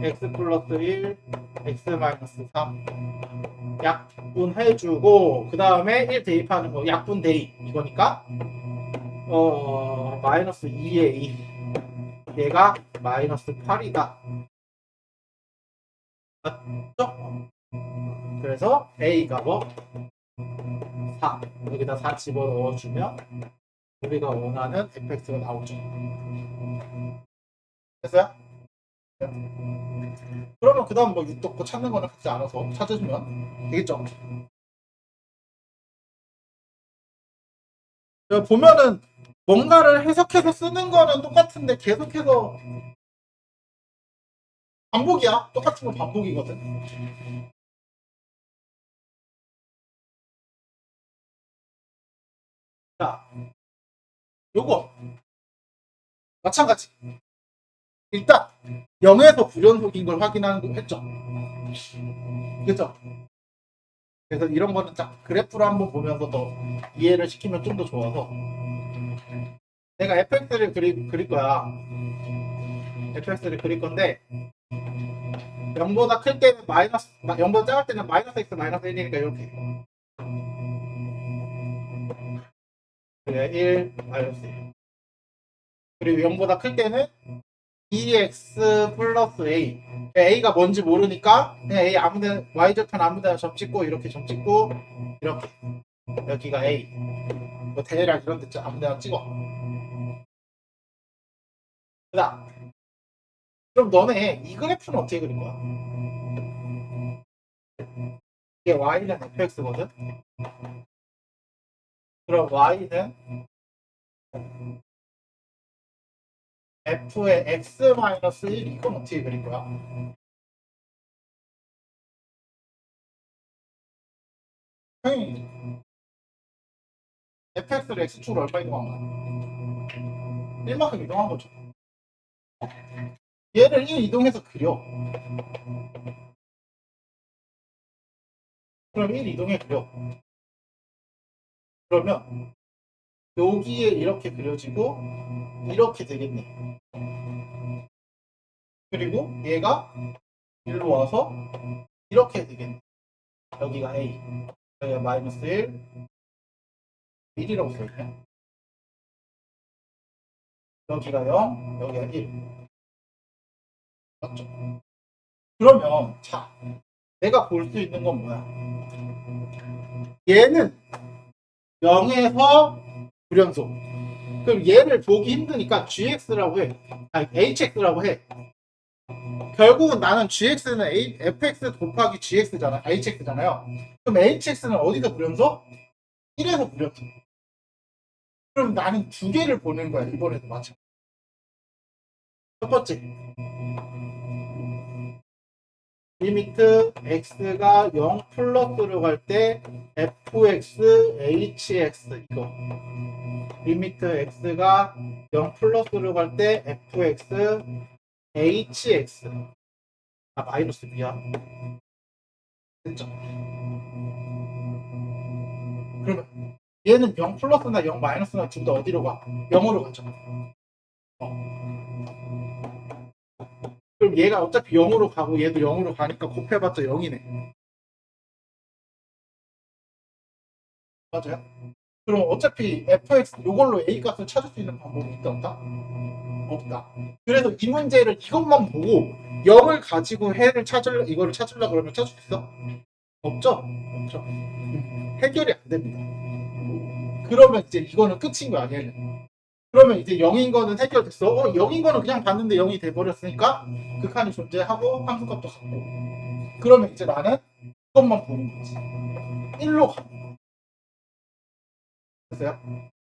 x 플러스 1, x 마이너스 3 약분해주고 그 다음에 1 대입하는 거 약분 대입 이거니까 마이너스 2의 2 얘가 마이너스 8이다. 맞죠? 그래서 a가 뭐? 4 여기다 4 집어넣어주면 우리가 원하는 fx가 나오죠. 됐어요? 그러면 그 다음 뭐 유독 찾는 거는 각자 알아서 찾으시면 되겠죠. 보면은 뭔가를 해석해서 쓰는 거는 똑같은데 계속해서 반복이야. 똑같은 건 반복이거든. 자, 요거 마찬가지. 일단 0에서 불연속인 걸 확인하는 거 했죠. 그죠? 그래서 이런 거는 딱 그래프로 한번 보면서 더 이해를 시키면 좀 더 좋아서 내가 fx를 그릴 거야. fx를 그릴 건데 0보다 클 때는 마이너스 0보다 작을 때는 마이너스 x 마이너스 1이니까 이렇게 그래 1 마이너스 1 그리고 0보다 클 때는 2x 플러스 a a가 뭔지 모르니까 그냥 a 아무데나 y절편 아무데나 점 찍고 이렇게 점 찍고 이렇게 여기가 a 뭐 대략 이런 데 아무데나 찍어. 그다음 그럼 너네 이 그래프는 어떻게 그릴 거야? 이게 y는 fx거든. 그럼 y는 f의 x-1 이건 어떻게 그릴 거야? 당연히 fx를 x축으로 얼마 이동한 거야? 1만큼 이동한 거죠. 얘를 1 이동해서 그려. 그럼 1 이동해 그려. 그러면 여기에 이렇게 그려지고 이렇게 되겠네. 그리고 얘가 일로 와서 이렇게 되겠네. 여기가 a, 여기가 마이너스 1, 1이라고 써있네. 여기가 0, 여기가 1. 맞죠? 그러면 자, 내가 볼 수 있는 건 뭐야? 얘는 0에서 불연속. 그럼 얘를 보기 힘드니까 gx라고 해. 아니 hx라고 해. 결국은 나는 gx는 fx 곱하기 gx잖아. hx잖아요. 그럼 hx는 어디서 무렴소? 1에서 무렴소. 그럼 나는 두 개를 보는 거야. 이번에도 마찬가지. 첫 번째. 리미트 x가 0 플러스로 갈 때 fx hx 이거. 리미트 x가 0 플러스로 갈 때 fx hx. 아 마이너스 b야. 됐죠? 그러면 얘는 0 플러스나 0 마이너스나 둘 다 어디로 가? 0으로 가죠. 그럼 얘가 어차피 0으로 가고 얘도 0으로 가니까 곱해봤자 0이네. 맞아요? 그럼 어차피 fx 이걸로 a 값을 찾을 수 있는 방법이 있다 없다? 없다. 그래서 이 문제를 이것만 보고 0을 가지고 해를 이거를 찾으려고 그러면 찾을 수 있어? 없죠? 없죠. 해결이 안 됩니다. 그러면 이제 이거는 끝인 거야, 얘는. 그러면 이제 0인 거는 해결됐어. 0인 거는 그냥 봤는데 0이 돼버렸으니까 극한이 존재하고 함수값도 같고. 그러면 이제 나는 이것만 보는 거지. 1로 가는 거. 됐어요?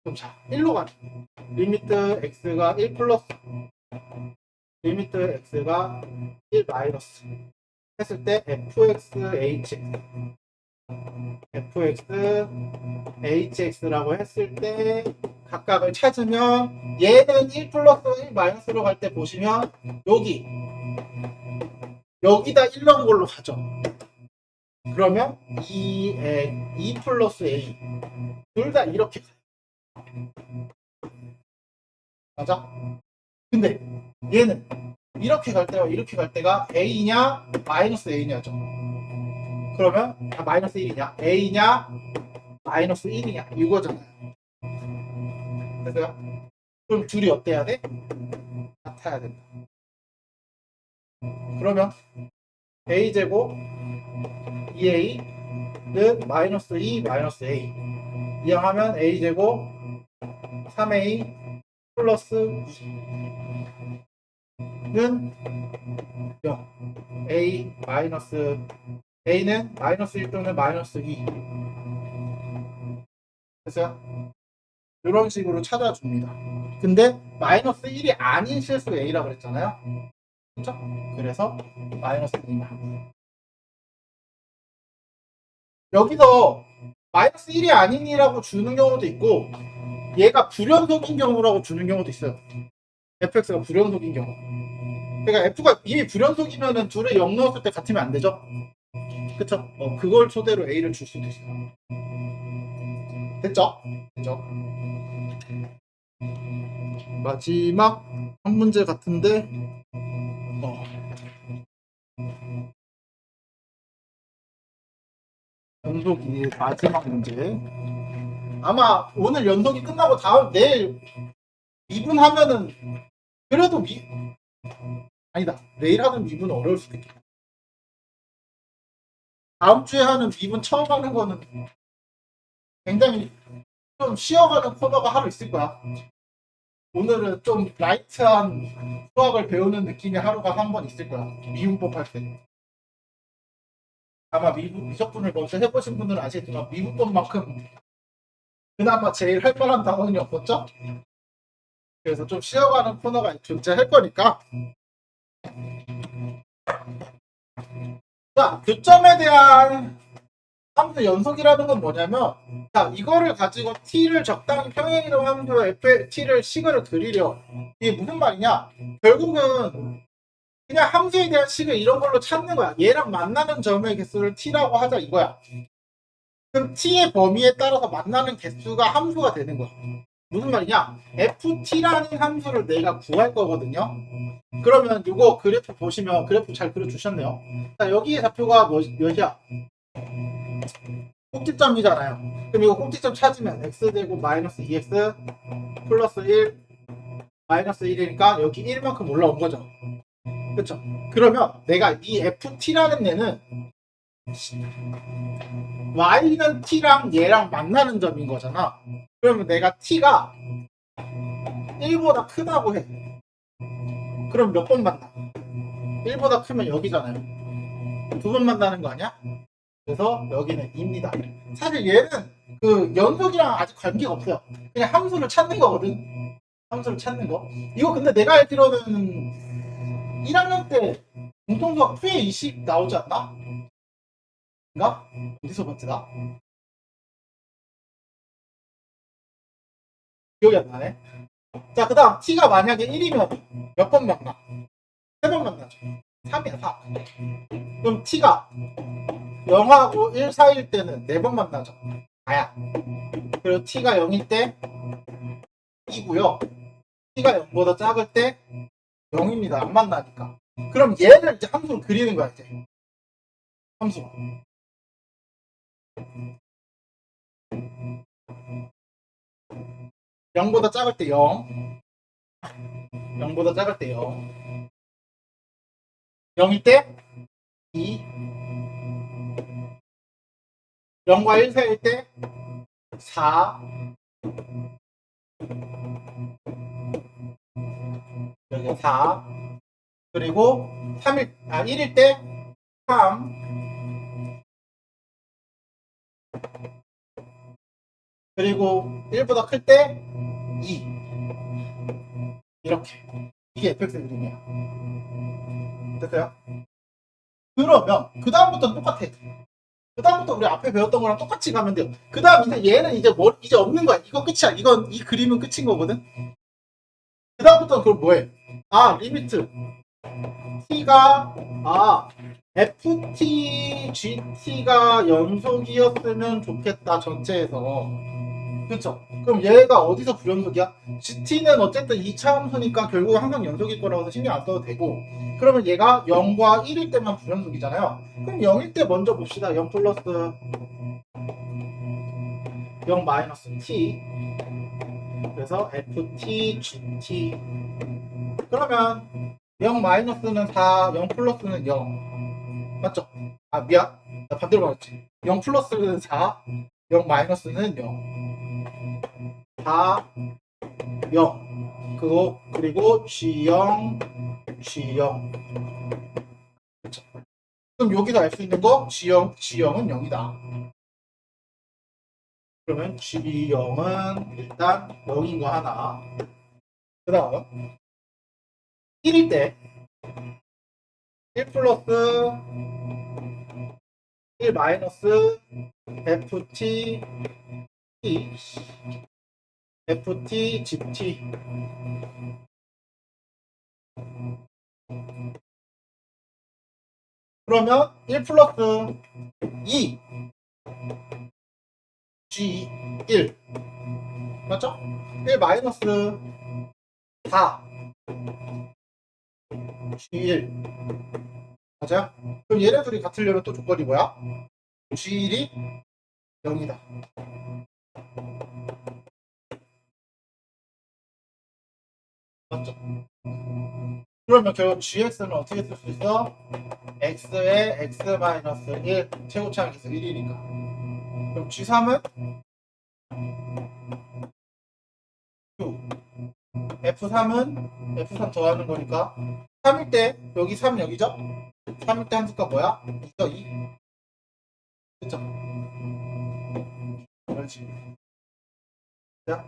그럼 자, 1로 가는 거. 리미트 x가 1 플러스 리미트 x가 1 마이너스 했을 때 fx hx라고 했을 때 각각을 찾으면 얘는 1 플러스 1 마이너스로 갈 때 보시면 여기다 1 넣은 걸로 가죠. 그러면 2 플러스 a 둘 다 이렇게 가요. 맞아? 근데 얘는 이렇게 갈 때와 이렇게 갈 때가 a냐 마이너스 a냐죠. 그러면 마이너스 1이냐 a냐 마이너스 1이냐 이거잖아요. 됐어요? 그럼 둘이 어때야 돼? 같아야 된다. 그러면 a제곱 2a는 마이너스 2 마이너스 a 이항하면 a제곱 3a 플러스 2는 0 a 마이너스 a는 마이너스 1 또는 마이너스 2 됐어요? 이런 식으로 찾아줍니다. 근데 마이너스 1이 아닌 실수 a라고 그랬잖아요. 그렇죠? 그래서 마이너스 2만 여기서 마이너스 1이 아닌이라고 주는 경우도 있고 얘가 불연속인 경우라고 주는 경우도 있어요. fx가 불연속인 경우. 그러니까 f가 이미 불연속이면은 둘을 0 넣었을 때 같으면 안 되죠? 그쵸? 그걸 토대로 a를 줄 수도 있어요. 됐죠? 됐죠? 마지막 한 문제 같은데 연속이 마지막 문제. 아마 오늘 연속이 끝나고 내일 미분하면은 그래도 아니다. 내일 하는 미분은 어려울 수도 있겠다. 다음 주에 하는 미분 처음 하는 거는 굉장히 좀 쉬어가는 코너가 하루 있을 거야. 오늘은 좀 라이트한 수학을 배우는 느낌의 하루가 한 번 있을 거야. 미분법 할 때. 아마 미적분을 먼저 해보신 분들은 아시겠지만 미분법만큼 그나마 제일 할 만한 단원이 없었죠? 그래서 좀 쉬어가는 코너가 존재할 거니까. 자, 교점에 대한 함수 연속이라는 건 뭐냐면, 자, 이거를 가지고 t를 적당히 평행이동 함수 t를 식을 그리려. 이게 무슨 말이냐? 결국은 그냥 함수에 대한 식을 이런 걸로 찾는 거야. 얘랑 만나는 점의 개수를 t라고 하자 이거야. 그럼 t의 범위에 따라서 만나는 개수가 함수가 되는 거야. 무슨 말이냐? ft라는 함수를 내가 구할 거거든요. 그러면 이거 그래프 보시면 그래프 잘 그려주셨네요. 자, 여기의 좌표가 몇이야? 꼭지점이잖아요. 그럼 이거 꼭지점 찾으면 x제곱 마이너스 2x 플러스 1 마이너스 1이니까 여기 1만큼 올라온 거죠. 그렇죠? 그러면 내가 이 ft라는 애는 y는 t랑 얘랑 만나는 점인 거잖아. 그러면 내가 t가 1보다 크다고 해. 그럼 몇 번 만나? 1보다 크면 여기잖아요. 두 번 만나는 거 아니야? 그래서 여기는 2입니다. 사실 얘는 그 연속이랑 아직 관계가 없어요. 그냥 함수를 찾는 거거든. 함수를 찾는 거. 이거 근데 내가 알기로는 1학년 때 공통수학 푸에 20 나오지 않나? 인가? 어디서 봤지 나? 기억이 안 나네. 자, 그 다음 t가 만약에 1이면 몇 번 만나? 3번 만나죠. 3이야 4. 그럼 t가 0하고 1 사이일 때는 4번 만나죠. 4야. 그리고 t가 0일 때 2고요. t가 0보다 작을 때 0입니다. 안 만나니까. 그럼 얘를 이제 함수로 그리는 거야 이제. 함수. 0보다 작을 때 0. 0보다 작을 때 0. 0일 때 2. 0과 1 사이일 때 4. 여기 4. 그리고 1일 때 3. 그리고 1보다 클 때 2. 이렇게. 이게 fx 그림이야. 됐어요? 그러면 그 다음부터는 똑같아. 그 다음부터 우리 앞에 배웠던 거랑 똑같이 가면 돼요. 그 다음 이제 얘는 이제 이제 없는 거야. 이거 끝이야. 이 그림은 끝인 거거든. 그 다음부터는 그럼 뭐해? 리미트 t가 ft gt가 연속이었으면 좋겠다 전체에서. 그쵸? 그럼 얘가 어디서 불연속이야? GT는 어쨌든 2차 함수니까 결국 항상 연속일 거라고 신경 안 써도 되고, 그러면 얘가 0과 1일 때만 불연속이잖아요. 그럼 0일 때 먼저 봅시다. 0 플러스 0 마이너스 t. 그래서 ft gt. 그러면 0 마이너스는 4, 0 플러스는 0. 맞죠? 미안. 나 반대로 말했지. 0 플러스는 4, 0 마이너스는 0. 4, 0. 그리고 G0, G0. 그쵸? 그럼 여기서 알 수 있는 거 G0은 0이다. 그러면 G0은 일단 0인 거 하나. 그 다음 1일 때 1 플러스 1 마이너스 ft t ft gt. 그러면 1 플러스 2 G1 맞죠? 1 마이너스 4 G1 맞아요? 그럼 얘네들이 같으려면 또 조건이 뭐야? G1이 0이다. 맞죠? 그러면 결국 GX는 어떻게 쓸 수 있어? X에 X-1 최고차항에서 1이니까. 그럼 G3은 Q. F3은 F3 더하는 거니까 3일 때 여기 3 여기죠? 3일 때 함수가 뭐야? 2죠 2. 그쵸? 그렇지. 자,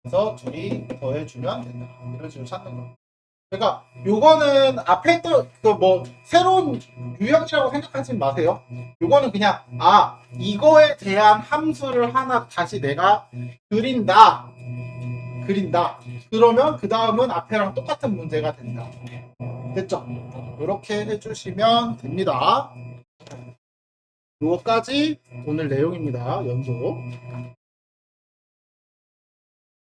그래서 둘이 더해주면 된다. 이런 식으로 찾는 거. 그러니까 요거는 앞에 또 그 뭐 새로운 유형이라고 생각하지 마세요. 요거는 그냥 이거에 대한 함수를 하나 다시 내가 그린다. 그러면 그 다음은 앞에랑 똑같은 문제가 된다. 됐죠? 이렇게 해주시면 됩니다. 요거까지 오늘 내용입니다. 연속.